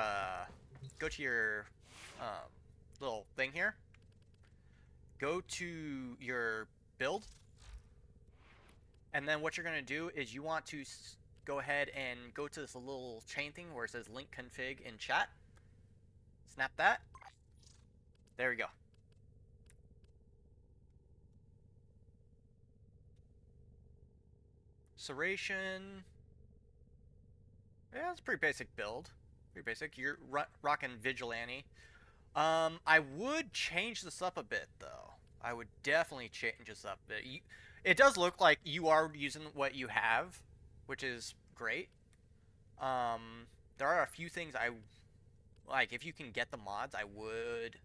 little thing here. Go to your build. And then what you're going to do is you want to go ahead and go to this little chain thing where it says link config in chat. Snap that. There we go. Serration. Yeah, it's a pretty basic build. Pretty basic. You're rocking Vigilante. I would change this up a bit, though. I would definitely change this up a bit. It does look like you are using what you have, which is great. There are a few things I like. If you can get the mods, I would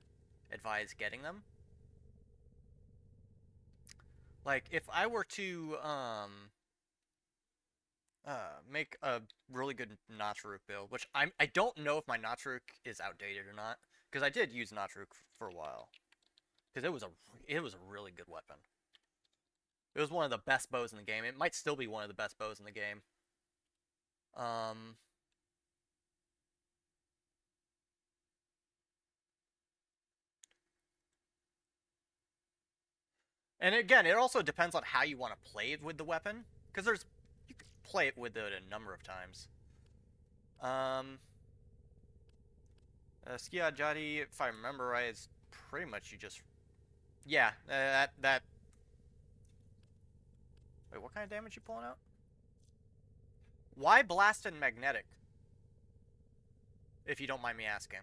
advise getting them. Like, if I were to make a really good Nataruk build, which I don't know if my Nataruk is outdated or not, because I did use Nataruk for a while, because it was a really good weapon. It was one of the best bows in the game. It might still be one of the best bows in the game. And again, it also depends on how you want to play it with the weapon, because you can play it with it a number of times. Skia Jadi, if I remember right, is pretty much you just, yeah, that. Wait, what kind of damage you pulling out? Why blast and magnetic? If you don't mind me asking.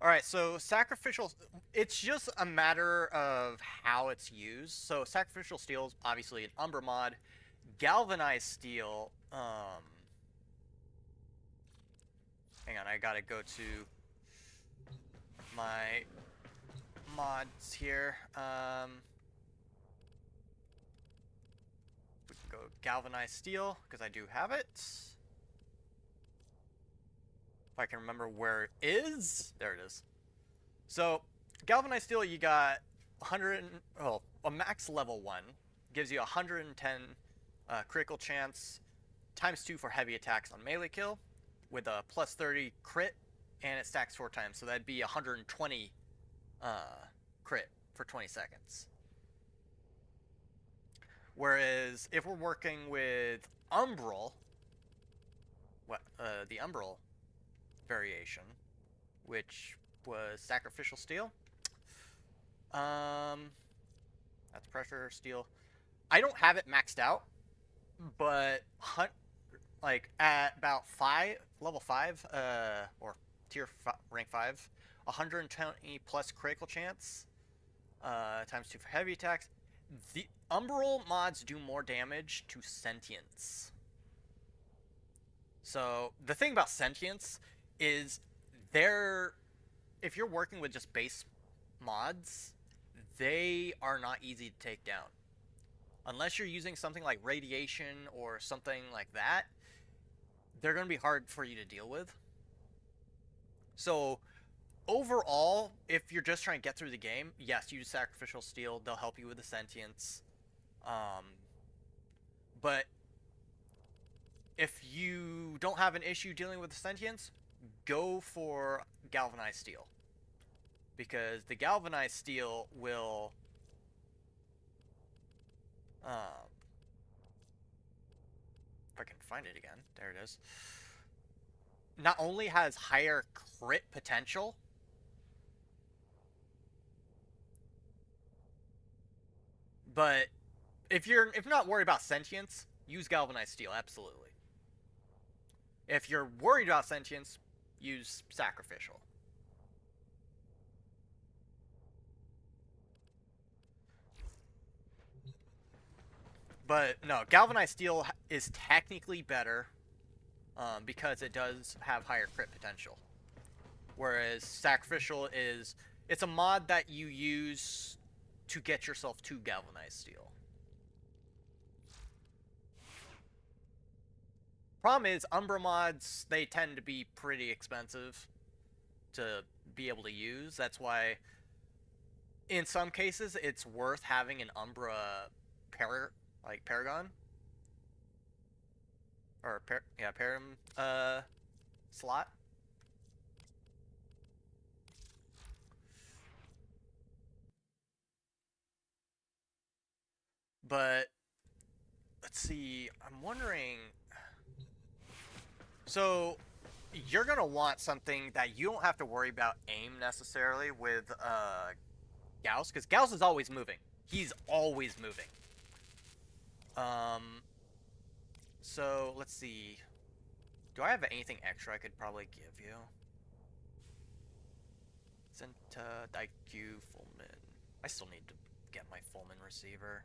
Alright, so sacrificial, it's just a matter of how it's used. So sacrificial steel is obviously an Umbra mod. Galvanized steel, hang on, I gotta go to my mods here. We can go galvanized steel, because I do have it. If I can remember where it is. There it is. So, galvanized steel, you got a max level 1 gives you 110 critical chance times 2 for heavy attacks on melee kill with a plus 30 crit, and it stacks 4 times, so that'd be 120 crit for 20 seconds. Whereas if we're working with Umbral, the Umbral variation, which was Sacrificial Steel, that's Pressure Steel. I don't have it maxed out, but like at about level 5, or rank 5, 120 plus critical chance, times 2 for heavy attacks. The Umbral mods do more damage to sentience. So the thing about sentience is if you're working with just base mods, they are not easy to take down. Unless you're using something like radiation or something like that, they're going to be hard for you to deal with. So overall, if you're just trying to get through the game, yes, use Sacrificial Steel. They'll help you with the sentience. But if you don't have an issue dealing with the sentience, go for Galvanized Steel. Because the Galvanized Steel will... if I can find it again. There it is. Not only has higher crit potential, but if you're not worried about sentience, use Galvanized Steel, absolutely. If you're worried about sentience, use Sacrificial. But no, Galvanized Steel is technically better because it does have higher crit potential. Whereas Sacrificial it's a mod that you use to get yourself to Galvanized Steel. Problem is, Umbra mods, they tend to be pretty expensive to be able to use. That's why, in some cases, it's worth having an Umbra Paragon. Or, Param slot. But, let's see, I'm wondering... So, you're going to want something that you don't have to worry about aim necessarily with Gauss, because Gauss is always moving. He's always moving. So, let's see. Do I have anything extra I could probably give you? Senta, Daikyu, Fullman. I still need to get my Fullman receiver.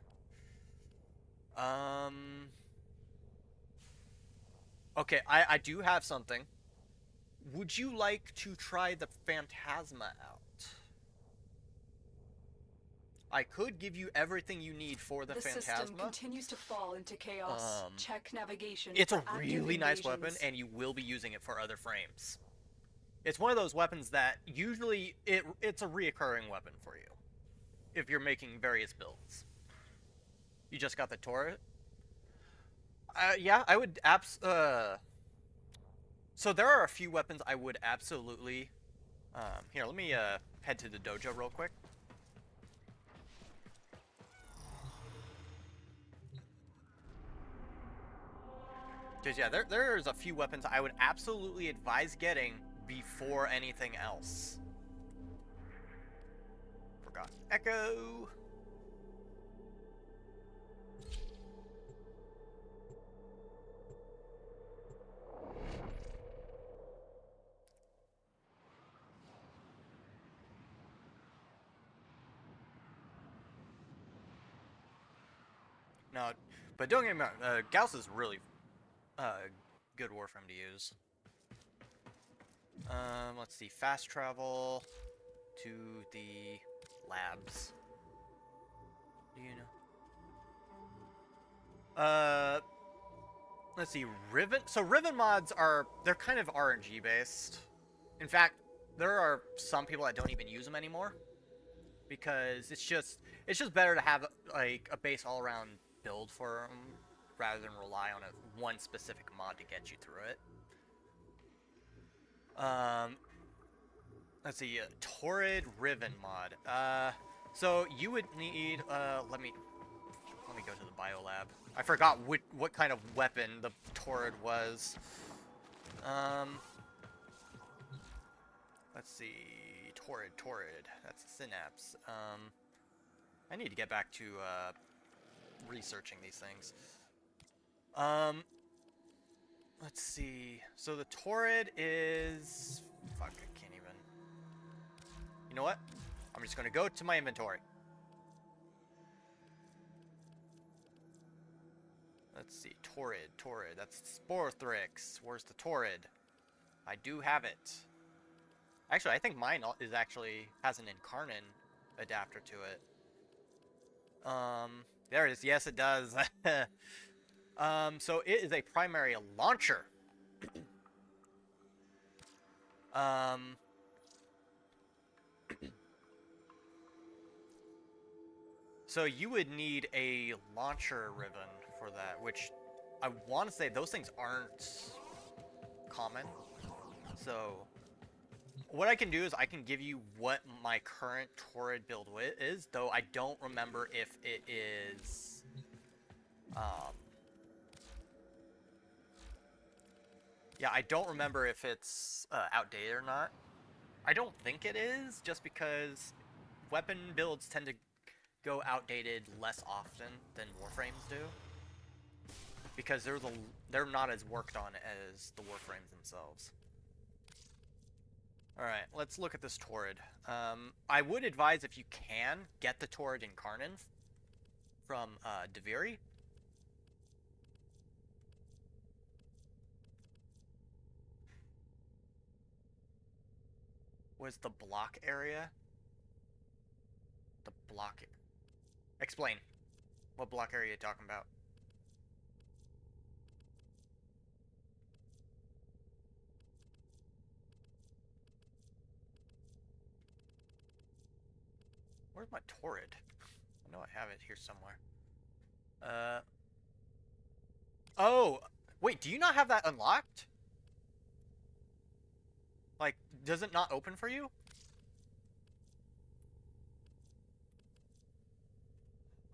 Okay, I do have something. Would you like to try the Phantasma out? I could give you everything you need for the Phantasma. The system continues to fall into chaos. Check navigation. It's a for really active nice weapon, invasions. and you will be using it for other frames. It's one of those weapons that usually it's a reoccurring weapon for you if you're making various builds. You just got the turret. Yeah, I would so there are a few weapons I would absolutely... here, let me head to the dojo real quick. Because, yeah, there's a few weapons I would absolutely advise getting before anything else. Forgotten Echo. No, but don't get me wrong, Gauss is really good Warframe to use. Let's see, fast travel to the labs. Do you know? Let's see, Riven. So Riven mods they're kind of RNG based. In fact, there are some people that don't even use them anymore because it's just better to have like a base all around build for them rather than rely on one specific mod to get you through it. Let's see, Torrid Riven mod. So you would need let me go to the biolab. I forgot what kind of weapon the Torrid was. Let's see, Torrid. That's a synapse. I need to get back to researching these things. Let's see. So the Torrid is... Fuck, I can't even... You know what? I'm just going to go to my inventory. Let's see. Torrid. That's Sporthrix. Where's the Torrid? I do have it. Actually, I think mine is actually has an Incarnon adapter to it. There it is. Yes, it does. So it is a primary launcher. So you would need a launcher ribbon for that, which I want to say those things aren't common. So what I can do is I can give you what my current Torrid build is, though I don't remember if it is yeah, I don't remember if it's outdated or not. I don't think it is, just because weapon builds tend to go outdated less often than Warframes do, because they're not as worked on as the Warframes themselves. All right, let's look at this Torrid. I would advise, if you can, get the Torrid Incarnon from Deviri. Was the block area? The block... Explain. What block area are you talking about? Where's my Torrid? I know I have it here somewhere. Oh! Wait, do you not have that unlocked? Like, does it not open for you?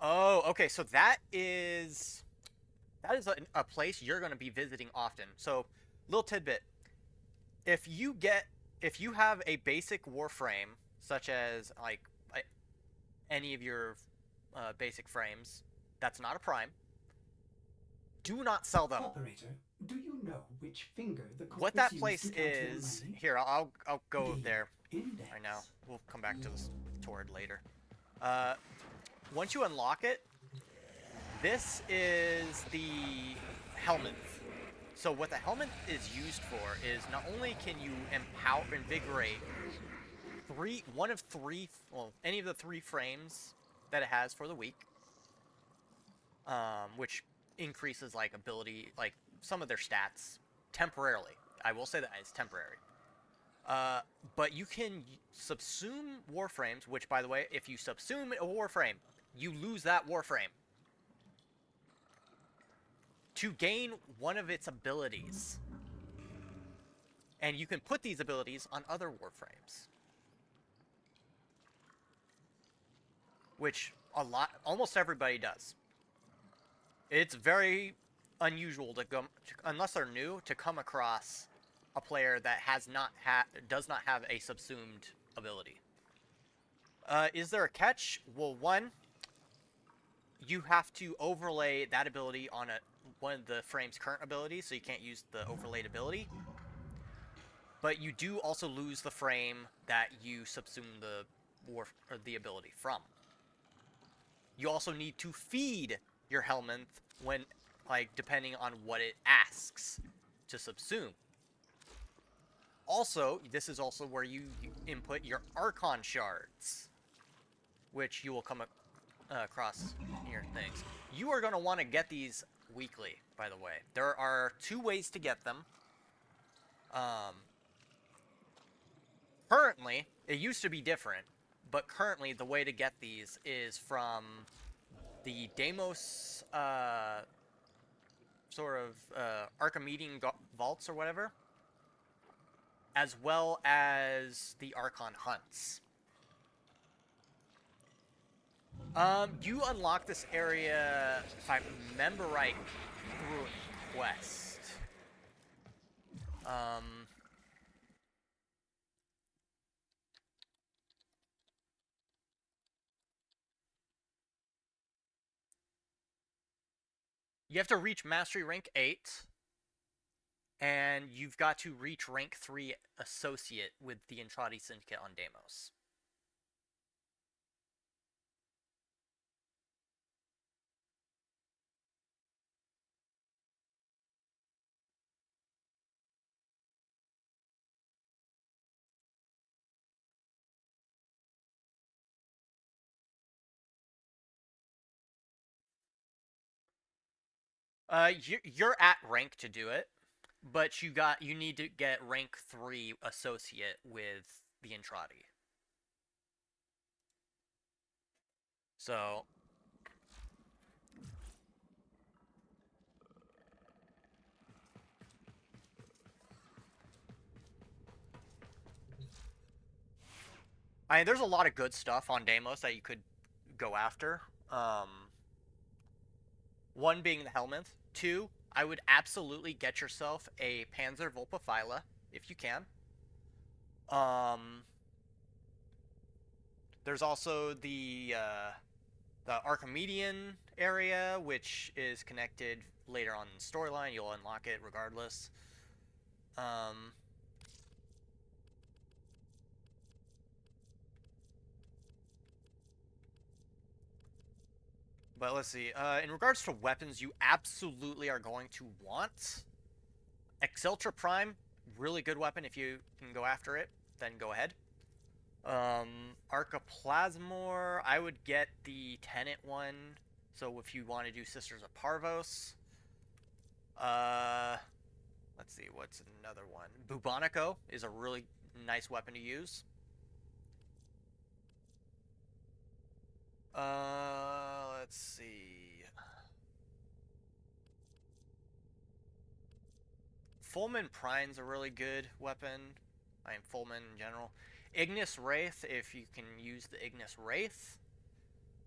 Oh, okay, so that is a place you're going to be visiting often. So, little tidbit. If you have a basic Warframe, such as like any of your basic frames, that's not a prime, do not sell them. Operator, do you know which finger the What that place is, here, I'll go there index. right now. We'll come back to this Torrid later. Once you unlock it, this is the Helminth. So what the Helminth is used for is, not only can you invigorate any of the 3 frames that it has for the week, which increases like ability, like some of their stats temporarily. I will say that it's temporary. But you can subsume Warframes, which, by the way, if you subsume a Warframe, you lose that Warframe, to gain one of its abilities. And you can put these abilities on other Warframes, which almost everybody does. It's very unusual unless they're new, to come across a player that does not have a subsumed ability. Is there a catch? Well, one, you have to overlay that ability on one of the frame's current abilities, so you can't use the overlaid ability. But you do also lose the frame that you subsume the ability from. You also need to feed your Helminth when, like, depending on what it asks to subsume. Also, this is also where you input your Archon shards, which you will come across in your things. You are going to want to get these weekly, by the way. There are 2 ways to get them. Currently, it used to be different, but currently the way to get these is from the Deimos sort of Archimedean vaults or whatever, as well as the Archon hunts. You unlock this area, if I remember right, through a quest. You have to reach Mastery Rank 8, and you've got to reach Rank 3 Associate with the Entrati Syndicate on Deimos. You're at rank to do it, but you need to get rank 3 associate with the Entrati. So I mean, there's a lot of good stuff on Deimos that you could go after. One being the helmet. Two, I would absolutely get yourself a Panzer Volpaphyla if you can. There's also the Archimedean area, which is connected later on in the storyline. You'll unlock it regardless. But let's see. In regards to weapons, you absolutely are going to want Exceltra Prime. Really good weapon if you can go after it. Then go ahead. Archoplasmor, I would get the Tenant one. So if you want to do Sisters of Parvos. Let's see, what's another one? Bubonico is a really nice weapon to use. Let's see. Fulmin Prine's a really good weapon. I mean, Fulmin in general. Ignis Wraith, if you can use the Ignis Wraith.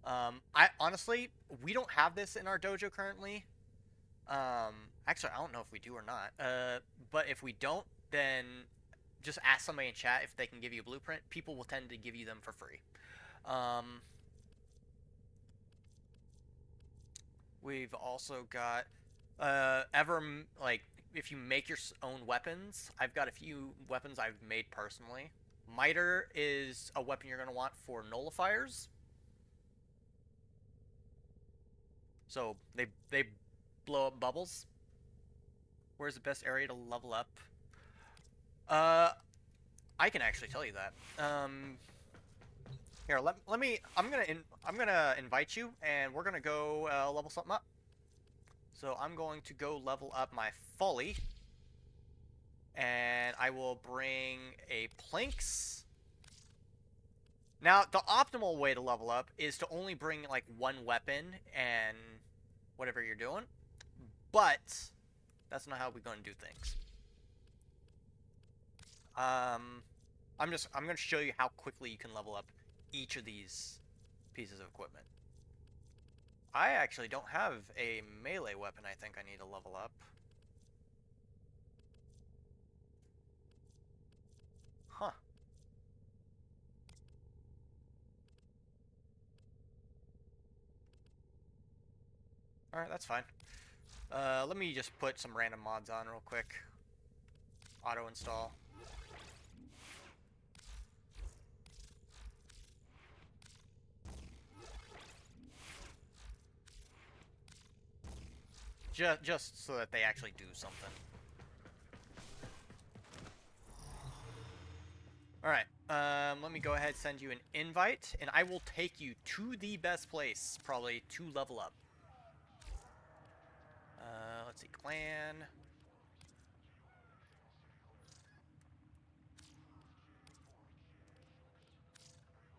I honestly, we don't have this in our dojo currently. Actually, I don't know if we do or not. But if we don't, then just ask somebody in chat if they can give you a blueprint. People will tend to give you them for free. We've also got if you make your own weapons, I've got a few weapons I've made personally. Miter is a weapon you're going to want for nullifiers. So they blow up bubbles. Where's the best area to level up? I can actually tell you that. Here, let me. I'm gonna invite you, and we're gonna go level something up. So I'm going to go level up my Folly, and I will bring a Planks. Now, the optimal way to level up is to only bring like one weapon and whatever you're doing, but that's not how we're going to do things. I'm going to show you how quickly you can level up each of these pieces of equipment. I actually don't have a melee weapon I think I need to level up. Huh. Alright, that's fine. Let me just put some random mods on real quick. Auto install. Just so that they actually do something. Alright, let me go ahead and send you an invite, and I will take you to the best place, probably, to level up. Let's see, clan.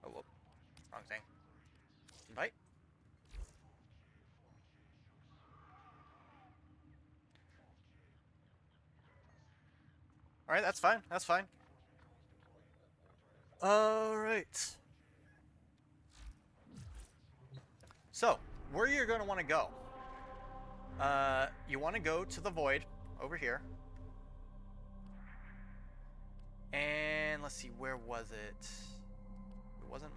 Oh, whoop. Alright, that's fine. That's fine. Alright. So, where you're going to want to go. You want to go to the void over here. And let's see, where was it? It wasn't...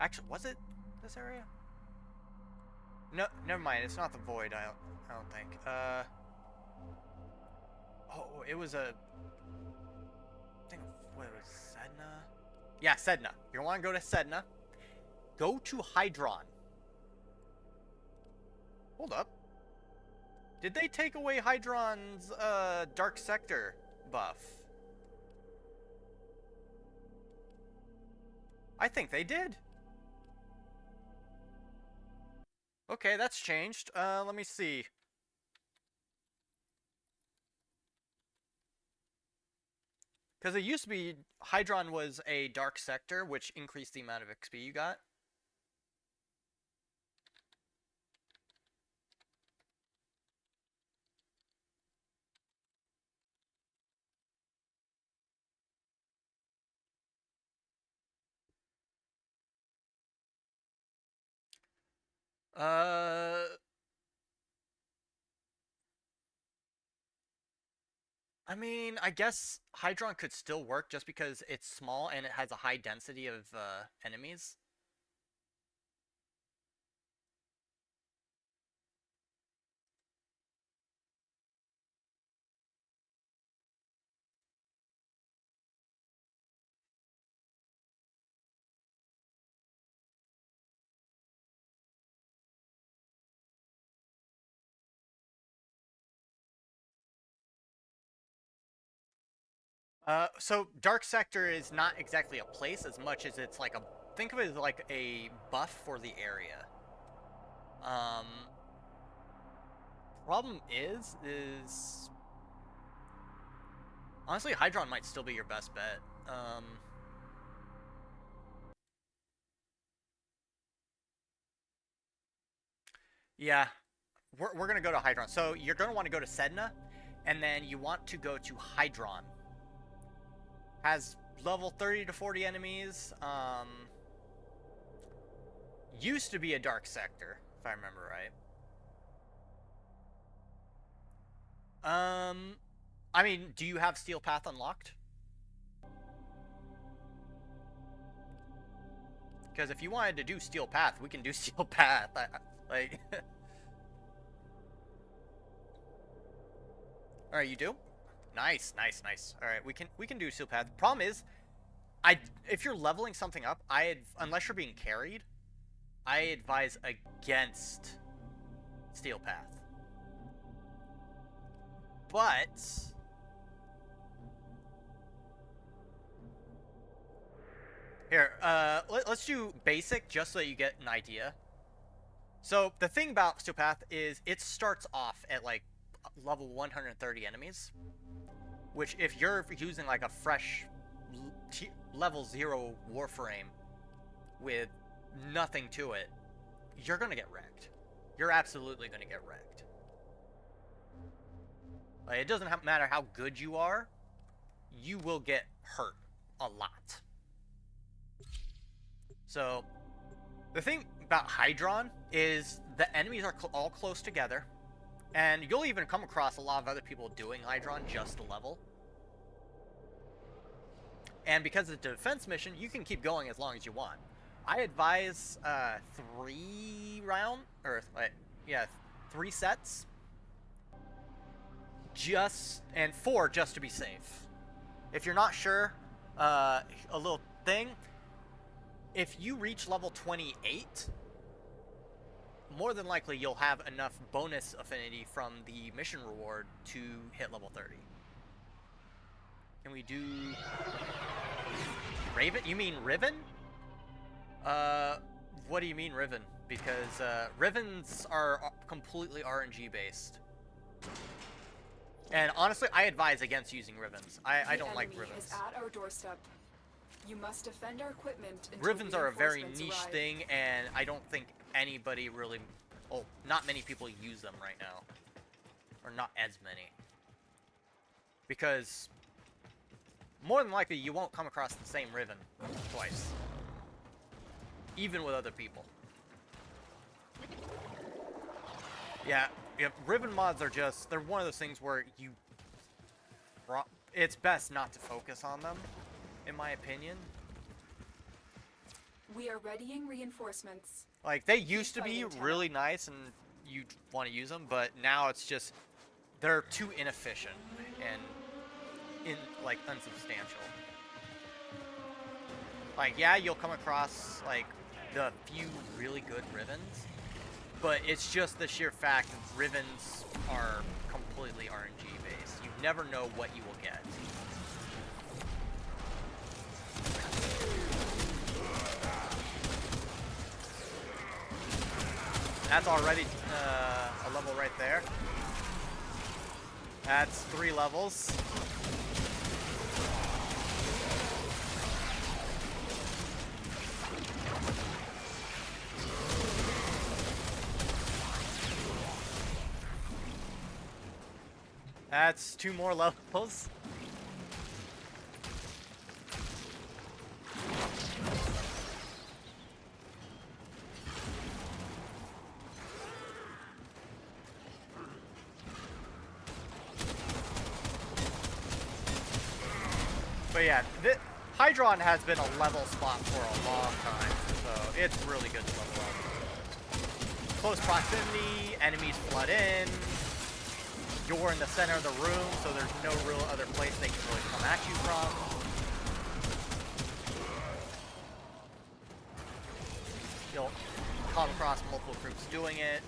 Actually, was it this area? No, never mind. It's not the void, I don't think. Oh, it was a... I think, what was it, Sedna? Yeah, Sedna. You want to go to Sedna. Go to Hydron. Hold up. Did they take away Hydron's Dark Sector buff? I think they did. Okay, that's changed. Let me see. Because it used to be Hydron was a Dark Sector, which increased the amount of XP you got. I mean, I guess Hydron could still work just because it's small and it has a high density of enemies. So Dark Sector is not exactly a place as much as it's like a... Think of it as like a buff for the area. Um... Problem is... Honestly, Hydron might still be your best bet. Yeah. We're gonna go to Hydron. So you're gonna want to go to Sedna, and then you want to go to Hydron. Has level 30 to 40 enemies. Used to be a Dark Sector, if I remember right. I mean, do you have Steel Path unlocked? Because if you wanted to do Steel Path, we can do Steel Path. Like... Alright, you do? Nice, nice, nice. Alright, we can do Steel Path. Problem is, if you're leveling something up, unless you're being carried, I advise against Steel Path. But here, let's do basic just so you get an idea. So the thing about Steel Path is it starts off at like level 130 enemies, which if you're using like a fresh level 0 Warframe with nothing to it, you're gonna get wrecked. You're absolutely gonna get wrecked. Like, it doesn't matter how good you are, you will get hurt a lot. So the thing about Hydron is the enemies are all close together. And you'll even come across a lot of other people doing Hydron just to level. And because it's a defense mission, you can keep going as long as you want. I advise 3 sets. And 4 just to be safe. If you're not sure, a little thing. If you reach level 28, more than likely you'll have enough bonus affinity from the mission reward to hit level 30. Can we do Raven? You mean Riven? What do you mean Riven? Because Rivens are completely RNG based. And honestly, I advise against using Rivens. I don't like Rivens. Is at our doorstep. You must defend our equipment until Rivens are a very reinforcements niche arrive. thing, and I don't think anybody really... Oh, not many people use them right now. Or not as many. Because more than likely you won't come across the same Riven twice. Even with other people. Yeah, Riven mods are just, they're one of those things where it's best not to focus on them, in my opinion. We are readying reinforcements. Like, they used to be fighting, Tenno. really nice and you want to use them, but now it's just, they're too inefficient and like unsubstantial. Like, yeah, you'll come across like the few really good Rivens, but it's just the sheer fact that Rivens are completely RNG based. You never know what you will get. That's already a level right there. That's 3 levels. That's 2 more levels. But yeah, Hydron has been a level spot for a long time, so it's really good to level up. Close proximity, enemies flood in. You're in the center of the room, so there's no real other place they can really come at you from. You'll come across multiple groups doing it.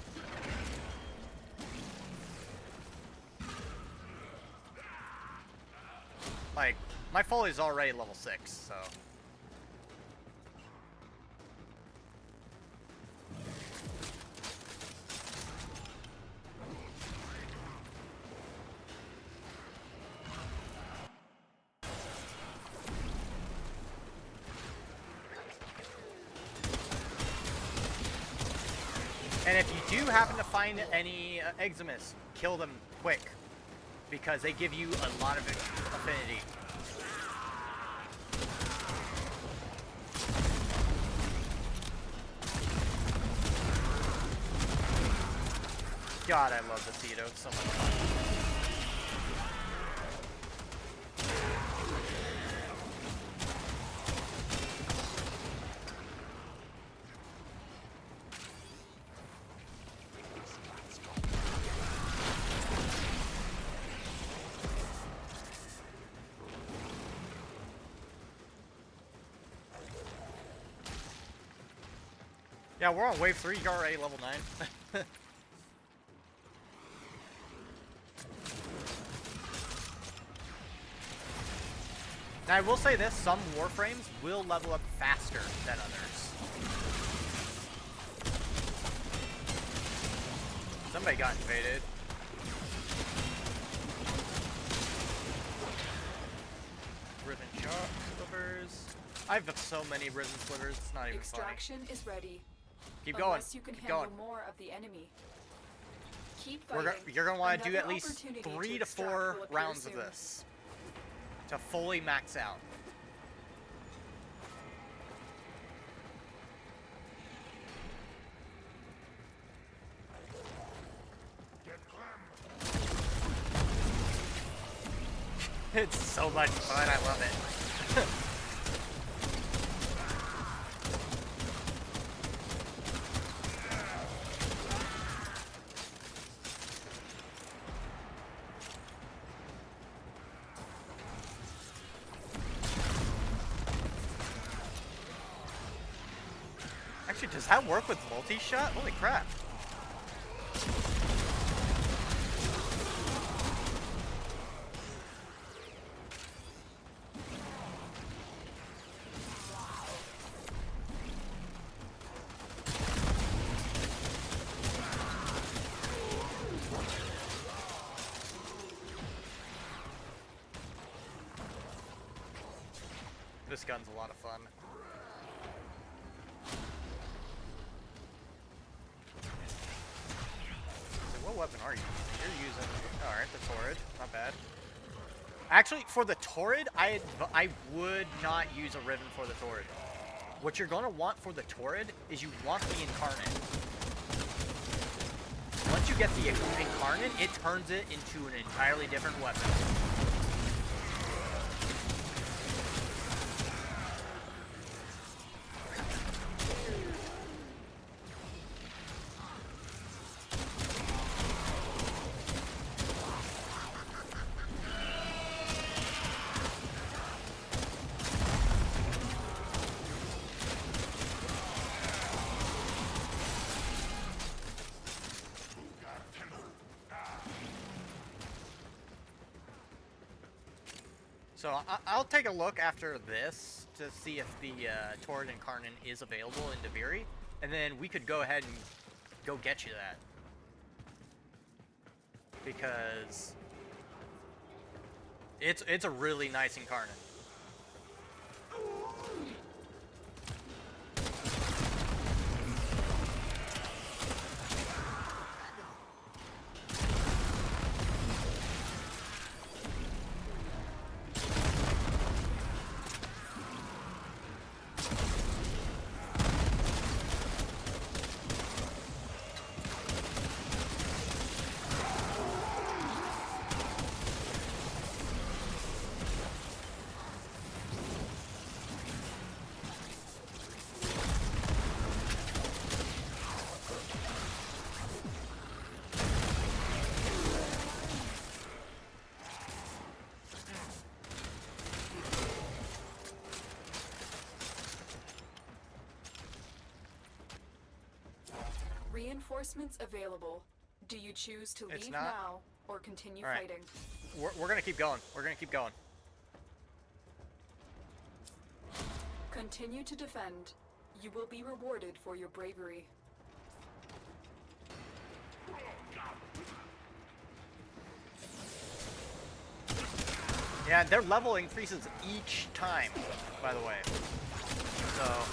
Like, my Foley's already level 6, so... And if you do happen to find any Eximus, kill them quick, because they give you a lot of affinity. God, I love the Cedo so much. Yeah, we're on wave 3, you're already level 9. Now, I will say this, some Warframes will level up faster than others. Somebody got invaded. Riven Shark Slivers. I have so many Riven Slivers, it's not even Extraction is ready. Keep going. Unless you can Keep handle going. more of the enemy. Keep fighting. You're going to want to do Another at least opportunity 3 to extract 4 will appear rounds of soon. this to fully max out. It's so much fun, I love it. Actually, does that work with multi-shot? Holy crap. This gun's a lot of fun. So what weapon are you using? You're using... Alright, the Torrid. Not bad. Actually, for the Torrid, I would not use a Riven for the Torrid. What you're going to want for the Torrid is you want the Incarnate. Once you get the Incarnate, it turns it into an entirely different weapon. So I'll take a look after this to see if the Torrid Incarnate is available in Deviri, and then we could go ahead and go get you that. Because it's a really nice Incarnate. Reinforcements available. Do you choose to It's leave not. now or continue All right. fighting? We're gonna keep going. We're gonna keep going. Continue to defend. You will be rewarded for your bravery. Yeah, their level increases each time, by the way. So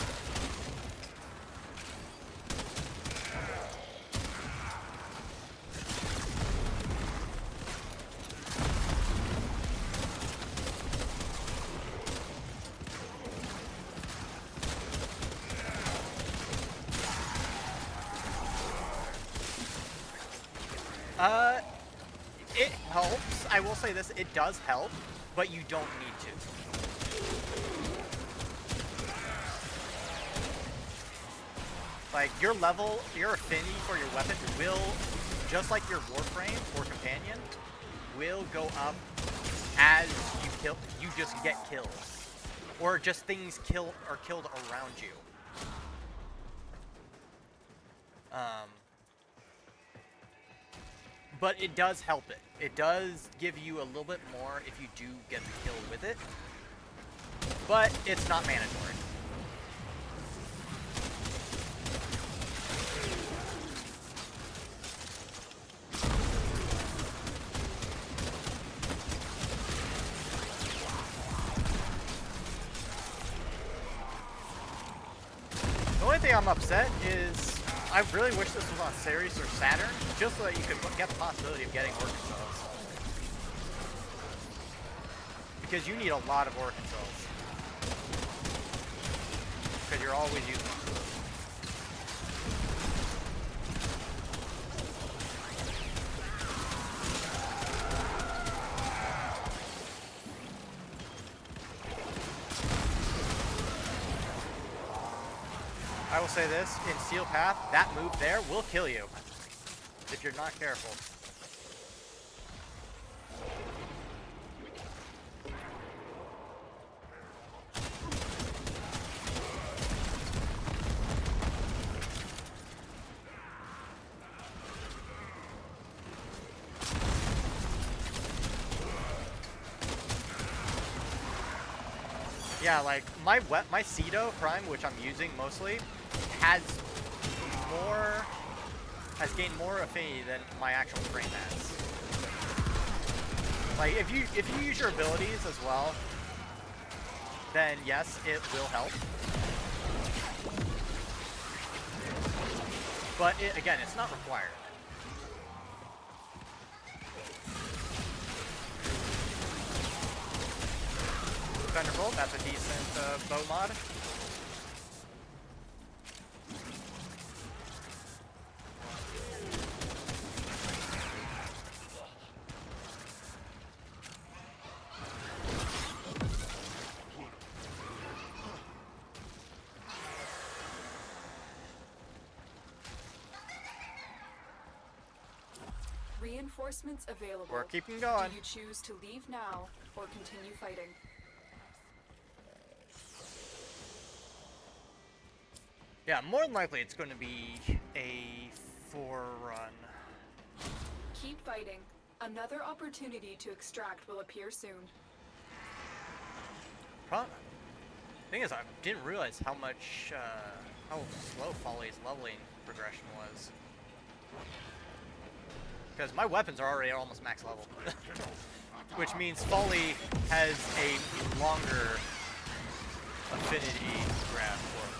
it helps. I will say this, it does help, but you don't need to. Like, your level, your affinity for your weapon will, just like your Warframe or Companion, will go up as you just get kills. Or just things killed around you. But it does help it. It does give you a little bit more if you do get the kill with it. But it's not mandatory. The only thing I'm upset is I really wish this was on Ceres or Saturn, just so that you could get the possibility of getting Orc Cells. Because you need a lot of Orc Cells. Because you're always using them. I will say this, in Steel Path, that move there will kill you if you're not careful. Yeah, like my Cedo Prime, which I'm using mostly, has gained more affinity than my actual frame has. Like if you use your abilities as well, then yes, it will help. But again, it's not required. Thunderbolt, that's a decent bow mod. Reinforcements available. We're keeping going. Do you choose to leave now or continue fighting? Yeah, more than likely it's going to be a 4-run. Keep fighting. Another opportunity to extract will appear soon. Thing is, I didn't realize how much, how slow Folly's leveling progression was. Because my weapons are already almost max level. Which means Folly has a longer affinity grab for it.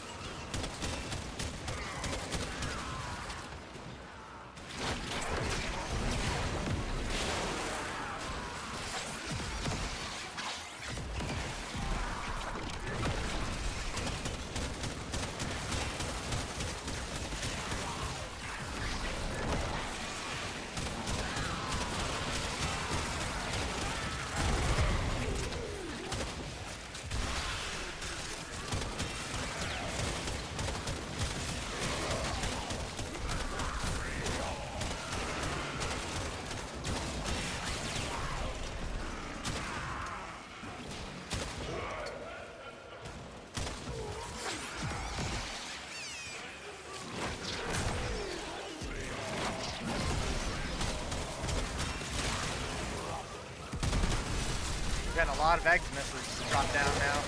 Getting a lot of eggs misses drop down now.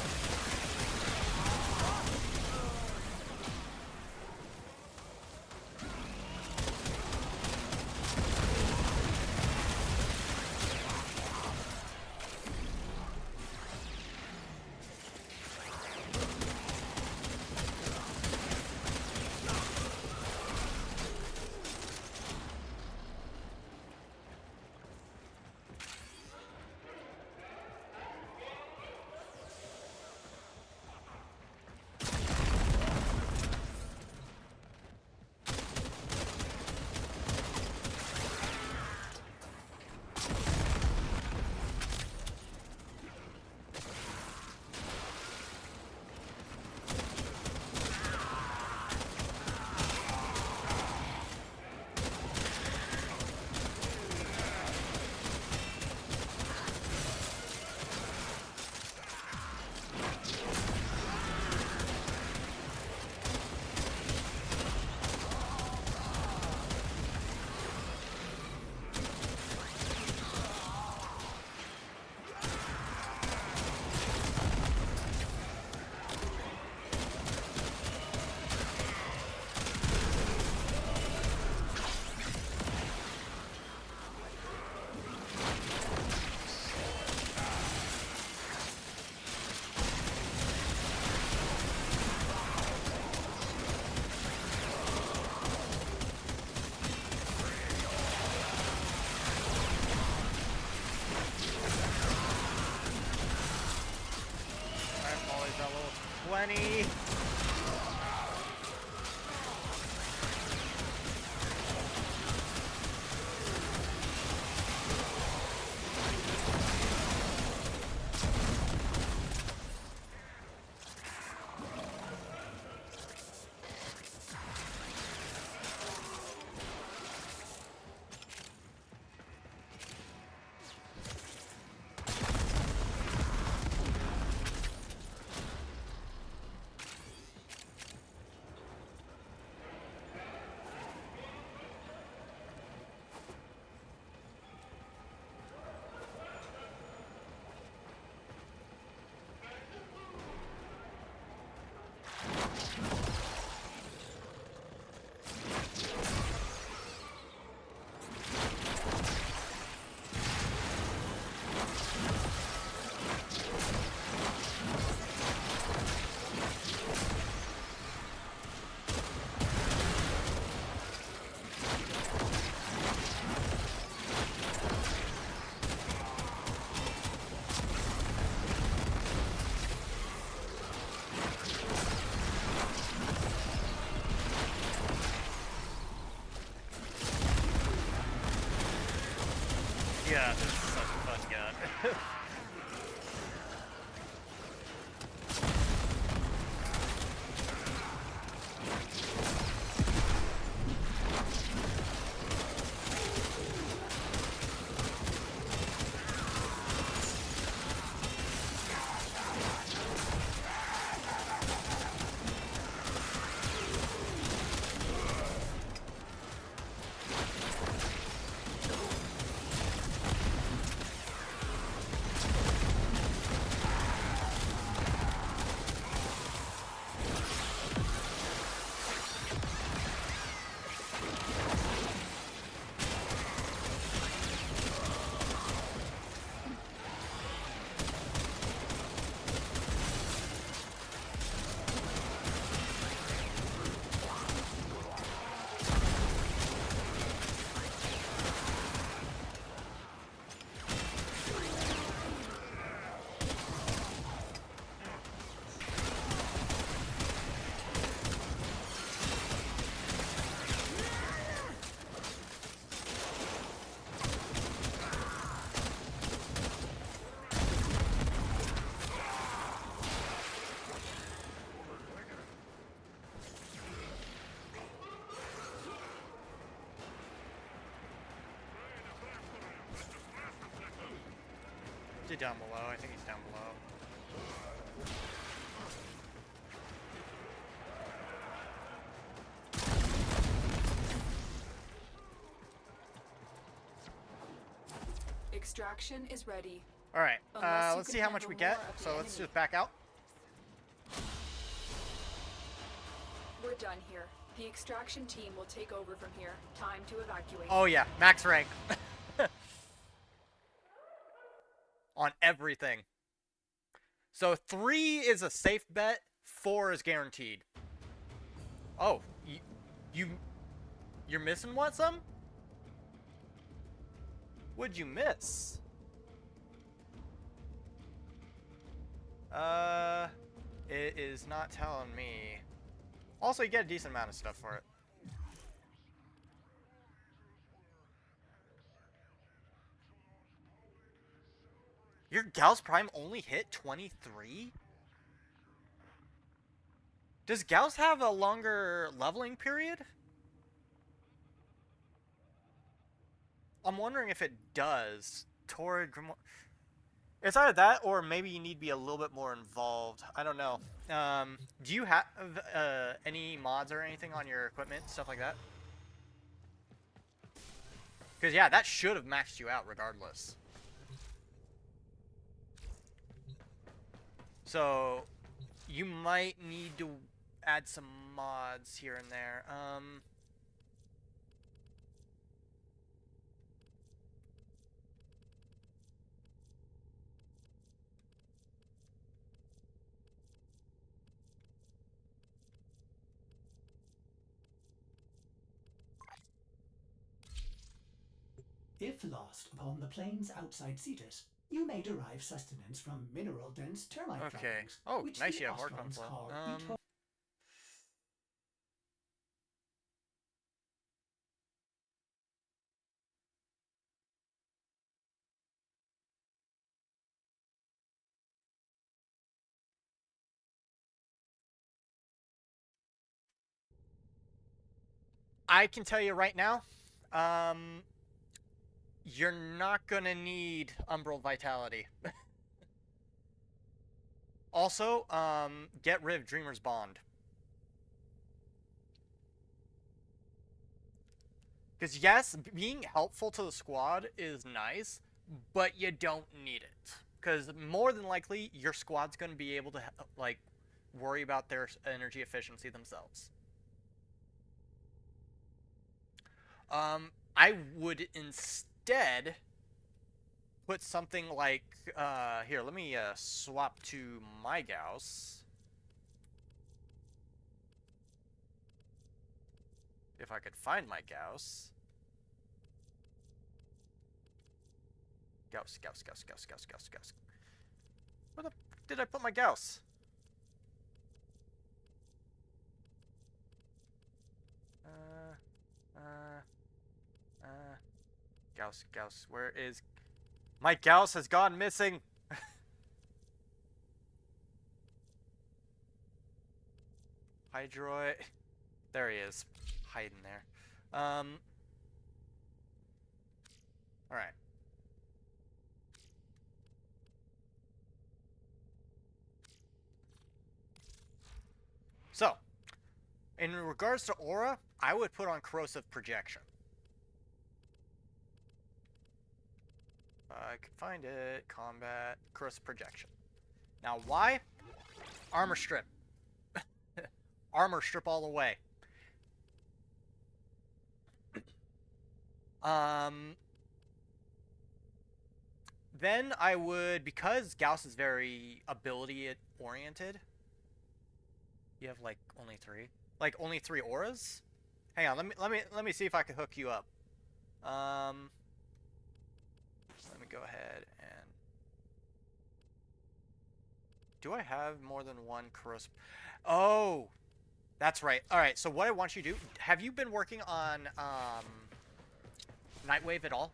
Plenty. Is he down below? I think he's down below. Extraction is ready. All right. Unless you Let's can see how much handle we get. more of the So let's enemy. just back out. We're done here. The extraction team will take over from here. Time to evacuate. Oh yeah, max rank. On everything. So 3 is a safe bet. 4 is guaranteed. Oh, you're missing what? Some? What'd you miss? It is not telling me. Also, you get a decent amount of stuff for it. Your Gauss Prime only hit 23? Does Gauss have a longer leveling period? I'm wondering if it does. Torrid Grimoire. It's either that or maybe you need to be a little bit more involved. I don't know. Do you have any mods or anything on your equipment, stuff like that? Because, yeah, that should have maxed you out regardless. So, you might need to add some mods here and there. If lost upon the plains outside Cetus, you may derive sustenance from mineral-dense termite Okay. droppings, Oh, which nice the you have hard Ostrons flow. call I can tell you right now, you're not gonna need Umbral Vitality. Also, get rid of Dreamer's Bond. Because yes, being helpful to the squad is nice, but you don't need it. Because more than likely, your squad's going to be able to, like, worry about their energy efficiency themselves. I would instead put something like, here, let me swap to my Gauss. If I could find my Gauss. Gauss. Where the f did I put my Gauss? Gauss. Where is... My Gauss has gone missing. Hydroid. There he is. Hiding there. Alright. So, in regards to aura, I would put on corrosive projection. I can find it. Combat. Corrosive projection. Now, why? Armor strip. Armor strip all the way. Then I would, because Gauss is very ability oriented. You have like only 3, like only 3 auras. Hang on, let me see if I can hook you up. Let me go ahead and. Do I have more than one corrosive? Oh, that's right. All right. So what I want you to do? Have you been working on Nightwave at all?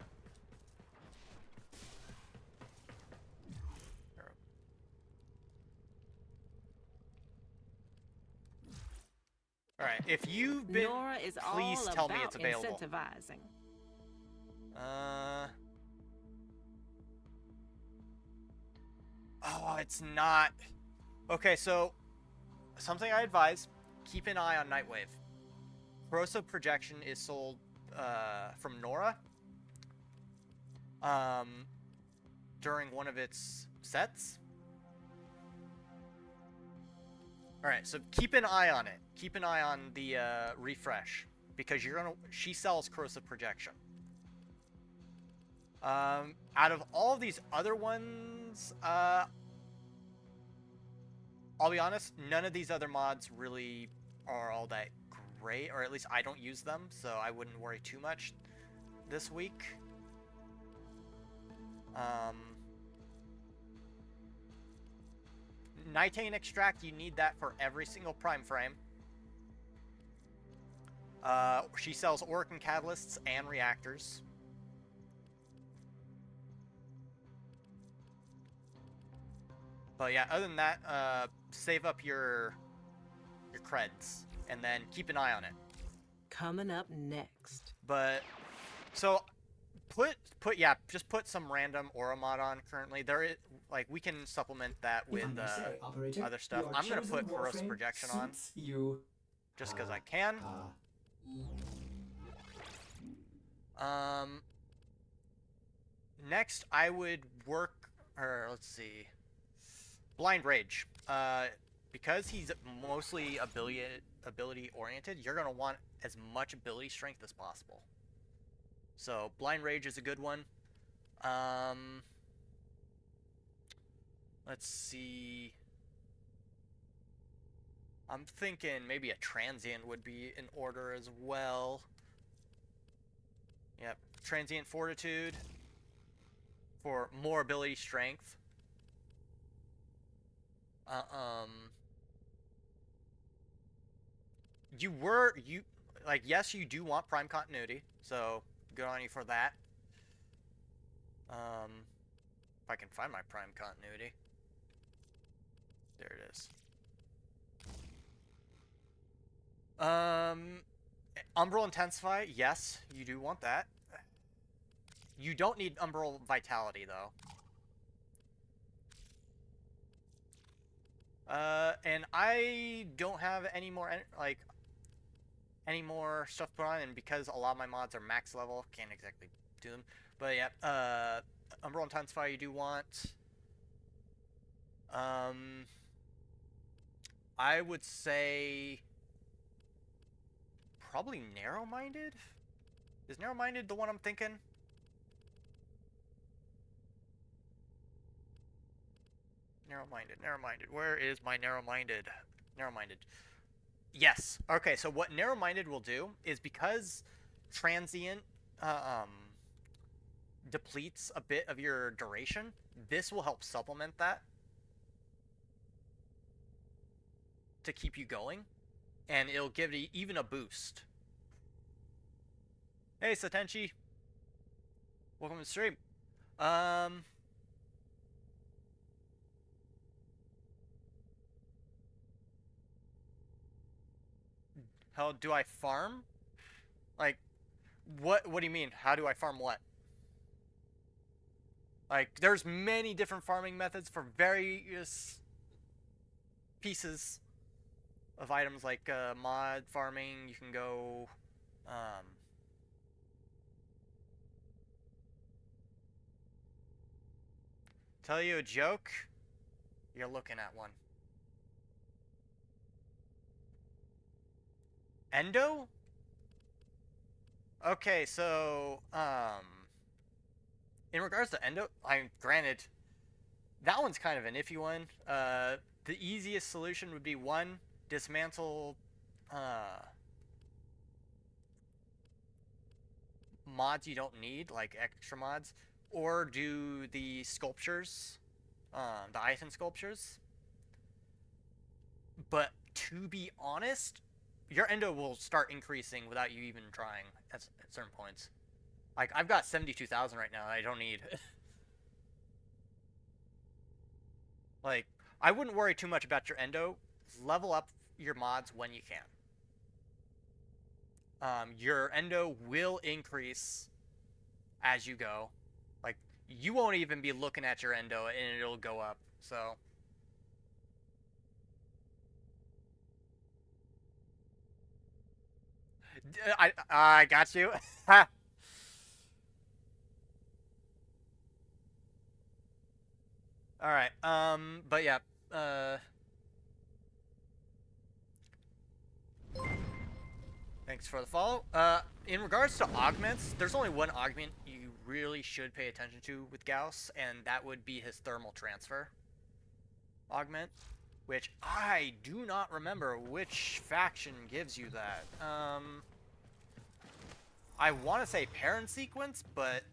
All right. If you've been, Nora is please all tell about me it's available. incentivizing. Oh, it's not. Okay, so something I advise: keep an eye on Nightwave. Corrosive projection is sold from Nora during one of its sets. Alright, so keep an eye on it. Keep an eye on the refresh, because she sells corrosive projection. Out of all these other ones, I'll be honest, none of these other mods really are all that great, or at least I don't use them, so I wouldn't worry too much this week. Nitane extract, you need that for every single prime frame. She sells Oricon catalysts and reactors. But yeah, other than that, save up your creds and then keep an eye on it. Coming up next. But so just put some random aura mod on currently. There is, like, we can supplement that with other stuff. I'm gonna put corrosive projection on just because I can. Next I would work, or let's see, Blind Rage. Because he's mostly ability oriented, you're gonna want as much ability strength as possible. So Blind Rage is a good one. Let's see. I'm thinking maybe a Transient would be in order as well. Yep, Transient Fortitude for more ability strength. Yes, you do want prime continuity, so good on you for that. If I can find my prime continuity. There it is. Umbral Intensify, yes, you do want that. You don't need Umbral Vitality, though. And I don't have any more, any more stuff put on, and because a lot of my mods are max level, can't exactly do them. But yeah, Umbral Intensify you do want. I would say probably Narrow-Minded? Is Narrow-Minded the one I'm thinking? Narrow-Minded. Where is my Narrow-Minded? Narrow-Minded. Yes. Okay, so what Narrow-Minded will do is, because Transient depletes a bit of your duration, this will help supplement that to keep you going, and it'll give it even a boost. Hey, Satenchi. Welcome to the stream. Um, how do I farm? Like, what do you mean? How do I farm what? Like, there's many different farming methods for various pieces of items, like mod farming. You can go, um, tell you a joke. You're looking at one. Endo? Okay, so in regards to Endo, granted that one's kind of an iffy one. The easiest solution would be one, dismantle mods you don't need, like extra mods, or do the sculptures, the item sculptures. But to be honest, your endo will start increasing without you even trying at certain points. Like, I've got 72,000 right now. I don't need. Like, I wouldn't worry too much about your endo. Level up your mods when you can. Your endo will increase as you go. Like, you won't even be looking at your endo and it'll go up. So, I got you. All right. But yeah. Thanks for the follow. In regards to augments, there's only one augment you really should pay attention to with Gauss, and that would be his thermal transfer augment, which I do not remember which faction gives you that. I want to say parent sequence, but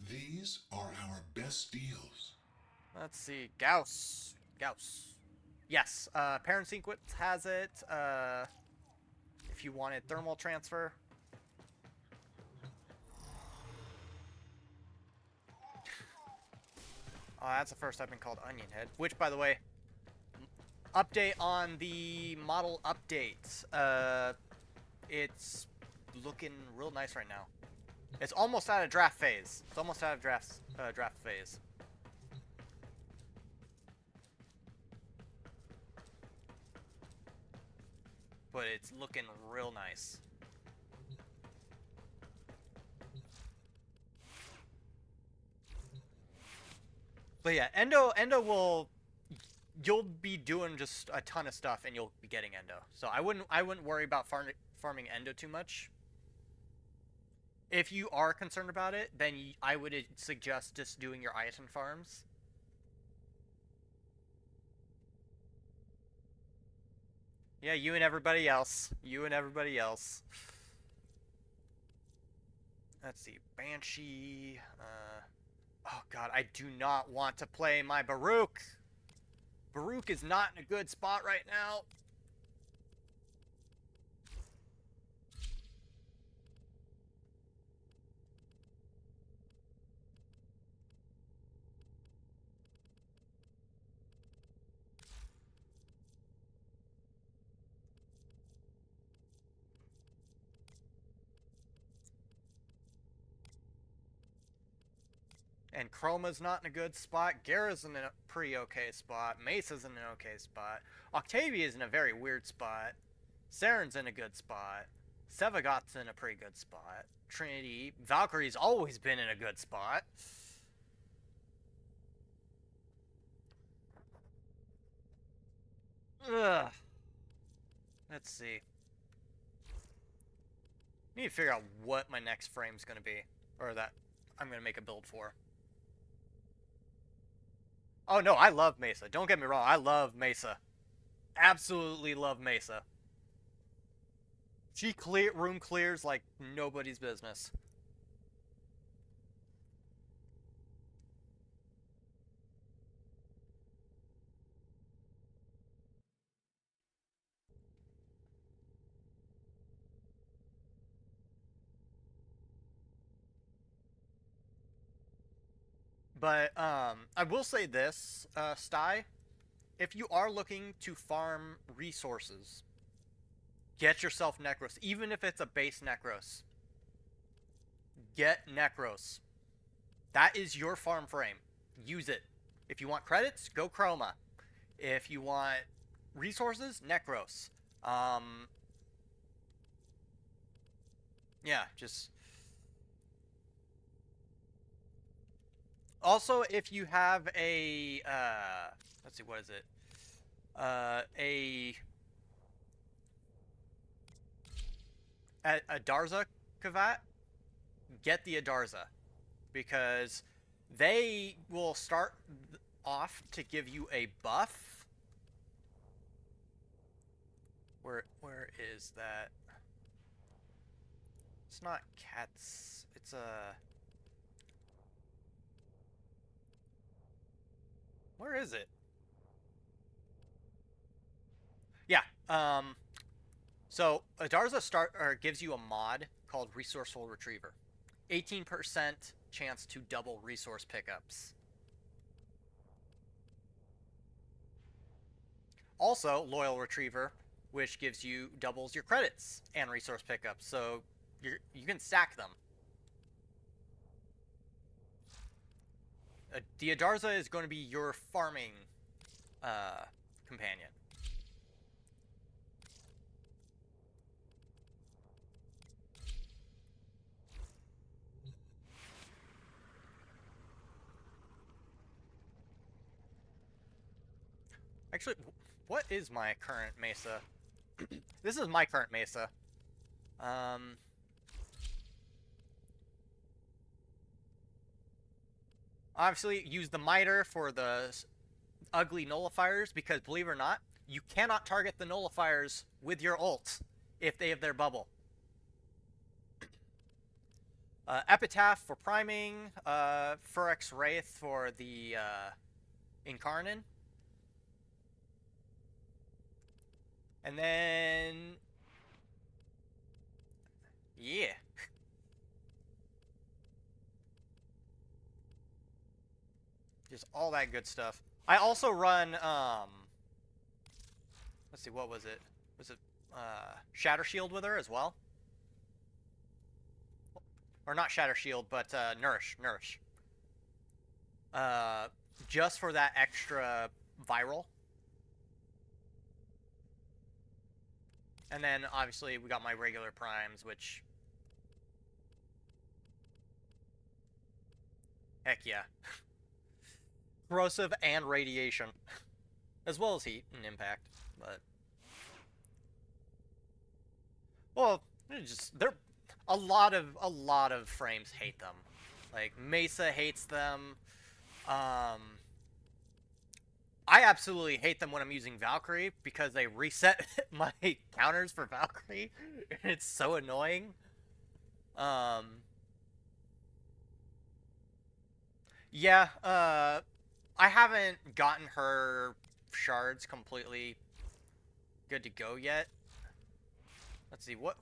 These are our best deals. let's see. Gauss. Yes, parent sequence has it. If you wanted thermal transfer. Oh, that's the first I've been called Onion Head. Which, by the way, update on the model update. It's looking real nice right now. It's almost out of draft phase. It's almost out of draft phase. But it's looking real nice. But yeah, Endo will, you'll be doing just a ton of stuff and you'll be getting Endo. So I wouldn't worry about farming Endo too much. If you are concerned about it, then I would suggest just doing your item farms. Yeah, you and everybody else. You and everybody else. Let's see. Banshee. Oh god, I do not want to play my Baruch. Baruch is not in a good spot right now. And Chroma's not in a good spot. Gara's in a pretty okay spot. Mesa's in an okay spot. Octavia's in a very weird spot. Saren's in a good spot. Sevagot's in a pretty good spot. Trinity. Valkyrie's always been in a good spot. Ugh. Let's see. Need to figure out what my next frame's gonna be. Or that I'm gonna make a build for. Oh no, I love Mesa. Don't get me wrong, I love Mesa. Absolutely love Mesa. She room clears like nobody's business. But I will say this, Sty, if you are looking to farm resources, get yourself Necros, even if it's a base Necros. Get Necros. That is your farm frame. Use it. If you want credits, go Chroma. If you want resources, Necros. Yeah, just... Also, if you have a, let's see, what is it? A Darza Kavat, get the Adarza, because they will start off to give you a buff. Where is that? It's not cats. It's a... Where is it? Yeah. So Adarza gives you a mod called Resourceful Retriever. 18% chance to double resource pickups. Also, Loyal Retriever, which gives you doubles your credits and resource pickups. So you can stack them. The Adarza is going to be your farming companion. Actually, what is my current Mesa? This is my current Mesa. Obviously, use the Miter for the ugly nullifiers, because believe it or not, you cannot target the nullifiers with your ult if they have their bubble. Epitaph for priming, Phyrex Wraith for the Incarnon. And then... yeah. Just all that good stuff. I also run, let's see, what was it? Was it, Shatter Shield with her as well? Or not Shatter Shield, but, Nourish. Just for that extra viral. And then, obviously, we got my regular primes, which... heck yeah. Corrosive and radiation. As well as heat and impact, but... well, they're... a lot of frames hate them. Like, Mesa hates them. I absolutely hate them when I'm using Valkyrie, because they reset my counters for Valkyrie. It's so annoying. Yeah, I haven't gotten her shards completely good to go yet. Let's see, what...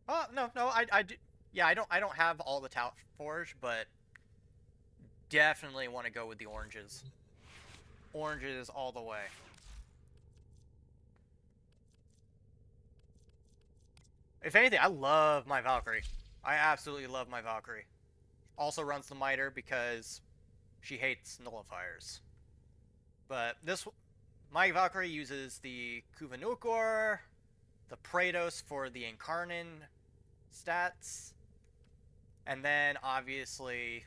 oh, no, I do... yeah, I don't have all the Tout Forge, but... definitely want to go with the oranges. Oranges all the way. If anything, I love my Valkyrie. I absolutely love my Valkyrie. Also runs the Miter because she hates nullifiers. But my Valkyrie uses the Kuvanukor, the Praetos for the Incarnon stats, and then obviously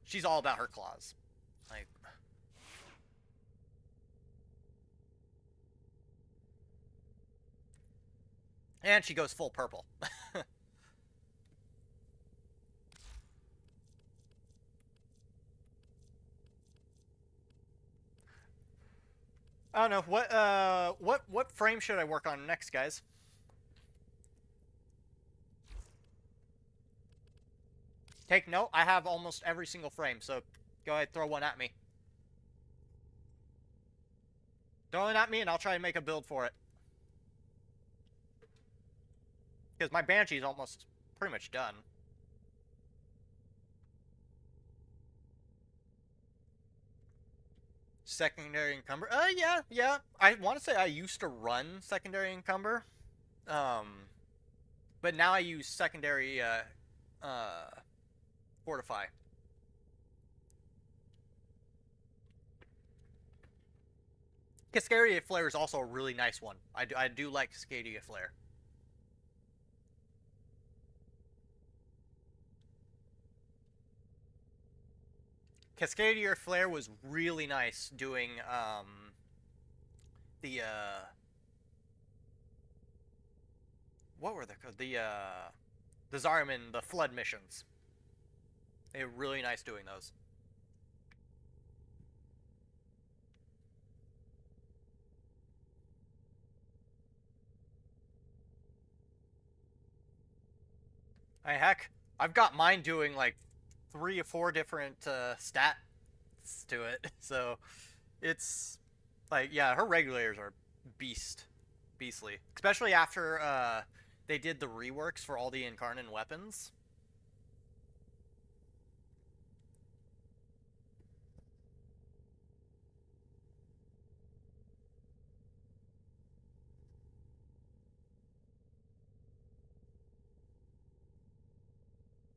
she's all about her claws. Like, and she goes full purple. I don't know, what frame should I work on next, guys? Take note, I have almost every single frame, so go ahead, throw one at me. Throw it at me and I'll try and make a build for it. Because my Banshee's almost pretty much done. Secondary encumber. Yeah. I want to say I used to run secondary encumber. But now I use secondary fortify. Cascadia Flare is also a really nice one. I do like Cascadia Flare. Cascadia Flare was really nice doing the what were they called? The Zariman, the flood missions. They were really nice doing those. Heck, I've got mine doing like 3 or 4 different stats to it. So it's like, yeah, her regulators are beastly, especially after they did the reworks for all the Incarnate weapons.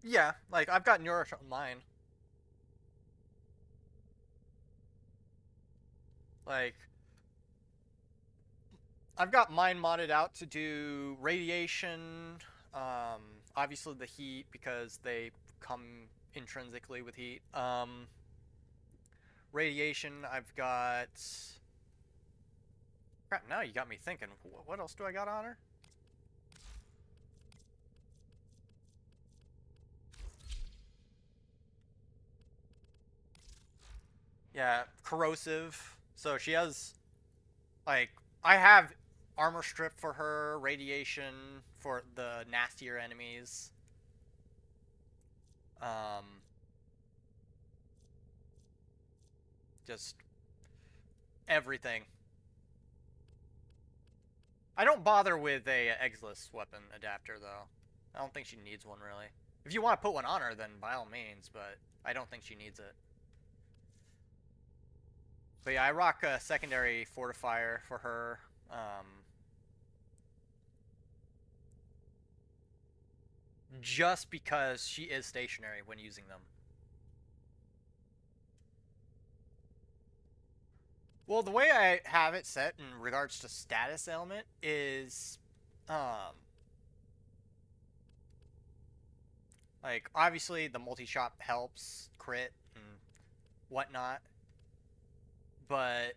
Yeah, like I've got Nourish on mine. Like I've got mine modded out to do radiation, obviously the heat because they come intrinsically with heat. Radiation, I've got. Crap! Now you got me thinking. What else do I got on her? Yeah, corrosive. So she has, like, I have armor strip for her, radiation for the nastier enemies. Just everything. I don't bother with a Exilus weapon adapter though. I don't think she needs one really. If you want to put one on her, then by all means, but I don't think she needs it. But yeah, I rock a secondary fortifier for her. Just because she is stationary when using them. Well, the way I have it set in regards to status element is, like, obviously the multi-shot helps crit and whatnot, but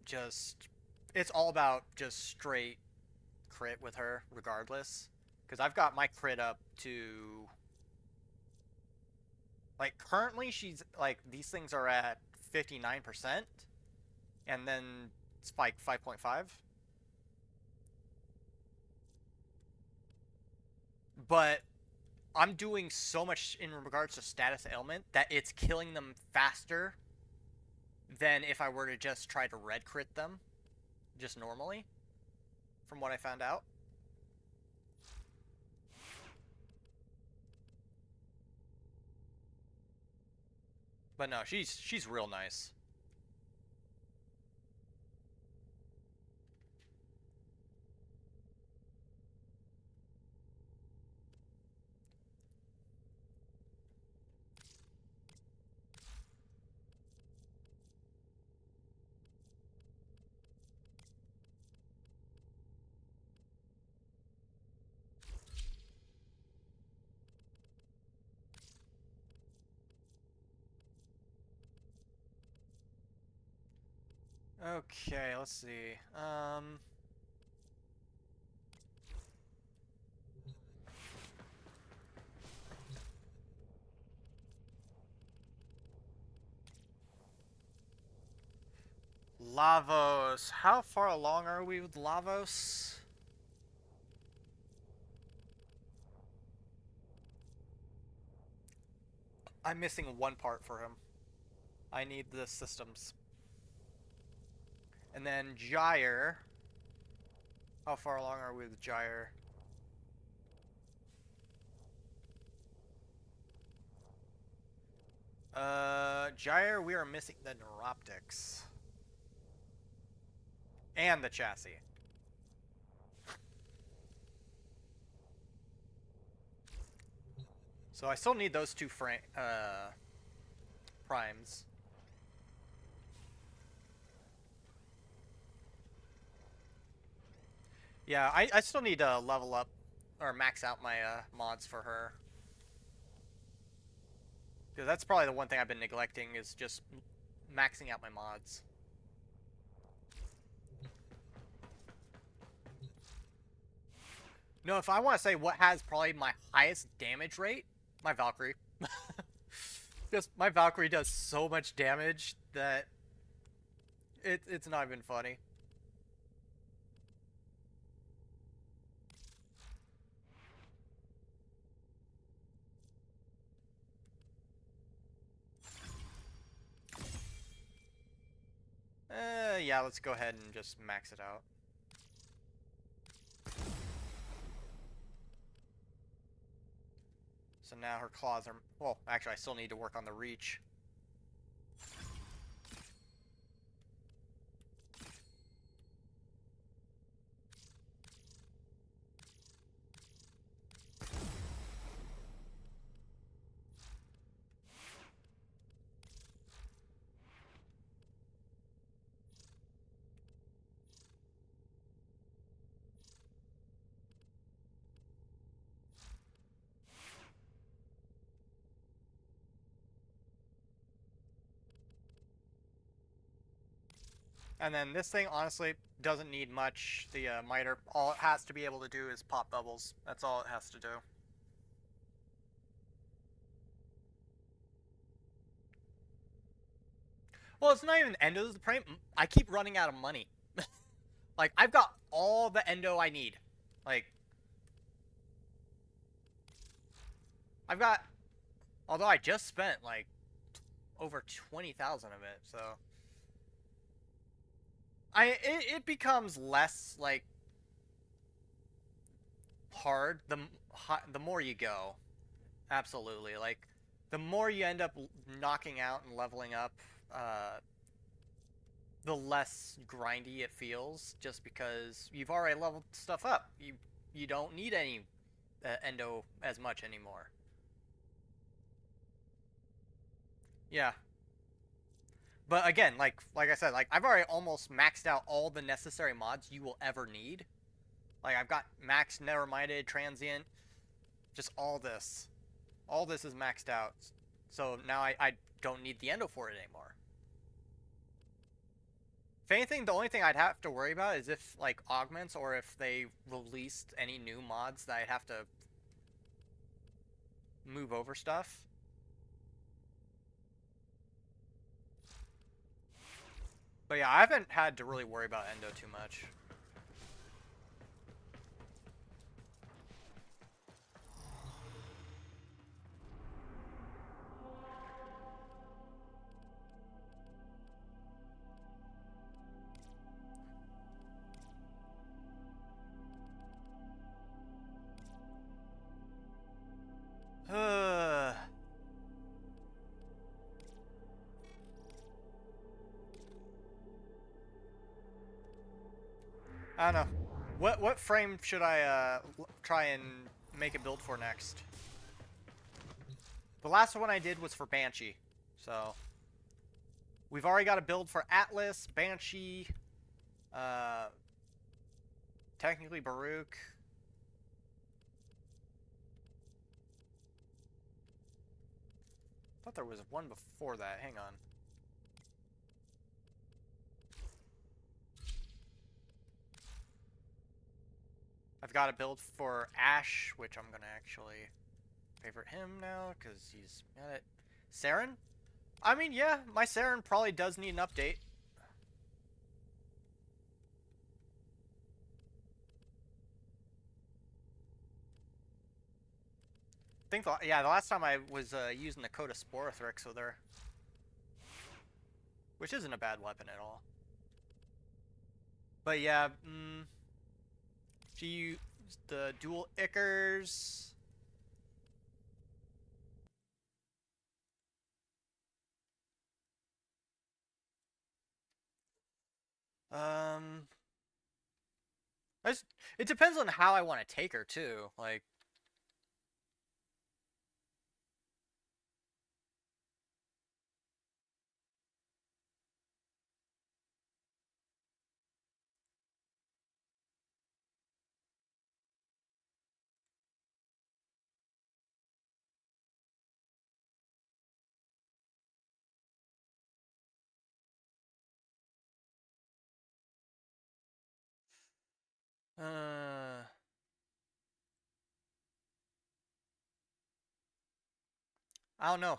just, it's all about just straight crit with her regardless. Because I've got my crit up to, like, currently she's, like, these things are at 59%, and then spike 5.5. But I'm doing so much in regards to status ailment that it's killing them faster than if I were to just try to red crit them just normally, from what I found out. But no, she's real nice. Okay, let's see. Lavos. How far along are we with Lavos? I'm missing one part for him. I need the systems. And then Gyre. How far along are we with Gyre? Gyre, we are missing the Neuroptics. And the chassis. So I still need those two primes. Yeah, I still need to level up or max out my mods for her. Because that's probably the one thing I've been neglecting is just maxing out my mods. No, if I want to say what has probably my highest damage rate, my Valkyrie. Because my Valkyrie does so much damage that it's not even funny. Yeah, let's go ahead and just max it out. So now her claws are... Well, actually, I still need to work on the reach. And then this thing, honestly, doesn't need much. The miter, all it has to be able to do is pop bubbles. That's all it has to do. Well, it's not even endos. The problem, I keep running out of money. Like, I've got all the endo I need. Like, I've got... Although I just spent, like, over 20,000 of it, so... It becomes less, like, hard the more you go. Absolutely. Like, the more you end up knocking out and leveling up, the less grindy it feels, just because you've already leveled stuff up. You don't need any endo as much anymore. Yeah. But again, like I said, like I've already almost maxed out all the necessary mods you will ever need. Like I've got max never-minded, transient, just all this. All this is maxed out. So now I don't need the endo for it anymore. If anything, the only thing I'd have to worry about is if, like, augments or if they released any new mods that I'd have to move over stuff. But yeah, I haven't had to really worry about endo too much. I don't know. What frame should I try and make a build for next? The last one I did was for Banshee, so we've already got a build for Atlas, Banshee, technically Baruch. I thought there was one before that. Hang on. I've got a build for Ash, which I'm gonna actually favorite him now because he's got it. Saren? I mean, yeah, my Saren probably does need an update. I think, yeah, the last time I was using the Coda Sporothrix with her. Which isn't a bad weapon at all. But yeah, she used the dual Ickers. It depends on how I want to take her too. Like, uh, I don't know.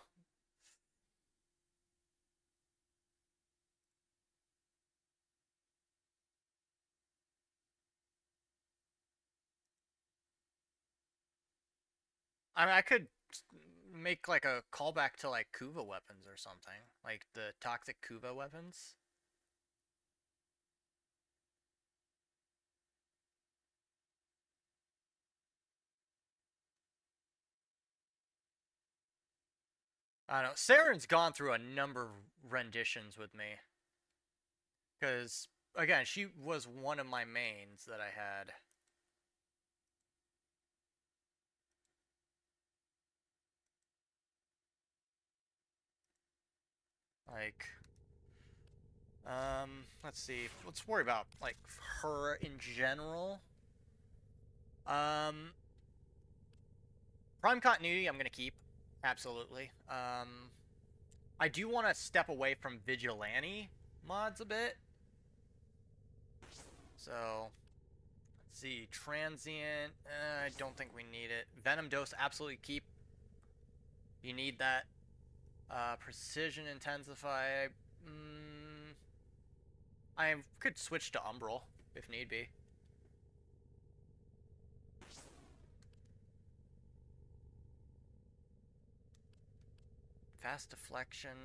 I mean, I could make like a callback to like Kuva weapons or something, like the toxic Kuva weapons. I don't know. Saren's gone through a number of renditions with me. Because, again, she was one of my mains that I had. Like, let's see. Let's worry about, like, her in general. Um, Prime Continuity, I'm going to keep. Absolutely. I do want to step away from Vigilante mods a bit. So, let's see. Transient, I don't think we need it. Venom Dose, absolutely keep. You need that. Precision Intensify. I could switch to Umbral if need be. Fast Deflection.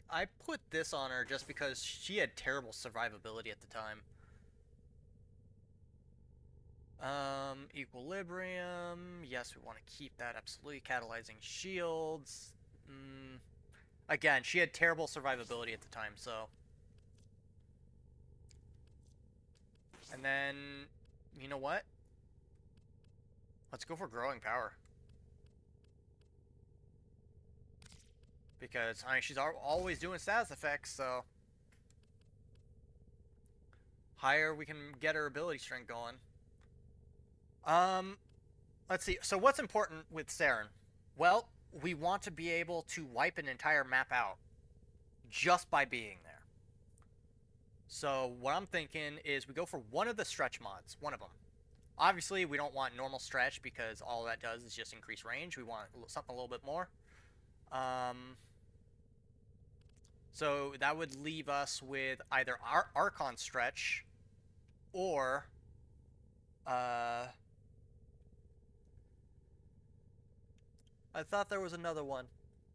I put this on her just because she had terrible survivability at the time. Equilibrium. Yes, we want to keep that. Absolutely. Catalyzing shields. Again, she had terrible survivability at the time, so. And then, you know what? Let's go for growing power. Because, I mean, she's always doing status effects, so. Higher we can get her ability strength going. Let's see. So what's important with Saren? Well, we want to be able to wipe an entire map out just by being there. So what I'm thinking is we go for one of the stretch mods, one of them. Obviously, we don't want normal stretch because all that does is just increase range. We want something a little bit more. So that would leave us with either our Archon stretch or I thought there was another one.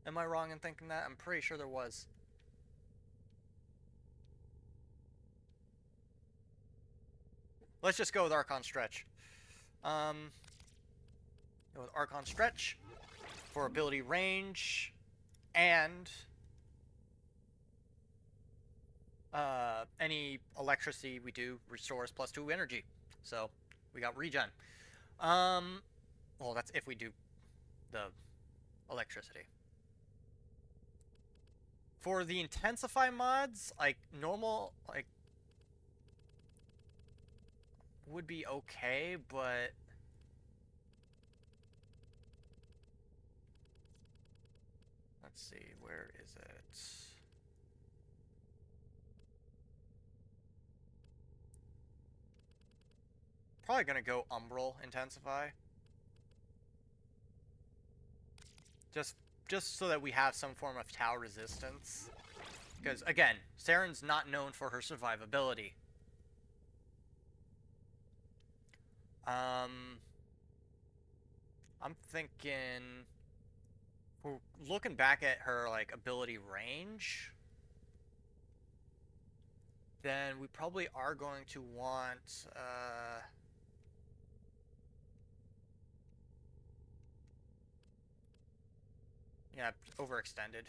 Am I wrong in thinking that? I'm pretty sure there was. Let's just go with Archon Stretch. Go with Archon Stretch for ability range and any electricity we do restores +2 energy. So we got regen. Well, that's if we do the electricity. For the intensify mods, like normal, like would be okay, but let's see, where is it? Probably gonna go Umbral Intensify. Just so that we have some form of Tau resistance. Because, again, Saren's not known for her survivability. I'm thinking... We're looking back at her, like, ability range. Then we probably are going to want, yeah, overextended.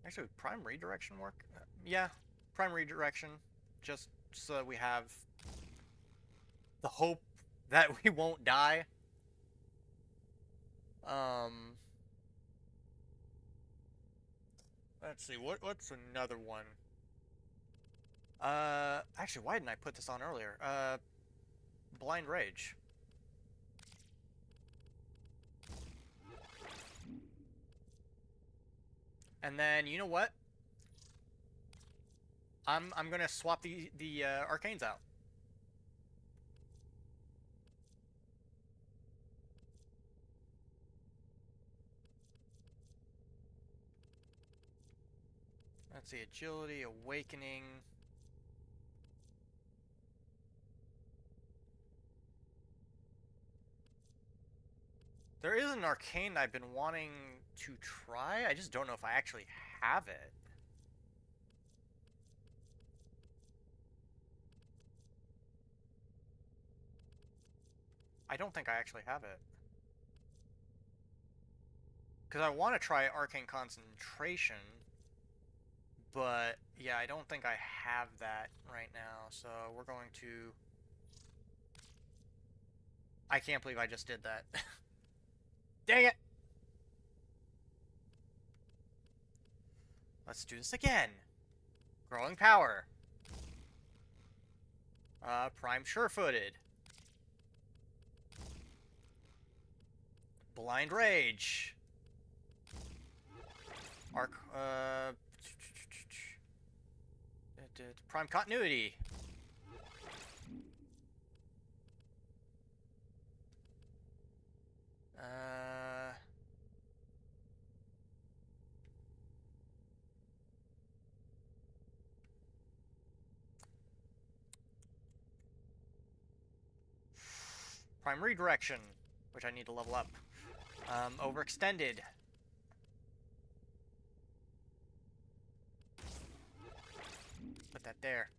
Actually, would prime redirection work? Yeah, prime redirection, just so that we have the hope that we won't die. Um, let's see, what's another one? Actually, why didn't I put this on earlier? Blind Rage. And then, you know what? I'm gonna swap the arcanes out. Let's see, agility, awakening. There is an arcane I've been wanting to try. I just don't know if I actually have it. I don't think I actually have it. Because I want to try Arcane Concentration. But, yeah, I don't think I have that right now. So we're going to... I can't believe I just did that. Dang it! Let's do this again. Growing Power. Prime Sure-Footed. Blind Rage. Prime Continuity. Prime Redirection, which I need to level up. Overextended. Put that there.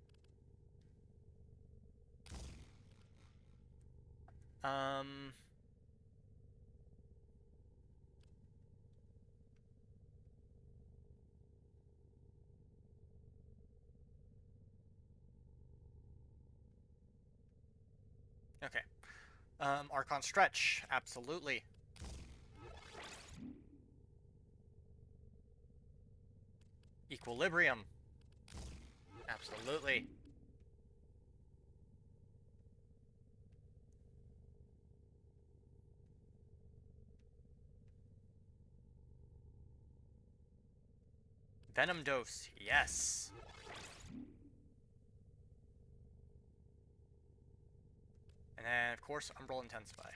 Okay. Archon Stretch, absolutely. Equilibrium. Absolutely. Venom Dose, yes. And then, of course, Umbral Intensify.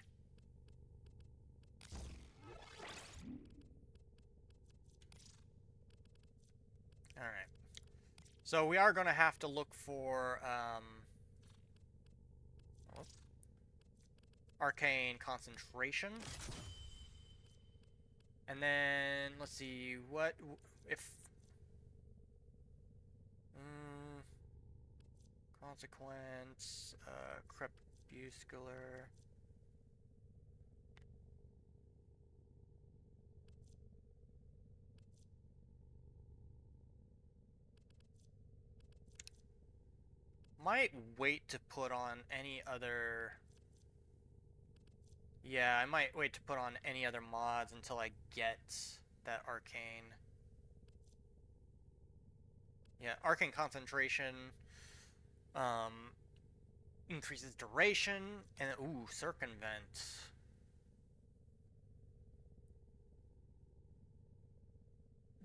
Alright. So we are going to have to look for, Arcane Concentration. And then, let's see, what, if... Consequence, Crepuscular... Might wait to put on any other... Yeah, I might wait to put on any other mods until I get that Arcane. Yeah, Arcane Concentration, increases duration, and ooh, Circumvent.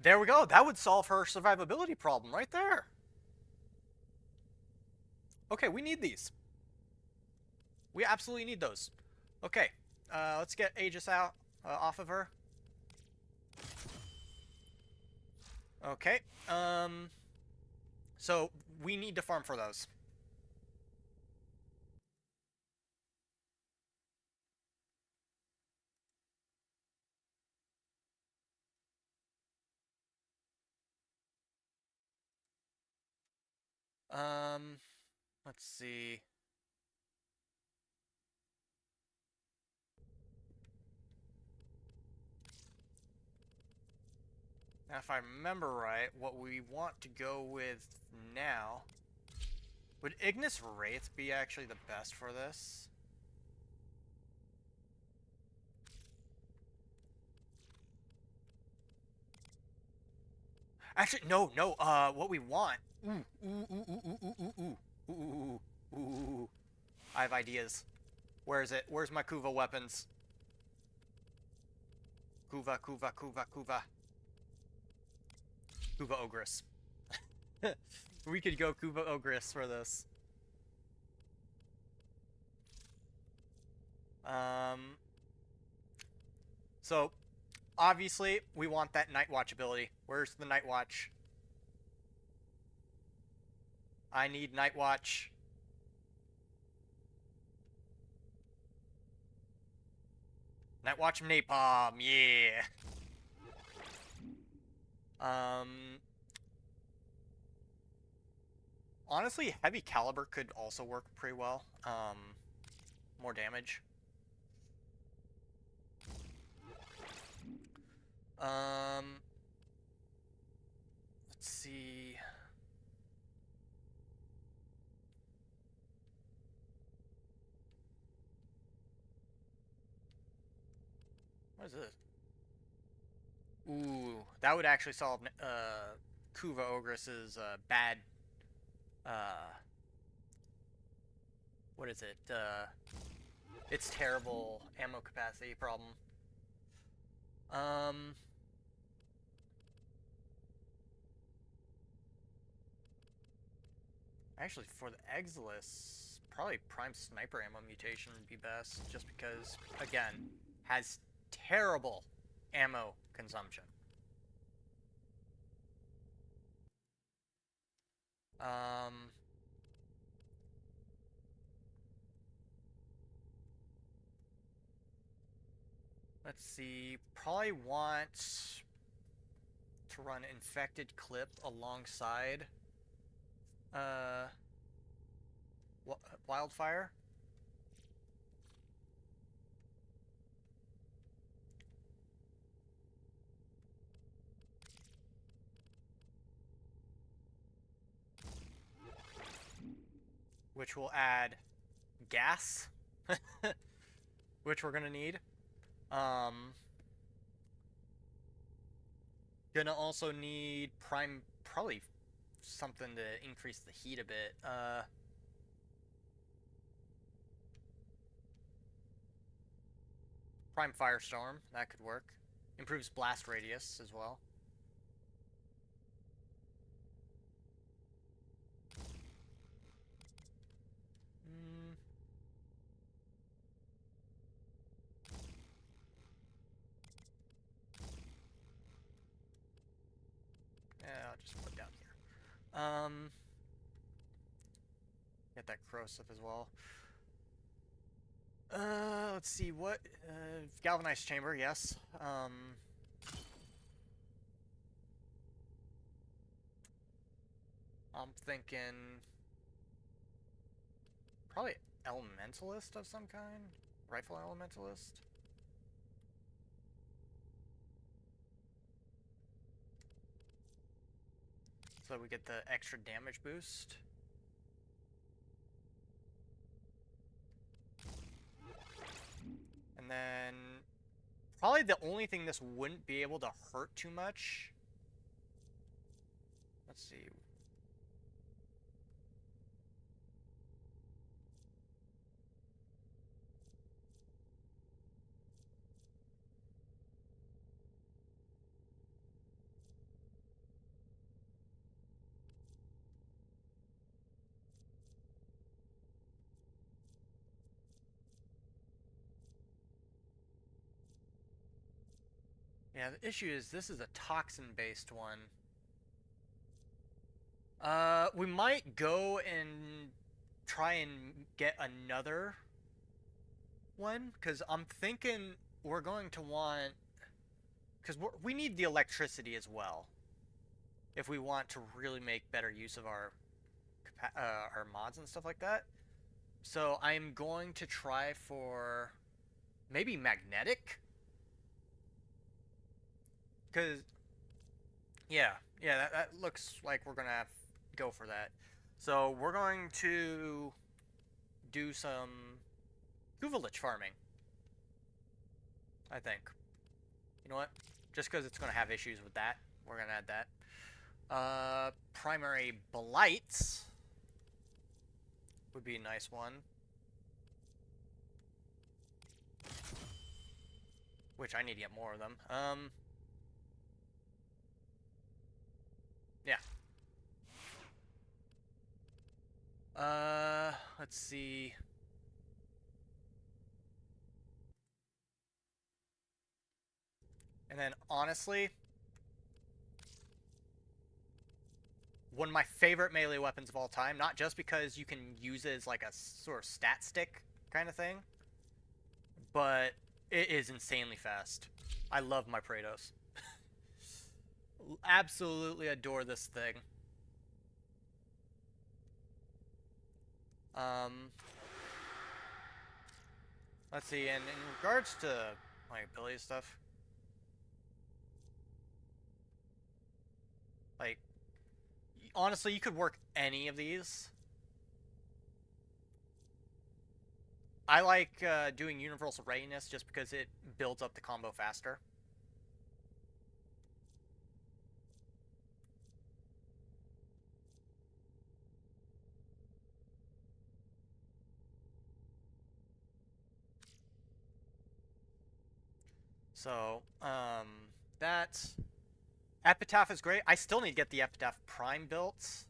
There we go, that would solve her survivability problem right there. Okay, we need these. We absolutely need those. Okay, let's get Aegis out, off of her. Okay, so we need to farm for those. Let's see. Now, if I remember right, what we want to go with now... Would Ignis Wraith be actually the best for this? Actually, no, no, what we want... Ooh, ooh, ooh, ooh, ooh, ooh, ooh, ooh, ooh, ooh, ooh, ooh. I have ideas. Where is it? Where's my Kuva weapons? Kuva, Kuva, Kuva, Kuva. Kuva Ogress. We could go Kuva Ogress for this. So, obviously, we want that Night Watch ability. Where's the Night Watch? I need Night Watch. Night Watch Napalm, yeah. Honestly, Heavy Caliber could also work pretty well. More damage. Let's see. What is this? Ooh, that would actually solve Kuva Ogress's bad what is it? Its terrible ammo capacity problem. Actually, for the Exilis, probably Prime Sniper ammo mutation would be best, just because, again, has terrible ammo consumption. Let's see, probably want to run Infected Clip alongside Wildfire. Which will add gas, which we're gonna need. Gonna also need prime, probably something to increase the heat a bit. Prime Firestorm, that could work. Improves blast radius as well. Yeah, I'll just put it down here. Get that corrosive as well. Let's see, what, galvanized chamber, yes. I'm thinking probably elementalist of some kind. Rifle elementalist. So we get the extra damage boost. And then probably the only thing this wouldn't be able to hurt too much. Let's see. Yeah, the issue is this is a toxin-based one. We might go and try and get another one, because I'm thinking we're going to want... Because we need the electricity as well, if we want to really make better use of our mods and stuff like that. So I'm going to try for maybe magnetic, because Yeah, yeah, that looks like we're gonna have to go for that. So we're going to do some Guvalich farming, I think. You know what? Just because it's gonna have issues with that, we're gonna add that. Primary blights would be a nice one. Which I need to get more of them. Yeah. Let's see. And then, honestly, one of my favorite melee weapons of all time, not just because you can use it as like a sort of stat stick kind of thing, but it is insanely fast. I love my Praetos. Absolutely adore this thing. Let's see, and in regards to my ability stuff, like, honestly, you could work any of these. I like doing Universal Readiness just because it builds up the combo faster. So, that Epitaph is great. I still need to get the Epitaph Prime built.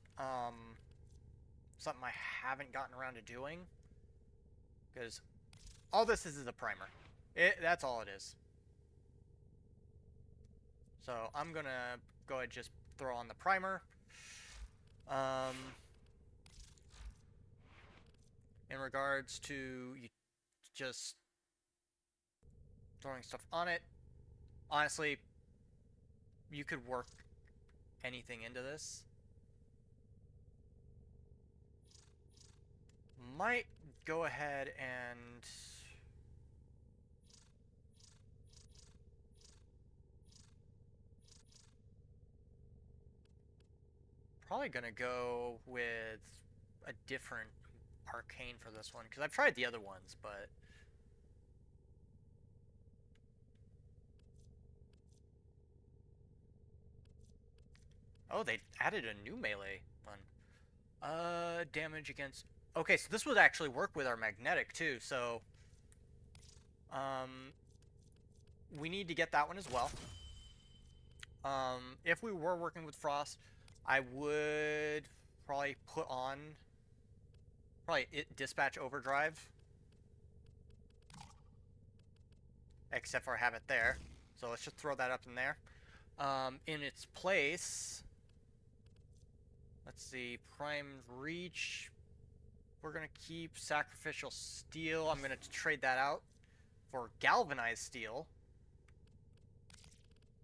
Something I haven't gotten around to doing. Because all this is a primer. That's all it is. So I'm going to go ahead and just throw on the primer. In regards to just throwing stuff on it, honestly, you could work anything into this. Might go ahead and probably gonna go with a different arcane for this one because I've tried the other ones, but oh, they added a new melee one. Damage against. Okay, so this would actually work with our magnetic too. So, we need to get that one as well. If we were working with frost, I would probably put on dispatch overdrive, except for I have it there. So let's just throw that up in there. In its place, let's see, prime reach. We're gonna keep sacrificial steel. I'm gonna trade that out for galvanized steel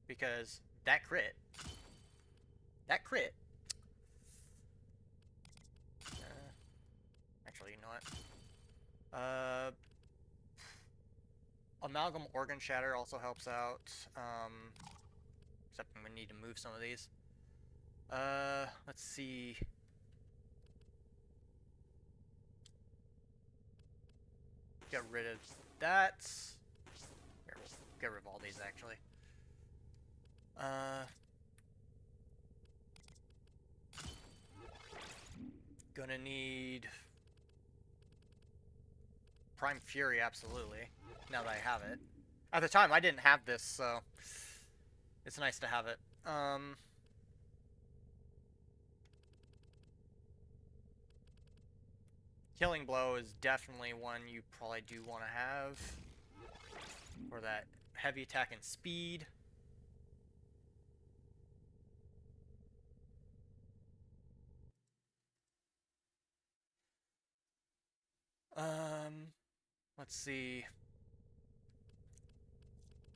because that crit. Actually, you know what? Amalgam organ shatter also helps out. Except I'm gonna need to move some of these. Let's see. Get rid of that. Here, we'll get rid of all these actually. Gonna need Prime Fury, absolutely. Now that I have it. At the time, I didn't have this, so it's nice to have it. Killing Blow is definitely one you probably do want to have for that heavy attack and speed. Let's see.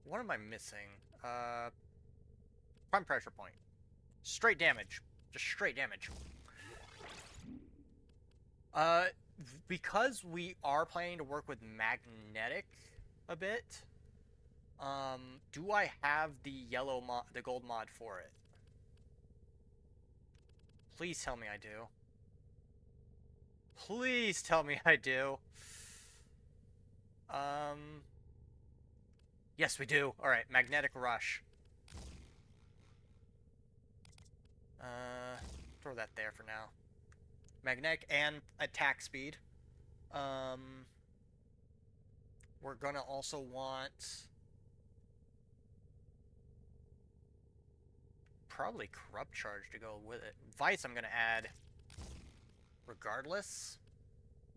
What am I missing? Prime Pressure Point. Straight damage. Just straight damage. Because we are planning to work with magnetic a bit, do I have the gold mod for it? Please tell me I do. Please tell me I do. Yes, we do. Alright, Magnetic Rush. Throw that there for now. Magnetic and attack speed. We're gonna also want... probably Corrupt Charge to go with it. Vice I'm gonna add regardless.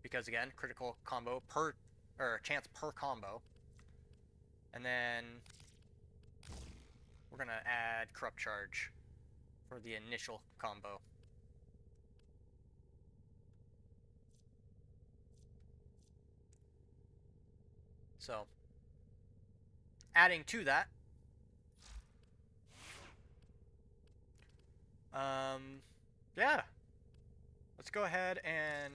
Because again, critical combo per... or chance per combo. And then... we're gonna add Corrupt Charge for the initial combo. So, adding to that, yeah, let's go ahead and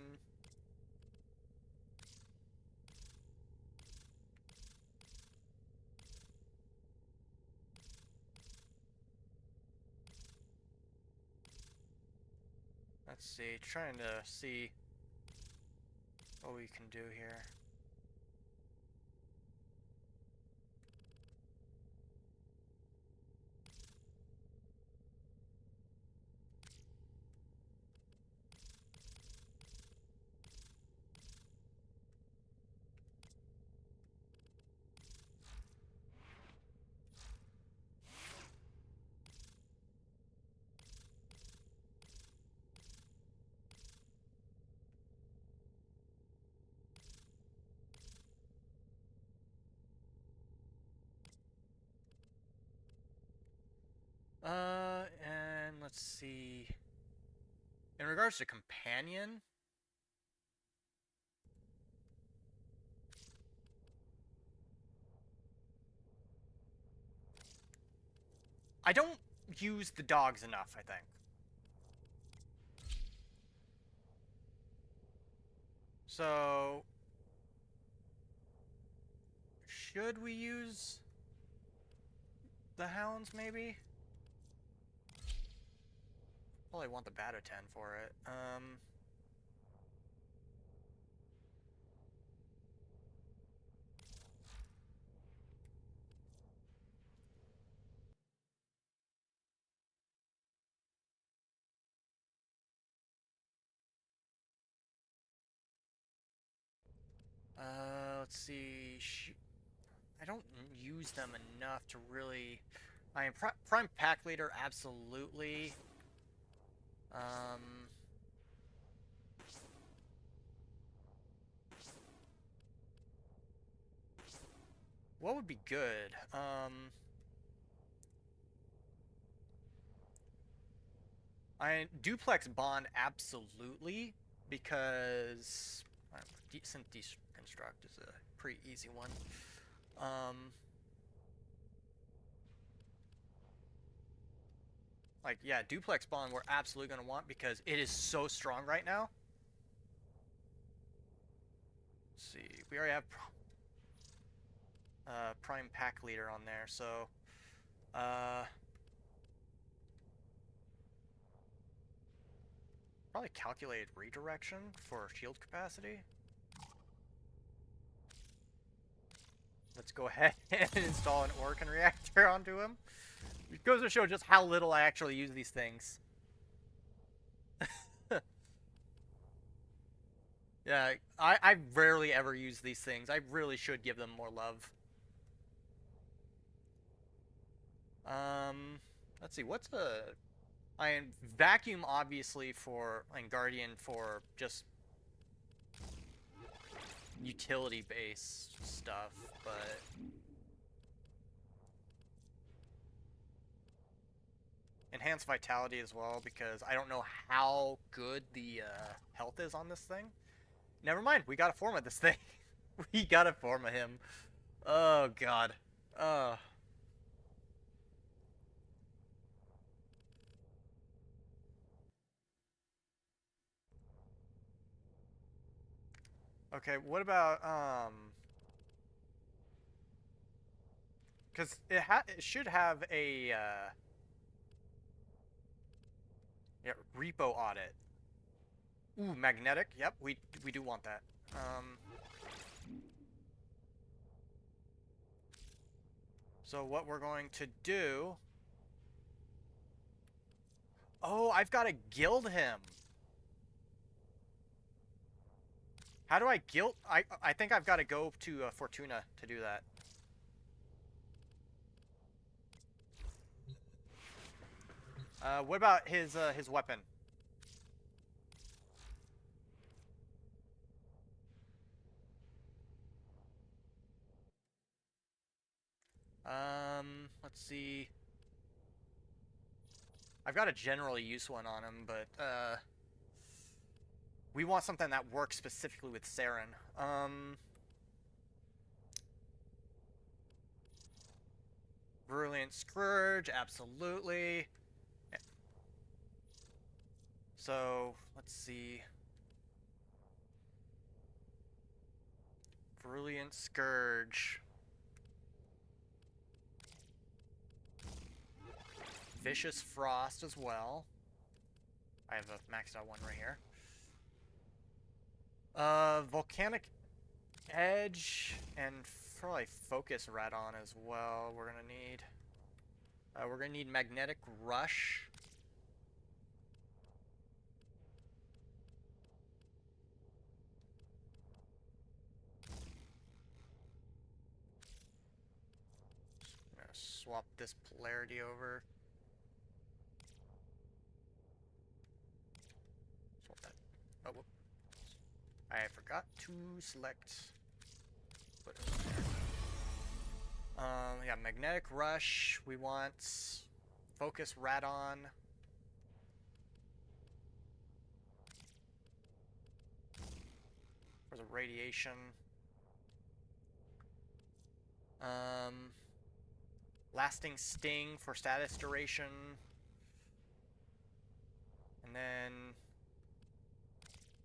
let's see, trying to see what we can do here. And let's see. In regards to companion, I don't use the dogs enough, I think. So, should we use the hounds, maybe? Probably want the Batoten for it. Let's see. I don't use them enough to really... I mean, Prime Pack Leader, absolutely. What would be good? Duplex Bond, absolutely, because Decent Deconstruct is a pretty easy one. Like, yeah, Duplex Bond we're absolutely going to want because it is so strong right now. Let's see, we already have Prime Pack Leader on there, so... probably calculated redirection for shield capacity. Let's go ahead and install an Orkan reactor onto him. It goes to show just how little I actually use these things. Yeah, I rarely ever use these things. I really should give them more love. Let's see, what's a... I mean, Vacuum, obviously, for... and Guardian for just... utility-based stuff, but... Enhanced Vitality as well, because I don't know how good the health is on this thing. Never mind, we got a form of this thing. We got a form of him. Oh, God. Okay, what about, because it should have a, Yeah, repo audit. Ooh, magnetic. Yep, we do want that. So what we're going to do... Oh, I've got to guild him. How do I guild? I think I've got to go to Fortuna to do that. What about his weapon? Let's see. I've got a generally use one on him, but we want something that works specifically with Saren. Brilliant Scourge, absolutely. So, let's see. Brilliant Scourge. Vicious Frost as well. I have a maxed out one right here. Volcanic Edge and probably Focus Radon as well. We're gonna need Magnetic Rush. I'm gonna swap this polarity over. Swap that. Oh, whoop. I forgot to select. Put it there. Yeah, Magnetic Rush. We want Focus Radon. For the radiation. Lasting Sting for status duration. And then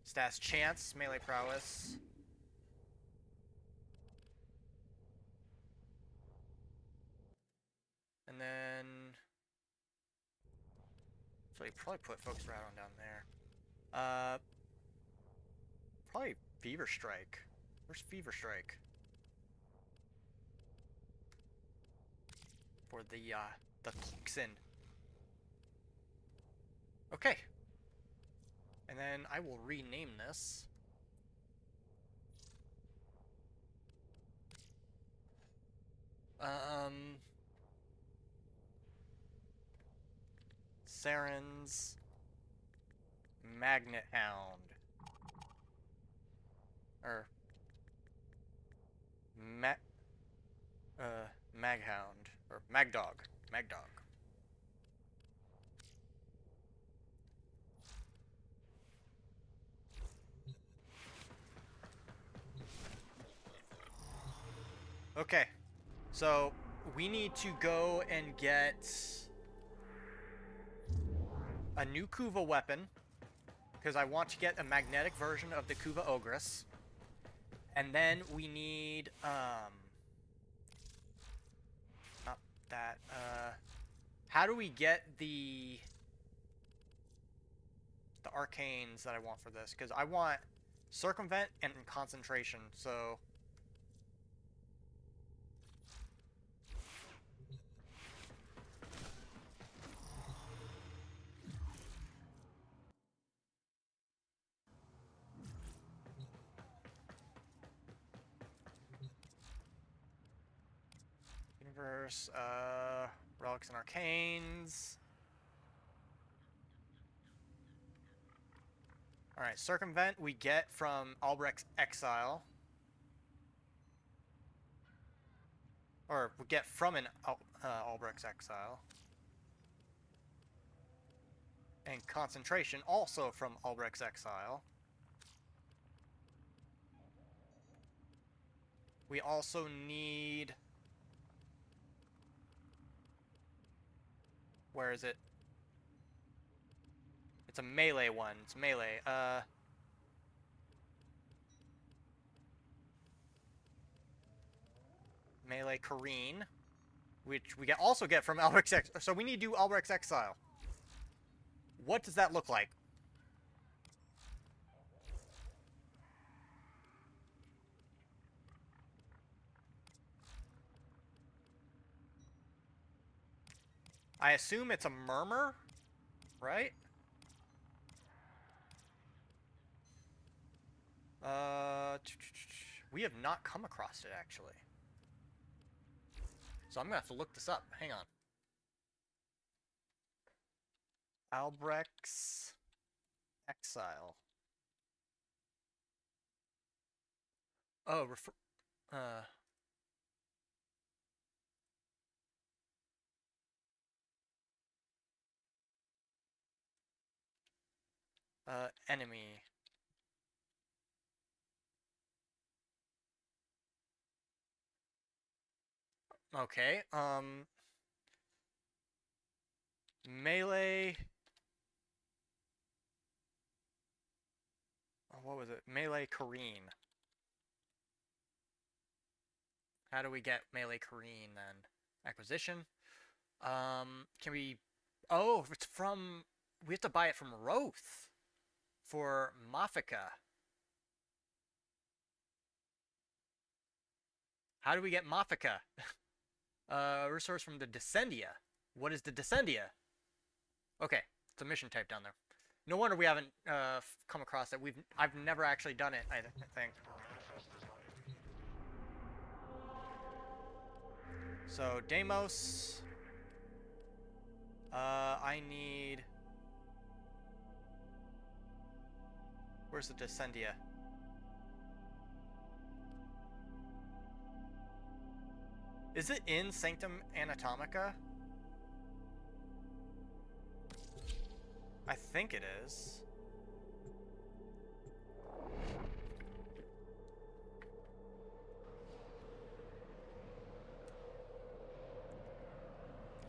status chance, melee prowess. And then... So you probably put Focus Radon down there. Probably Fever Strike. Where's Fever Strike? For the toxin. Okay. And then I will rename this. Saren's Magnet Hound. Or Maghound. Or Magdog. Magdog. Okay. So we need to go and get a new Kuva weapon, because I want to get a magnetic version of the Kuva Ogress. And then we need, not that, how do we get the arcanes that I want for this? Because I want Circumvent and Concentration, so... Universe, Relics and Arcanes. Alright, Circumvent we get from Albrecht's Exile. Or we get from an Albrecht's Exile. And Concentration also from Albrecht's Exile. We also need... Where is it? It's a melee one. It's melee. Melee Kareen, which we also get from Albrecht's Exile. So we need to do Albrecht's Exile. What does that look like? I assume it's a murmur, right? We have not come across it, actually. So I'm gonna have to look this up. Hang on. Albrecht's Exile. Oh, enemy. Okay, melee. Oh, what was it? Melee Kareen. How do we get melee Kareen then? Acquisition. Can we? Oh, it's from. We have to buy it from Roth for Mafika. How do we get Mafika? Resource from the Descendia. What is the Descendia? Okay, it's a mission type down there. No wonder we haven't come across it. I've never actually done it, I think. So, Deimos. I need... Where's the Descendia? Is it in Sanctum Anatomica? I think it is.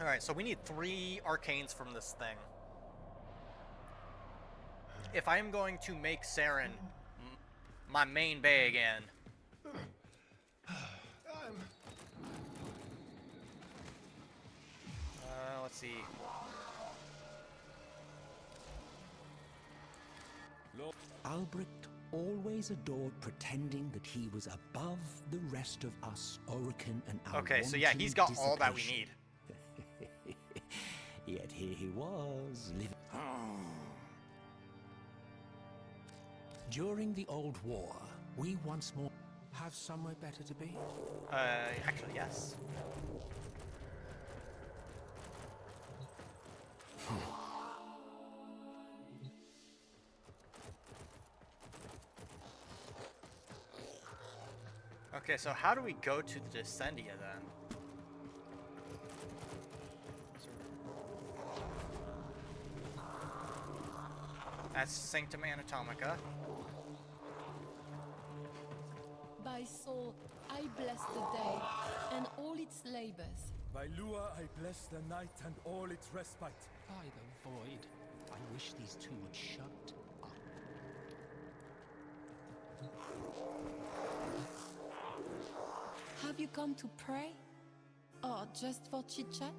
Alright, so we need 3 arcanes from this thing. If I'm going to make Saren my main bay again... let's see. Albrecht always adored pretending that he was above the rest of us, Orokin and our Okay, so yeah, he's got all that we need. Yet here he was, living... During the Old War, we once more have somewhere better to be. Actually, yes. Okay, so how do we go to the Descendia then? That's Sanctum Anatomica. By Sol, I bless the day and all its labors. By Lua, I bless the night and all its respite. By the void, I wish these two would shut up. Have you come to pray? Or just for chit-chat?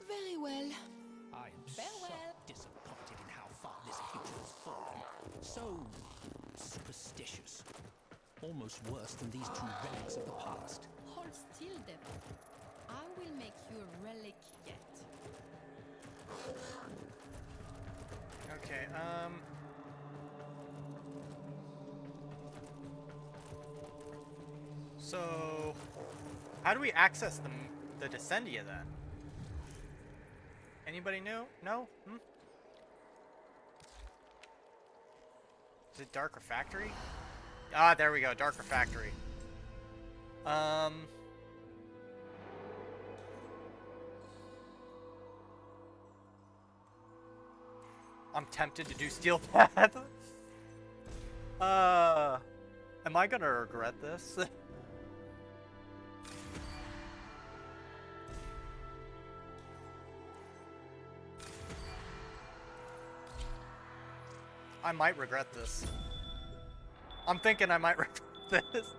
Very well. I am so disappointed in how far this future has fallen. So superstitious. Almost worse than these two relics of the past. Hold still, devil. I will make you a relic yet. Okay, so how do we access the Descendia then? Anybody know? No? Is it Dark Refractory? Ah, there we go, Dark Refractory. I'm tempted to do Steel Path. Am I gonna regret this? I might regret this. I'm thinking I might regret this.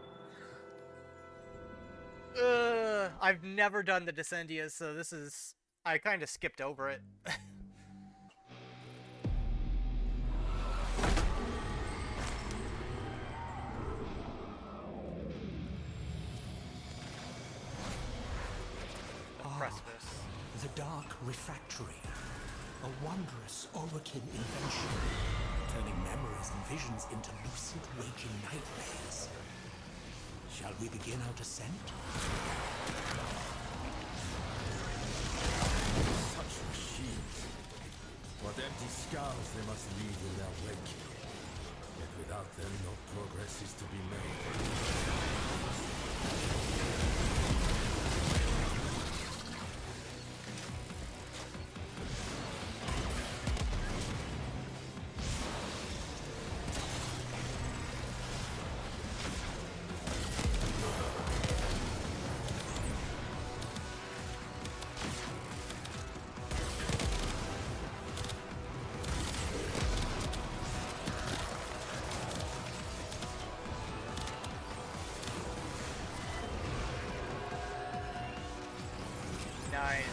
I've never done the Descendias, so this is... I kind of skipped over it. Precipice. The Dark Refractory. A wondrous Orokin invention, turning memories and visions into lucid waking nightmares. Shall we begin our descent? Such machines. What empty scars they must leave in their wake. Yet without them, no progress is to be made. Nice.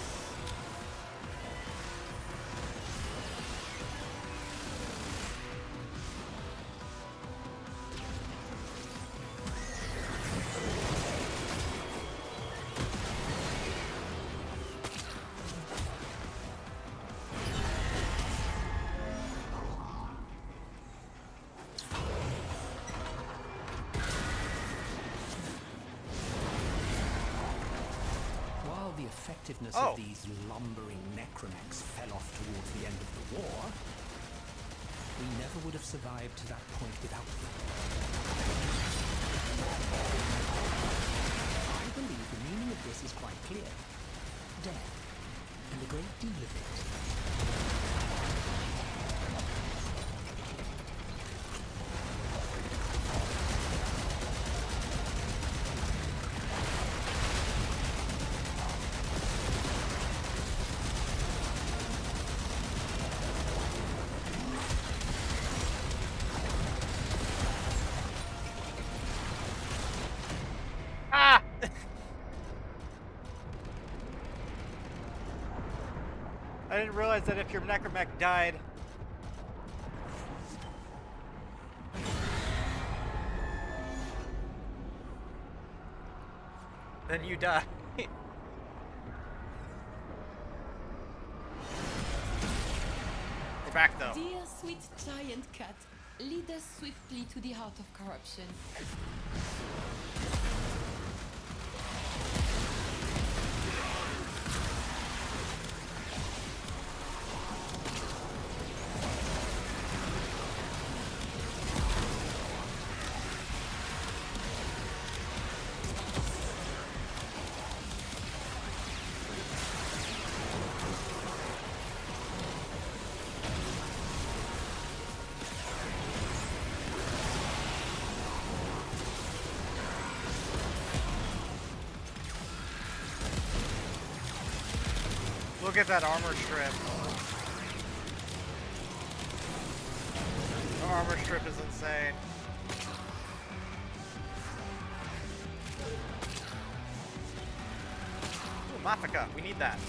While the effectiveness Oh. of these lumbering necromechs fell off towards the end of the war, we never would have survived to that point without them. I believe the meaning of this is quite clear. Death, and a great deal of it. Ah! I didn't realize that if your necromech died... then you die. We're back though. Dear sweet giant cat, lead us swiftly to the heart of corruption. Look at that armor strip. The armor strip is insane. Ooh, Mafika, we need that.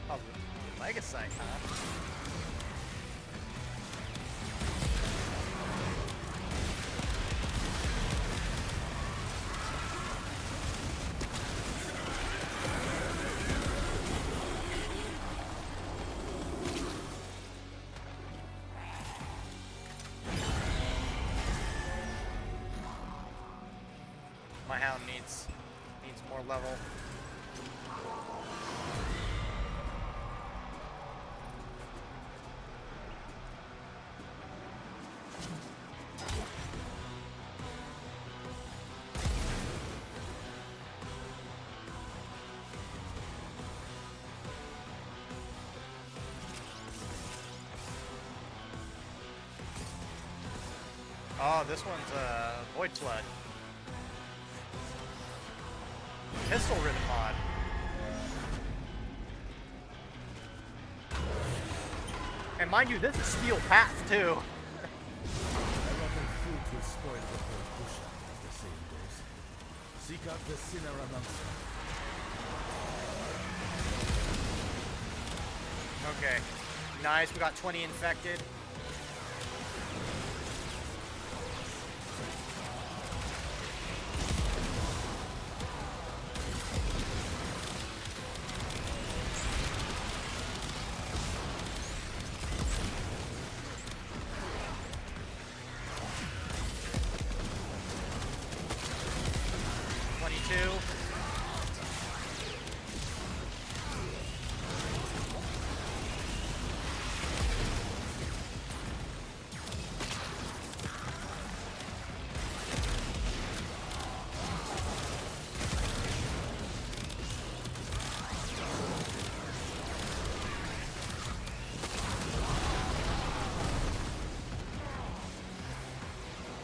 Oh, Legacy, huh? My hound needs more level. Oh, this one's Void Flood. Pistol Rhythm mod. And mind you, this is Steel Path too. A lot of food will spoil the whole bush, as the saying goes. Seek out the sinner amongst them. Okay. Nice, we got 20 infected.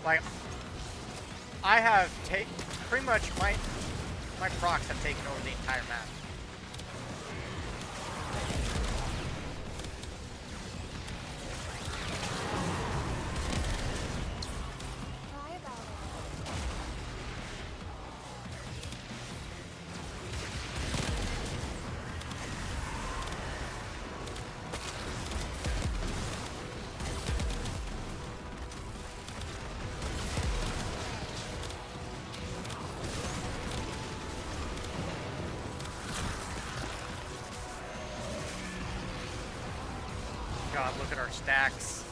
Like, I have pretty much my procs have taken over the entire map. God, look at our stacks.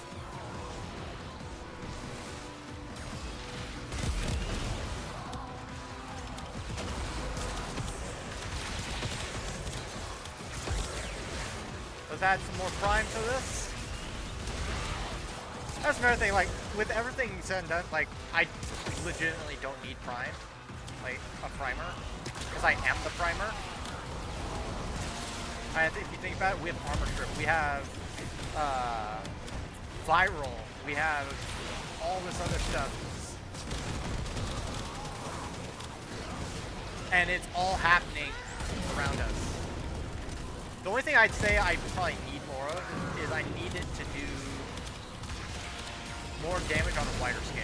Let's add some more prime to this. That's another thing, like, with everything said and done, like, I legitimately don't need prime. Like, a primer. Because I am the primer. And if you think about it, we have armor strip, we have viral, we have all this other stuff, and it's all happening around us. The only thing I'd say I probably need more of is I need it to do more damage on a wider scale.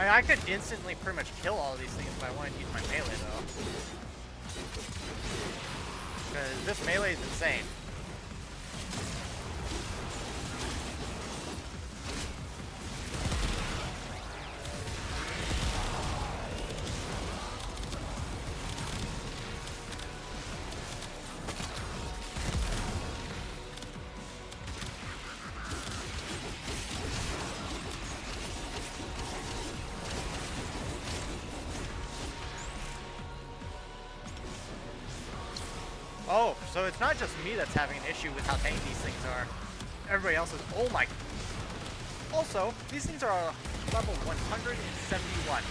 I could instantly pretty much kill all of these things if I wanted to use my melee though. Because this melee is insane. Oh, so it's not just me that's having an issue with how tanky these things are. Everybody else is, oh my. Also, these things are level 171.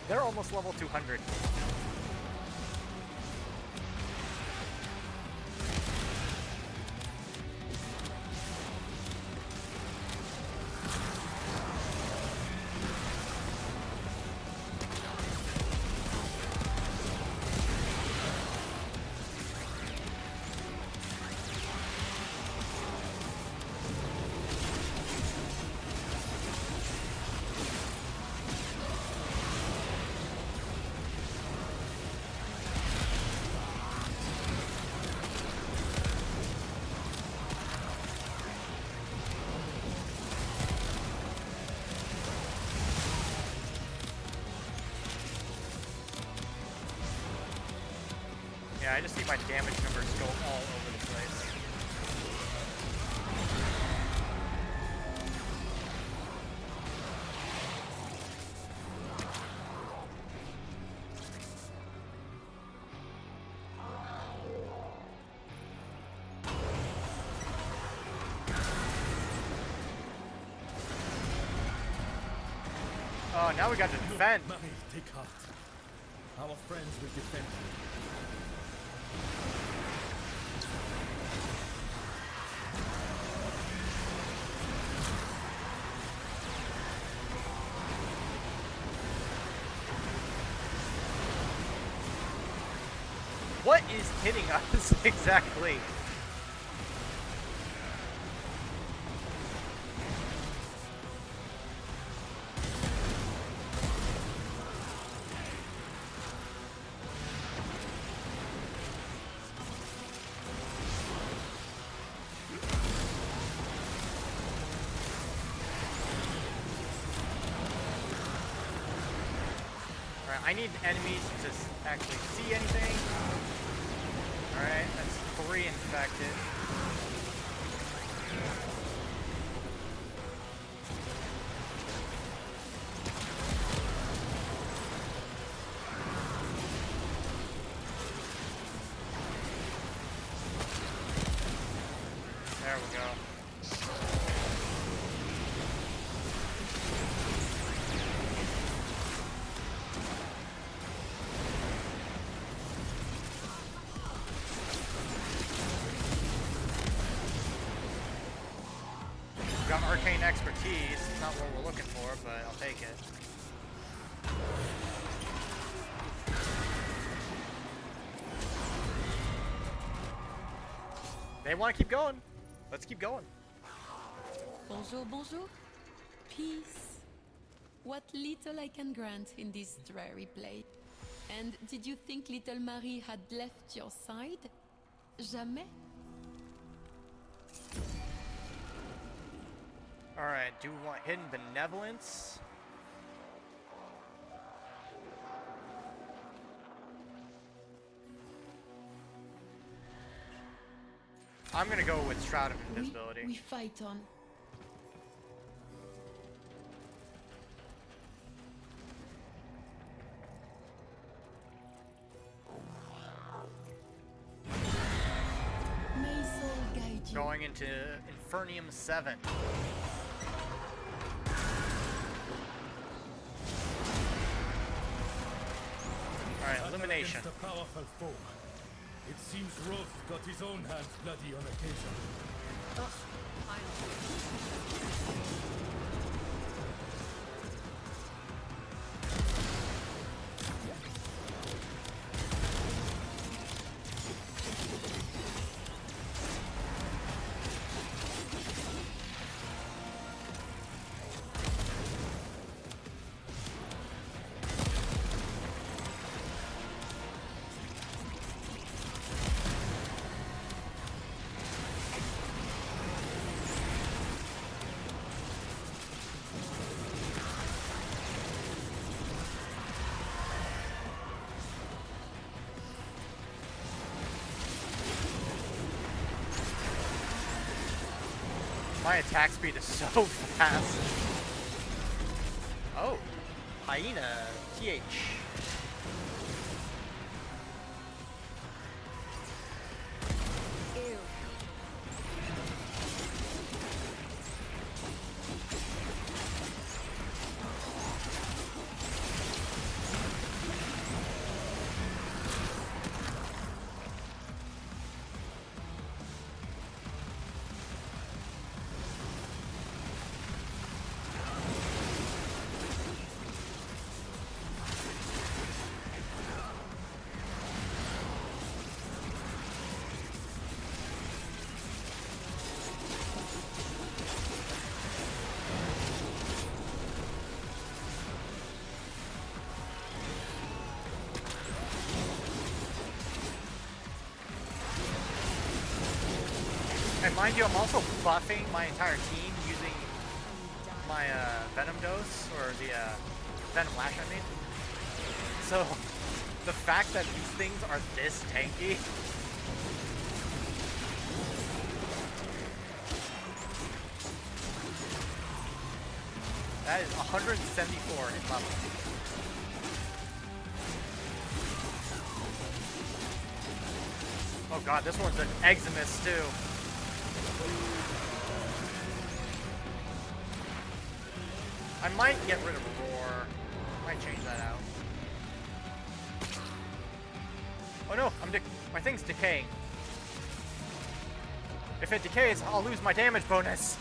They're almost level 200. Yeah, I just see my damage numbers go all over the place. Oh, now we got to defend. Marie, take heart. Our friends will defend you. What is hitting us exactly? Alright, I need enemies to actually see anything. Alright, that's 3 infected. There we go. Got arcane expertise. It's not what we're looking for, but I'll take it. They want to keep going. Let's keep going. Bonjour, bonjour. Peace. What little I can grant in this dreary place. And did you think little Marie had left your side? Jamais. Alright, do we want hidden benevolence? I'm gonna go with Shroud of Invisibility. We fight on. May soul guide you. Going into Infernium 7. Alright, elimination. Against a powerful foe. It seems Roth got his own hands bloody on occasion. My attack speed is so fast. Oh, hyena, TH. Ew. And mind you, I'm also buffing my entire team using my Venom dose, or the Venom Lash, I mean. So, The fact that these things are this tanky. That is 174 hit level. Oh god, this one's an Eximus too. I might get rid of Roar. Might change that out. Oh no, my thing's decaying. If it decays, I'll lose my damage bonus.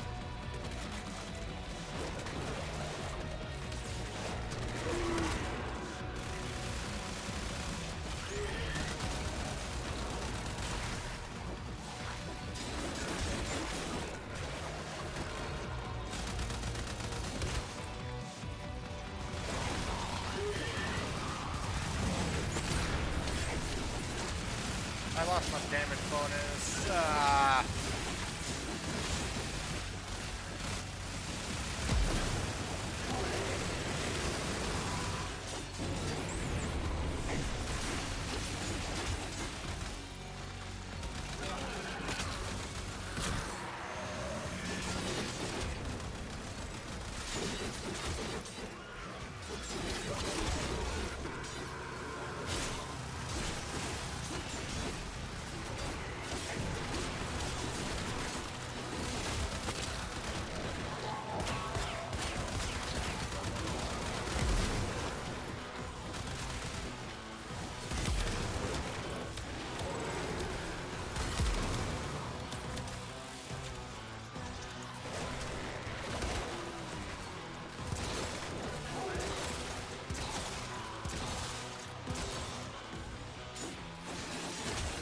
I lost my damage bonus.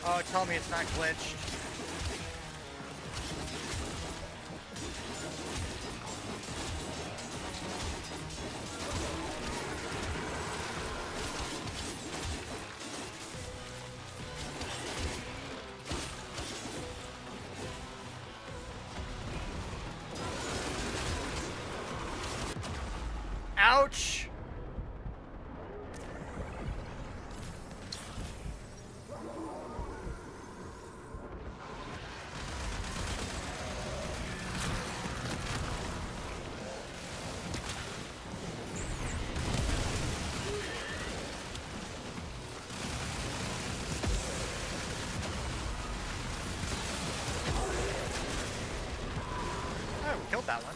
Oh, tell me it's not glitched. Ouch! Oh, we killed that one.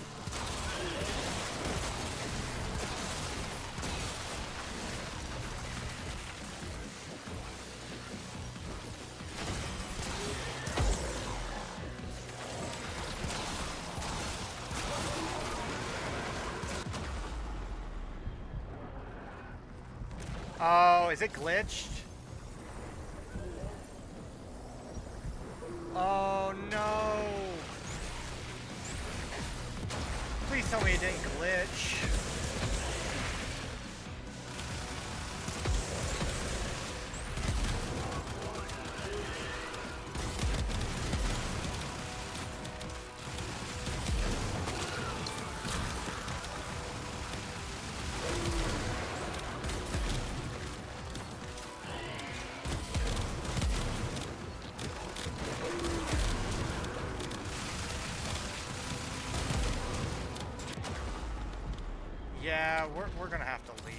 Oh, is it glitched? Oh no! Please tell me it didn't glitch. Yeah, we're gonna have to leave.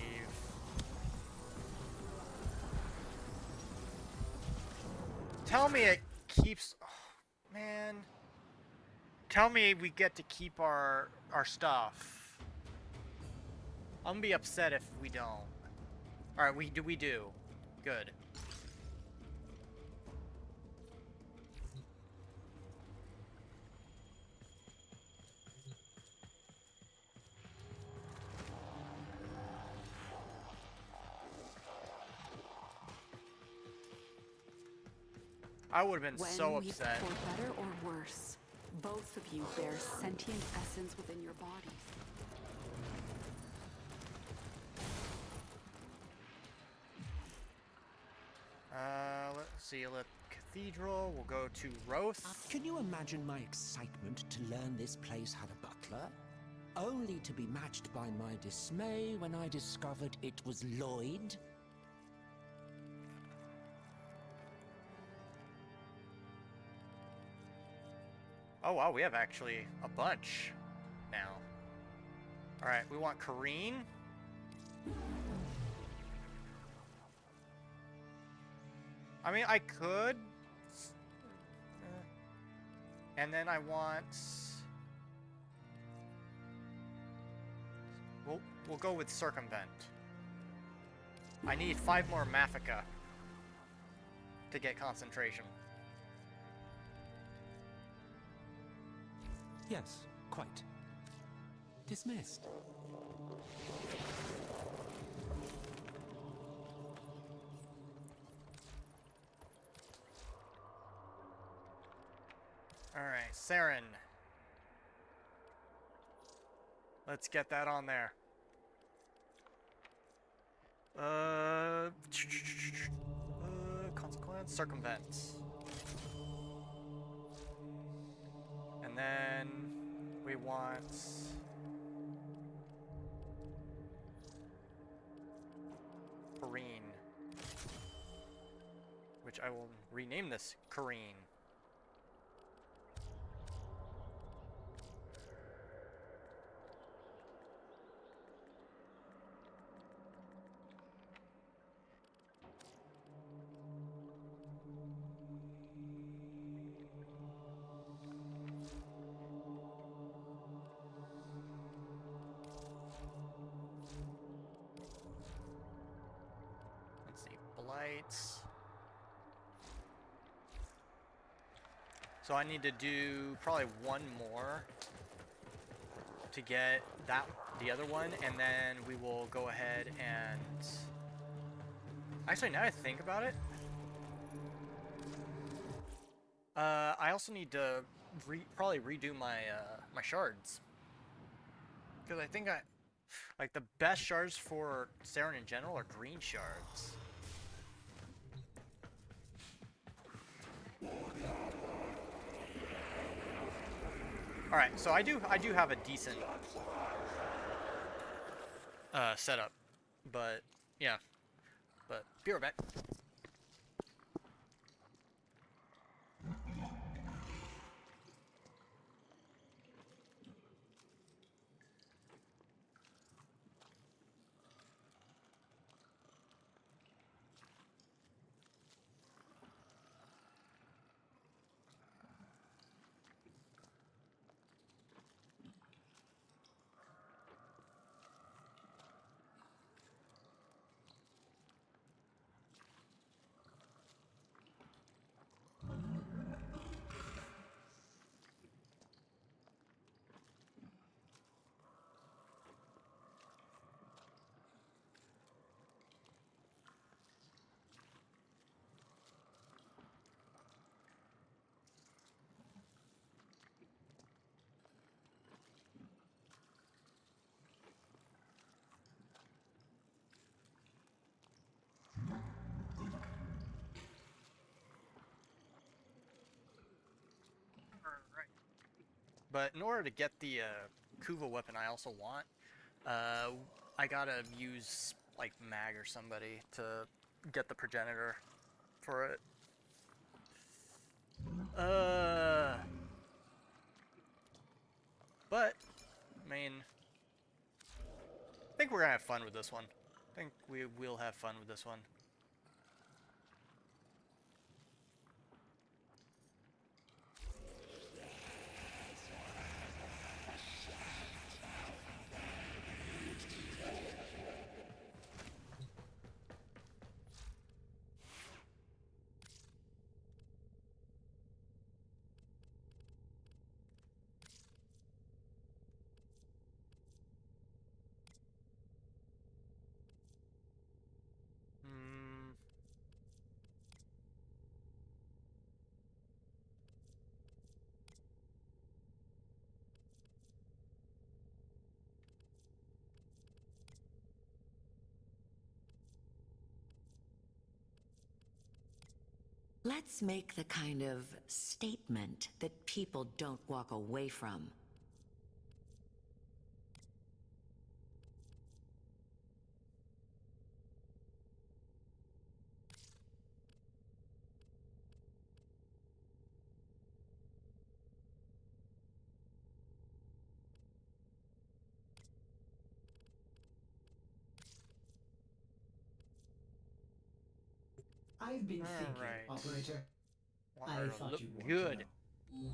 Tell me it keeps... Oh, man. Tell me we get to keep our stuff. I'm gonna be upset if we don't. Alright, we do. Good. I would have been so upset. For better or worse, both of you bear sentient essence within your bodies. Let's see. Cathedral. We'll go to Roth. Can you imagine my excitement to learn this place had a butler? Only to be matched by my dismay when I discovered it was Lloyd. Oh wow, we have actually a bunch now. Alright, we want Kareen. I mean, I could. And then I want. We'll go with Circumvent. I need 5 more Mafika to get concentration. Yes, quite. Dismissed. Alright, Saren. Let's get that on there. Consequence, Circumvent. And then we want Kareen, which I will rename this Kareen. Let's see, Blights. So I need to do probably one more to get that the other one, and then we will go ahead and actually, now I think about it, I also need to probably redo my my shards, because I think like the best shards for Saren in general are green shards. All right, so I do have a decent setup, but yeah, but be right back. But in order to get the Kuva weapon I also want, I gotta use like Mag or somebody to get the progenitor for it. But I mean, I think we're gonna have fun with this one. I think we will have fun with this one. Hmm. Let's make the kind of statement that people don't walk away from. I've been thinking, Alright. operator. Want I her to thought look you'd want good. to know.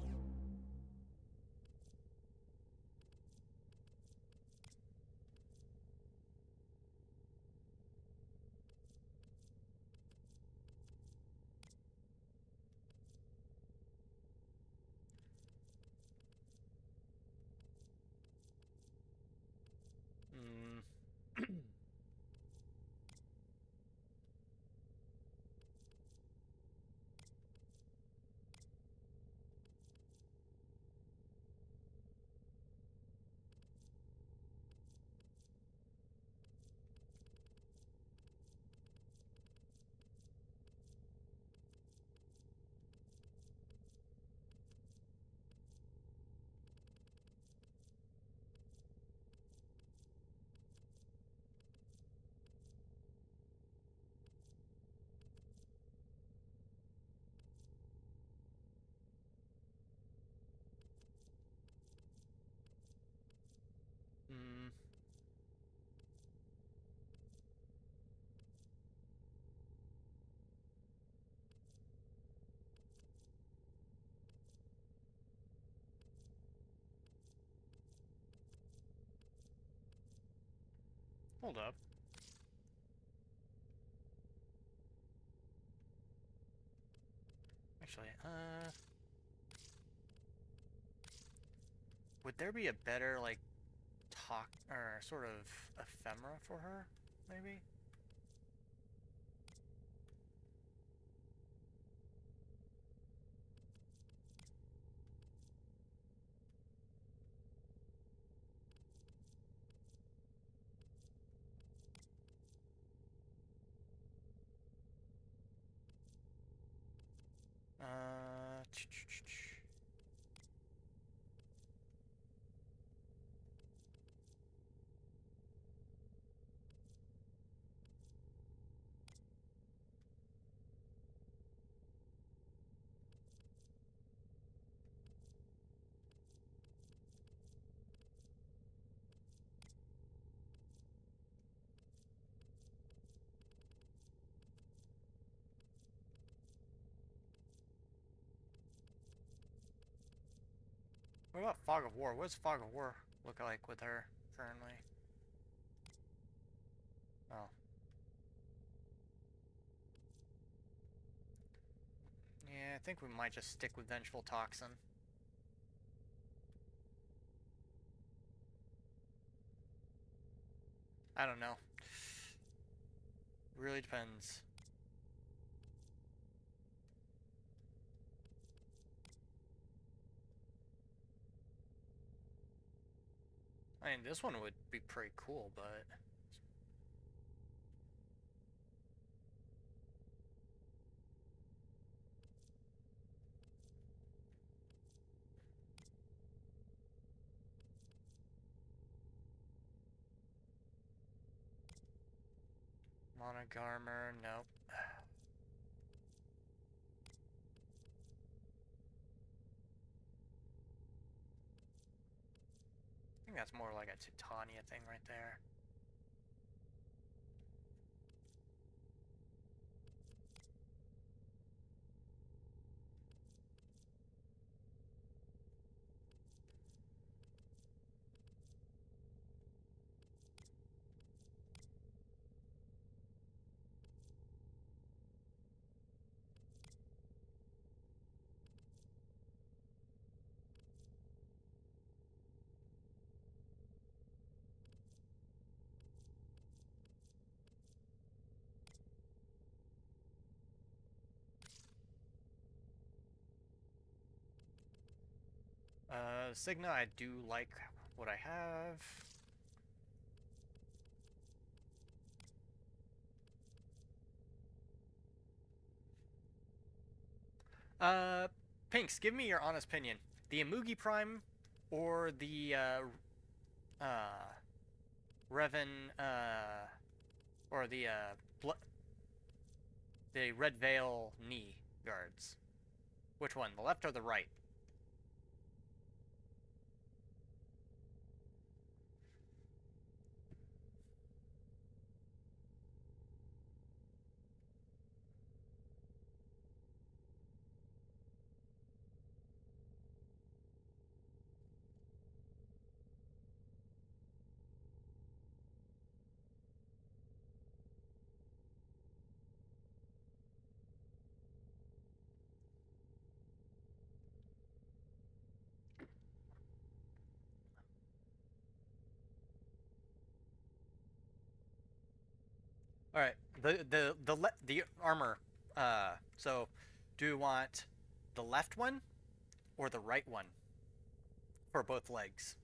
Hmm. Hmm. Hold up. Actually, would there be a better, like, talk, or sort of ephemera for her, maybe? Uh, what about Fog of War? What's Fog of War look like with her currently? Oh. Yeah, I think we might just stick with Vengeful Toxin. I don't know. Really depends. I mean, this one would be pretty cool, but... Monogarmer, nope. I think that's more like a Titania thing right there. Signa, I do like what I have. Pinks, give me your honest opinion. The Amugi Prime or the, Revan, or the Red Veil knee guards. Which one, the left or the right? All right. The armor. So, do you want the left one or the right one for both legs?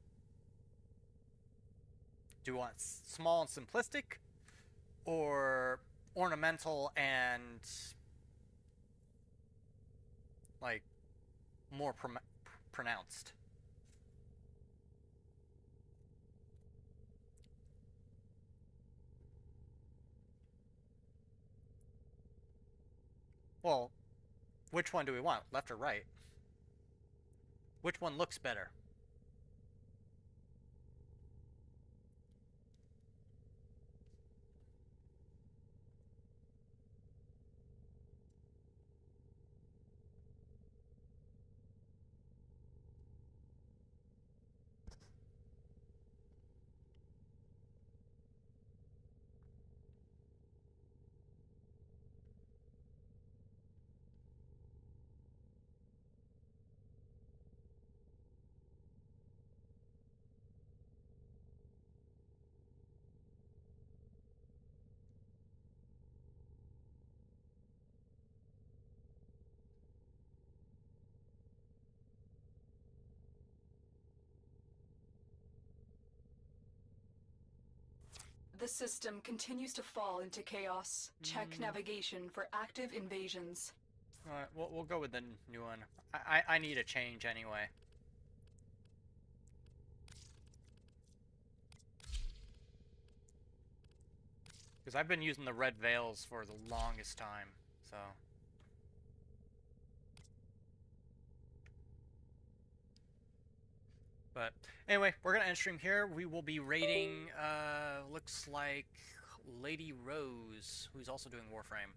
Do you want small and simplistic, or ornamental and like more pronounced? Well, which one do we want, left or right? Which one looks better? The system continues to fall into chaos. Check navigation for active invasions. All right, we'll go with the new one. I need a change anyway. Because I've been using the red veils for the longest time, so. But anyway, we're gonna end stream here. We will be raiding, looks like Lady Rose, who's also doing Warframe.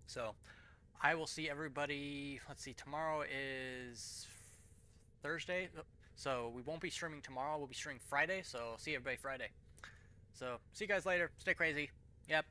So, I will see everybody. Let's see, tomorrow is Thursday, so we won't be streaming tomorrow. We'll be streaming Friday. So see everybody Friday. So see you guys later. Stay crazy. Yep.